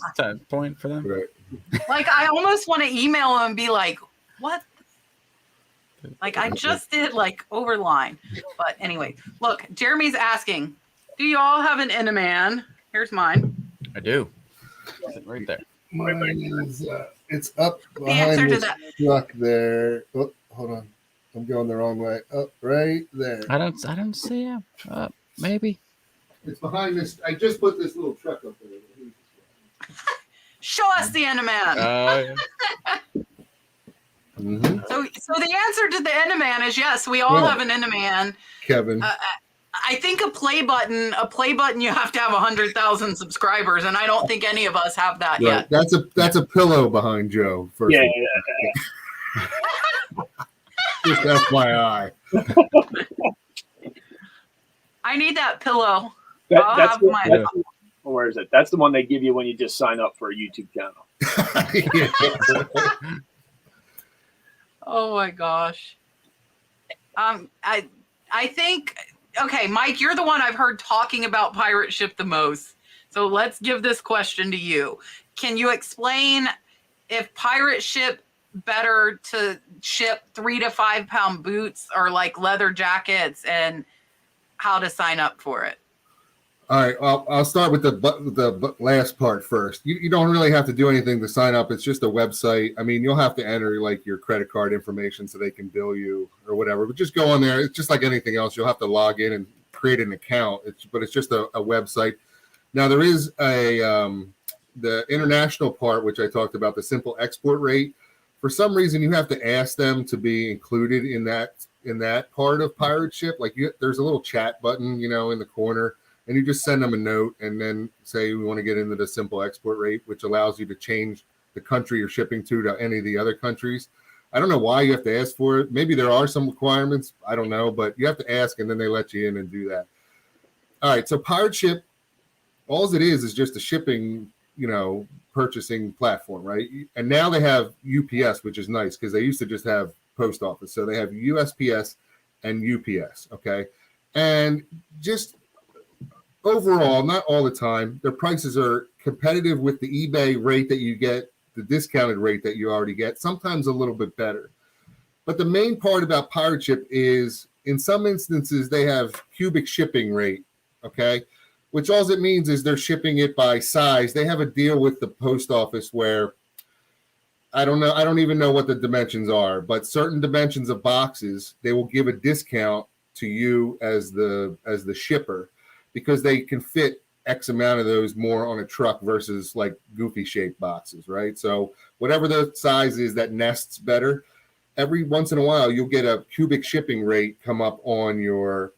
point for them? Right. Like, I almost want to email them and be like, what? Like, I just did, like, overline. But anyway, look, Jeremy's asking, do you all have an Inaman? Here's mine. I do. Right there. Mine is, it's up The answer behind to this that. truck there. Oh, hold on. I'm going the wrong way. Up right there. I don't see him. Maybe. It's behind this. I just put this little truck up there. Show us the Inaman. Yeah. Mm-hmm. So the answer to the Inaman is yes, we all have an Inaman. Kevin. I think a play button, you have to have 100,000 subscribers, and I don't think any of us have that yet. That's a pillow behind Joe. First Yeah. Just FYI. I need that pillow. Where is it? That's the one they give you when you just sign up for a YouTube channel. Oh my gosh. I think, okay, Mike, you're the one I've heard talking about pirate ship the most. So let's give this question to you. Can you explain if pirate ship better to ship 3 to 5 pound boots or like leather jackets, and how to sign up for it? All right, I'll start with the last part first. You don't really have to do anything to sign up. It's just a website. I mean, you'll have to enter like your credit card information so they can bill you or whatever. But just go on there. It's just like anything else. You'll have to log in and create an account. But it's just a website. Now there is the international part, which I talked about, the simple export rate. For some reason, you have to ask them to be included in that part of pirate ship. Like there's a little chat button, in the corner. And you just send them a note and then say we want to get into the simple export rate, which allows you to change the country you're shipping to any of the other countries. I don't know why you have to ask for it. Maybe there are some requirements. I don't know, but you have to ask and then they let you in and do that. All right. So pirate ship, all it is just a shipping, purchasing platform, right? And now they have UPS, which is nice because they used to just have post office. So they have USPS and UPS. Okay. And just overall, not all the time, their prices are competitive with the eBay rate that you get, the discounted rate that you already get, sometimes a little bit better. But the main part about pirate ship is, in some instances, they have cubic shipping rate, okay? Which all it means is they're shipping it by size. They have a deal with the post office where, I don't know, I don't even know what the dimensions are, but certain dimensions of boxes, they will give a discount to you as the shipper, because they can fit X amount of those more on a truck versus like goofy shaped boxes, right? So whatever the size is that nests better, every once in a while you'll get a cubic shipping rate come up on your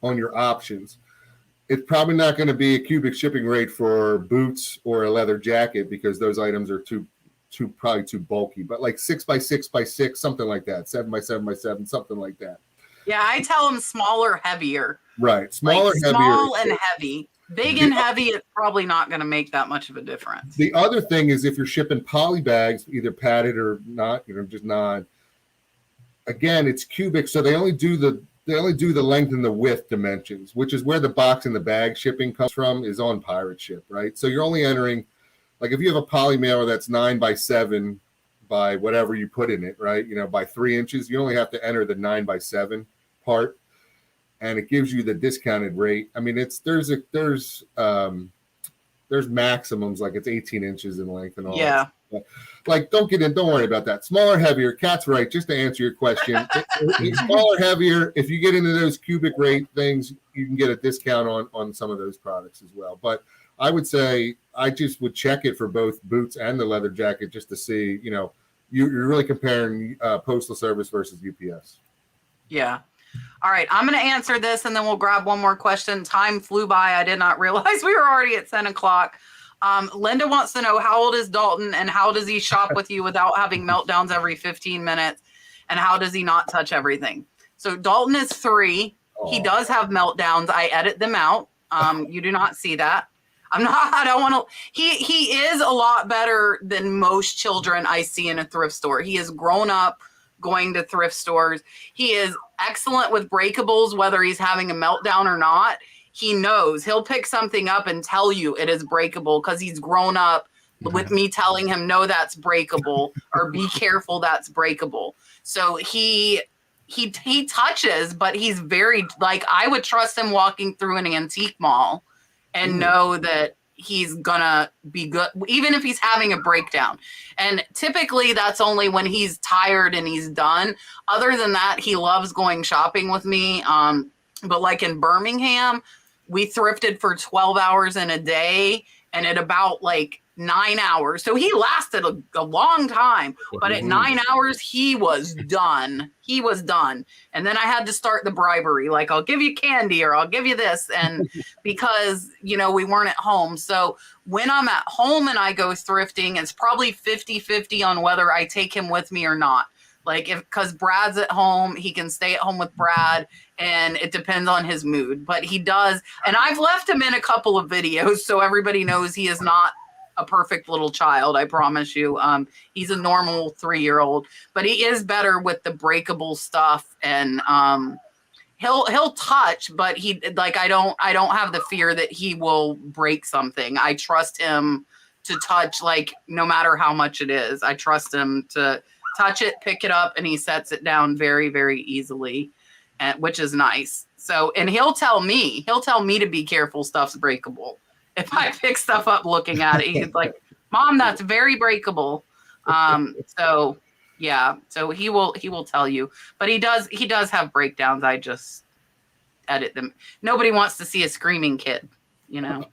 options. It's probably not going to be a cubic shipping rate for boots or a leather jacket because those items are probably too bulky. But like 6x6x6, something like that, 7x7x7, something like that. Yeah, I tell them smaller, heavier. Right, smaller, like heavier. Small and heavy. Big and heavy, it's probably not going to make that much of a difference. The other thing is if you're shipping poly bags, either padded or not, just non. Again, it's cubic, so they only do the they only do the length and the width dimensions, which is where the box and the bag shipping comes from, is on pirate ship, right? So you're only entering, like if you have a poly mailer that's 9x7 by whatever you put in it, right? By 3 inches, you only have to enter the 9x7 part, and it gives you the discounted rate. I mean, there's maximums, like it's 18 inches in length and all. Yeah. That. Like, don't worry about that. Smaller, heavier. Kat's right. Just to answer your question, smaller, heavier. If you get into those cubic rate things, you can get a discount on some of those products as well. But I would say I just would check it for both boots and the leather jacket just to see, you're really comparing postal service versus UPS. Yeah. All right. I'm going to answer this and then we'll grab one more question. Time flew by. I did not realize we were already at 10 o'clock. Linda wants to know, how old is Dalton and how does he shop with you without having meltdowns every 15 minutes? And how does he not touch everything? So Dalton is 3. He does have meltdowns. I edit them out. You do not see that. I don't want to, he is a lot better than most children I see in a thrift store. He has grown up going to thrift stores. He is excellent with breakables, whether he's having a meltdown or not. He knows. He'll pick something up and tell you it is breakable because he's grown up with me telling him, no, that's breakable, or be careful, that's breakable. So he touches, but he's very, like, I would trust him walking through an antique mall and know that he's gonna be good, even if he's having a breakdown. And typically that's only when he's tired and he's done. Other than that, he loves going shopping with me. But like in Birmingham, we thrifted for 12 hours in a day and at about like 9 hours. So he lasted a long time, but at 9 hours, he was done. He was done. And then I had to start the bribery. Like, I'll give you candy or I'll give you this. And because, we weren't at home. So when I'm at home and I go thrifting, it's probably 50-50 on whether I take him with me or not. Like, because Brad's at home, he can stay at home with Brad, and it depends on his mood. But he does, and I've left him in a couple of videos so everybody knows he is not a perfect little child. I promise you. He's a normal 3-year-old, but he is better with the breakable stuff, and he'll touch, but I don't have the fear that he will break something. I trust him to touch, like, no matter how much it is. I trust him to touch it, pick it up, and he sets it down very, very easily, which is nice. So, and he'll tell me to be careful, stuff's breakable. If I pick stuff up looking at it, he's like, Mom, that's very breakable. So yeah, so he will tell you, but he does have breakdowns. I just edit them. Nobody wants to see a screaming kid, Right.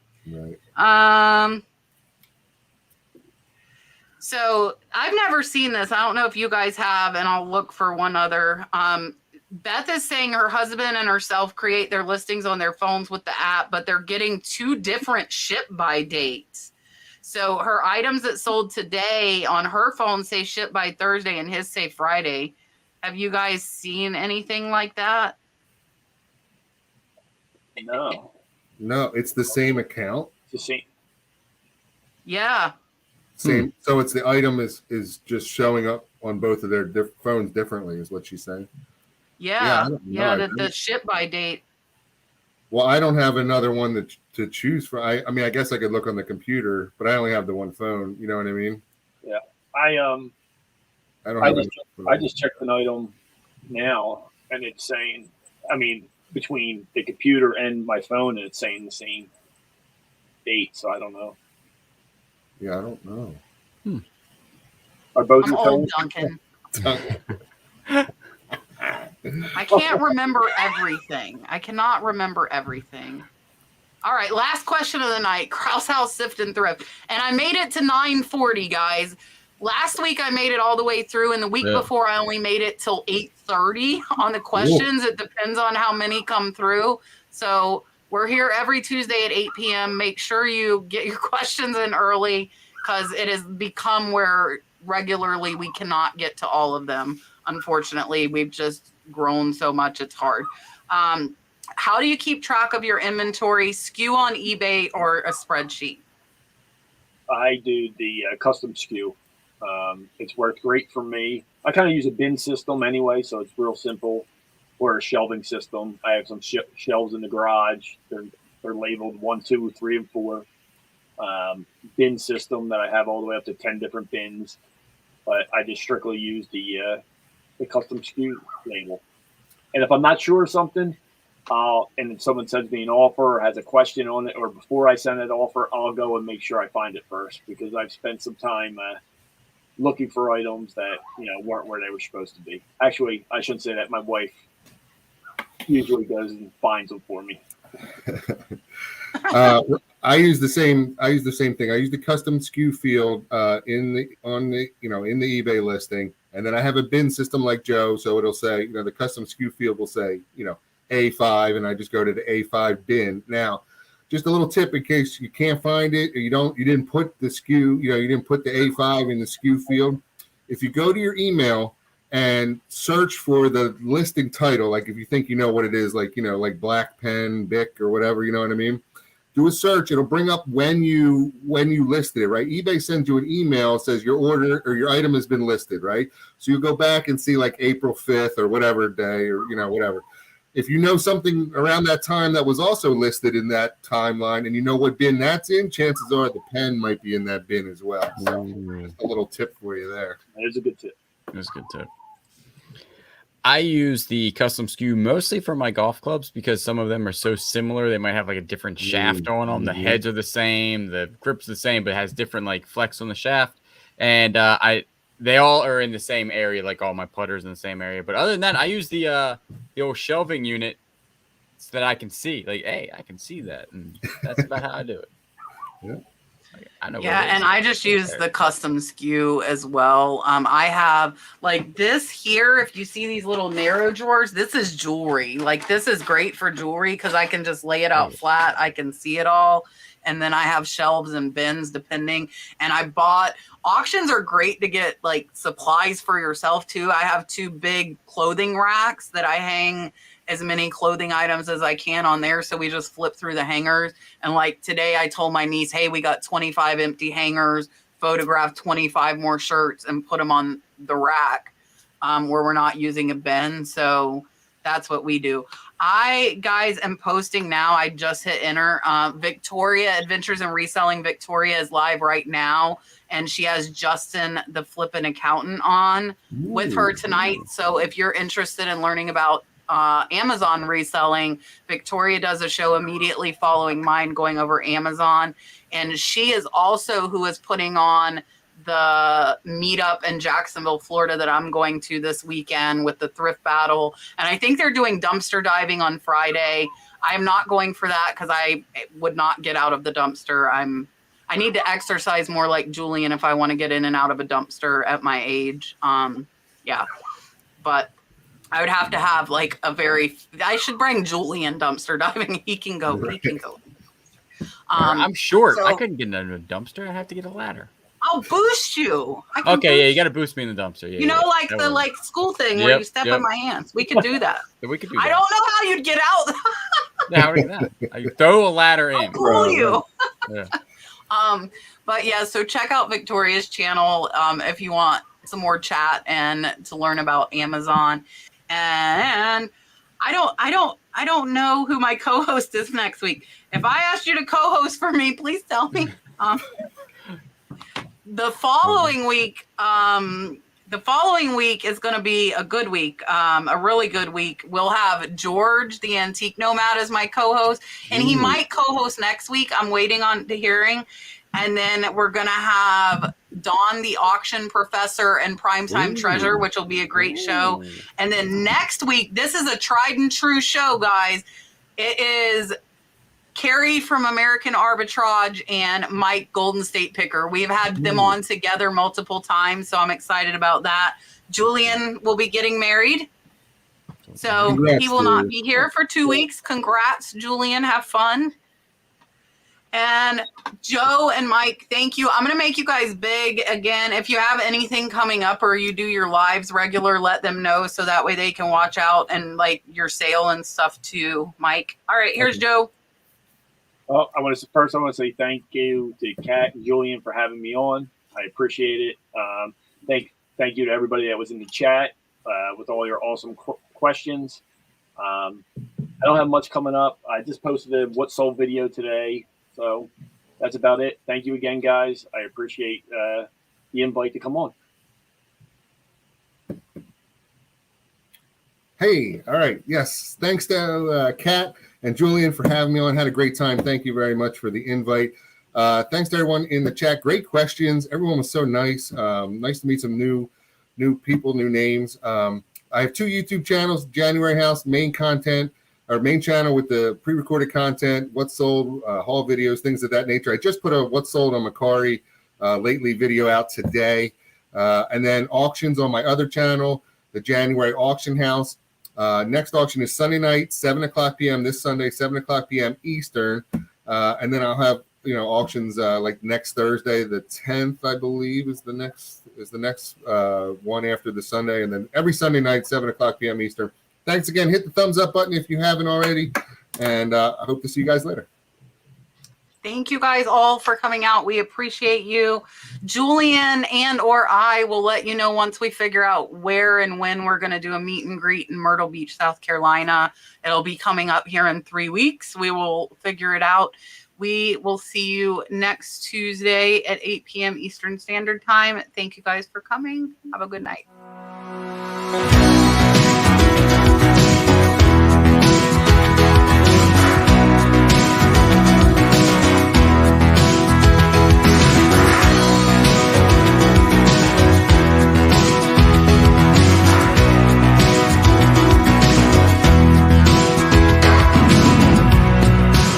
So I've never seen this. I don't know if you guys have, and I'll look for one other. Beth is saying her husband and herself create their listings on their phones with the app, but they're getting 2 different ship by dates. So her items that sold today on her phone say ship by Thursday and his say Friday. Have you guys seen anything like that? No. No, it's the same account. It's the same. Yeah. Same. So it's the item is just showing up on both of their phones differently, is what she's saying. Yeah. The ship by date. Well, I don't have another one to choose from. I mean, I guess I could look on the computer, but I only have the one phone. You know what I mean? Yeah. I just checked an item now, and it's saying, between the computer and my phone, and it's saying the same date. So I don't know. Yeah, I don't know. Are both I'm your old, phones? Duncan. I can't remember everything. I cannot remember everything. All right, last question of the night. Krause House Sift and Thrift. And I made it to 9:40, guys. Last week I made it all the way through, and the week before I only made it till 8:30 on the questions. It depends on how many come through. So we're here every Tuesday at 8 p.m. Make sure you get your questions in early, because it has become where regularly we cannot get to all of them. Unfortunately, we've just grown so much, it's hard. How do you keep track of your inventory? SKU on eBay or a spreadsheet? I do the custom SKU. It's worked great for me. I kind of use a bin system anyway, so it's real simple. or a shelving system. I have some shelves in the garage. They're labeled 1, 2, 3, and 4. Bin system that I have all the way up to 10 different bins, but I just strictly use the custom SKU label. And if I'm not sure of something, and if someone sends me an offer or has a question on it, or before I send an offer, I'll go and make sure I find it first, because I've spent some time looking for items that weren't where they were supposed to be. Actually, I shouldn't say that. My wife usually goes and finds them for me. I use the same thing. I use the custom SKU field in the eBay listing, and then I have a bin system like Joe, so it'll say, the custom SKU field will say, A5, and I just go to the A5 bin. Now, just a little tip in case you can't find it, or you didn't put the SKU, you didn't put the A5 in the SKU field. If you go to your email and search for the listing title, like if you think what it is, like like Black Pen, Bic, or whatever, you know what I mean? Do a search. It'll bring up when you listed it, right? eBay sends you an email, says your order or your item has been listed, right? So you go back and see like April 5th or whatever day, or whatever. If you know something around that time that was also listed in that timeline, and you know what bin that's in, chances are the pen might be in that bin as well. So just a little tip for you there. There's a good tip. That's a good tip. I use the custom SKU mostly for my golf clubs because some of them are so similar. They might have like a different shaft on them. The heads are the same, the grip's the same, but it has different like flex on the shaft. And they all are in the same area, like all my putters in the same area. But other than that, I use the old shelving unit so that I can see. Like, hey, I can see that, and that's about how I do it. Yeah. I know. Yeah, and I just use the custom SKU as well. I have like this here. If you see these little narrow drawers, this is jewelry. Like this is great for jewelry because I can just lay it out flat. I can see it all. And then I have shelves and bins depending. And I bought auctions are great to get like supplies for yourself too. I have 2 big clothing racks that I hang as many clothing items as I can on there. So we just flip through the hangers. And like today I told my niece, hey, we got 25 empty hangers, photograph 25 more shirts and put them on the rack where we're not using a bin. So that's what we do. I, guys, am posting now. I just hit enter. Victoria, Adventures in Reselling Victoria is live right now. And she has Justin, the flippin' accountant, on with her tonight. So if you're interested in learning about Amazon reselling, Victoria does a show immediately following mine going over Amazon. And she is also who is putting on the meetup in Jacksonville, Florida that I'm going to this weekend with the thrift battle. And I think they're doing dumpster diving on Friday. I'm not going for that because I would not get out of the dumpster. I need to exercise more like Julian if I want to get in and out of a dumpster at my age. Yeah, but I would have to have like I should bring Julian dumpster diving. He can go. I'm short. So, I couldn't get into a dumpster. I have to get a ladder. I'll boost you. Okay, you got to boost me in the dumpster. Yeah, like the school thing where you step in my hands. We could do that. We could do that. I don't know how you'd get out. How do you do that? You throw a ladder in. I'll pull you. Yeah. But yeah, so check out Victoria's channel if you want some more chat and to learn about Amazon. And I don't know who my co-host is next week. If I asked you to co-host for me, please tell me. The following week is going to be a good week, a really good week. We'll have George, the Antique Nomad, as my co-host, and he might co-host next week. I'm waiting on the hearing. And then we're going to have Dawn, the auction professor, and Primetime Treasure, which will be a great show. And then next week, this is a tried and true show, guys. It is Carrie from American Arbitrage and Mike, Golden State Picker. We've had them on together multiple times, so I'm excited about that. Julian will be getting married, so he will not be here for 2 weeks. Congrats, Julian. Have fun. And Joe and Mike, thank you. I'm going to make you guys big again. If you have anything coming up or you do your lives regular, let them know so that way they can watch out and like your sale and stuff too, Mike. All right, here's Joe. Well, I want to say thank you to Kat and Julian for having me on. I appreciate it. Thank you to everybody that was in the chat with all your awesome questions. I don't have much coming up. I just posted a what sold video today, so that's about it. Thank you again, guys. I appreciate the invite to come on. Hey, all right. Yes. Thanks to Kat and Julian for having me on. Had a great time. Thank you very much for the invite. Thanks to everyone in the chat. Great questions. Everyone was so nice. Nice to meet some new people, new names. I have 2 YouTube channels, January House, main content, our main channel with the pre-recorded content, what's sold, haul videos, things of that nature. I just put a what's sold on Macari lately video out today. And then auctions on my other channel, the January Auction House. Next auction is Sunday night, 7 o'clock p.m. this Sunday, 7 o'clock p.m. Eastern. And then I'll have, auctions like next Thursday, the 10th, I believe, is the next one after the Sunday. And then every Sunday night, 7 o'clock p.m. Eastern. Thanks again. Hit the thumbs up button if you haven't already. And I hope to see you guys later. Thank you guys all for coming out. We appreciate you. Julian and or I will let you know once we figure out where and when we're going to do a meet and greet in Myrtle Beach, South Carolina. It'll be coming up here in 3 weeks. We will figure it out. We will see you next Tuesday at 8 p.m. Eastern Standard Time. Thank you guys for coming. Have a good night.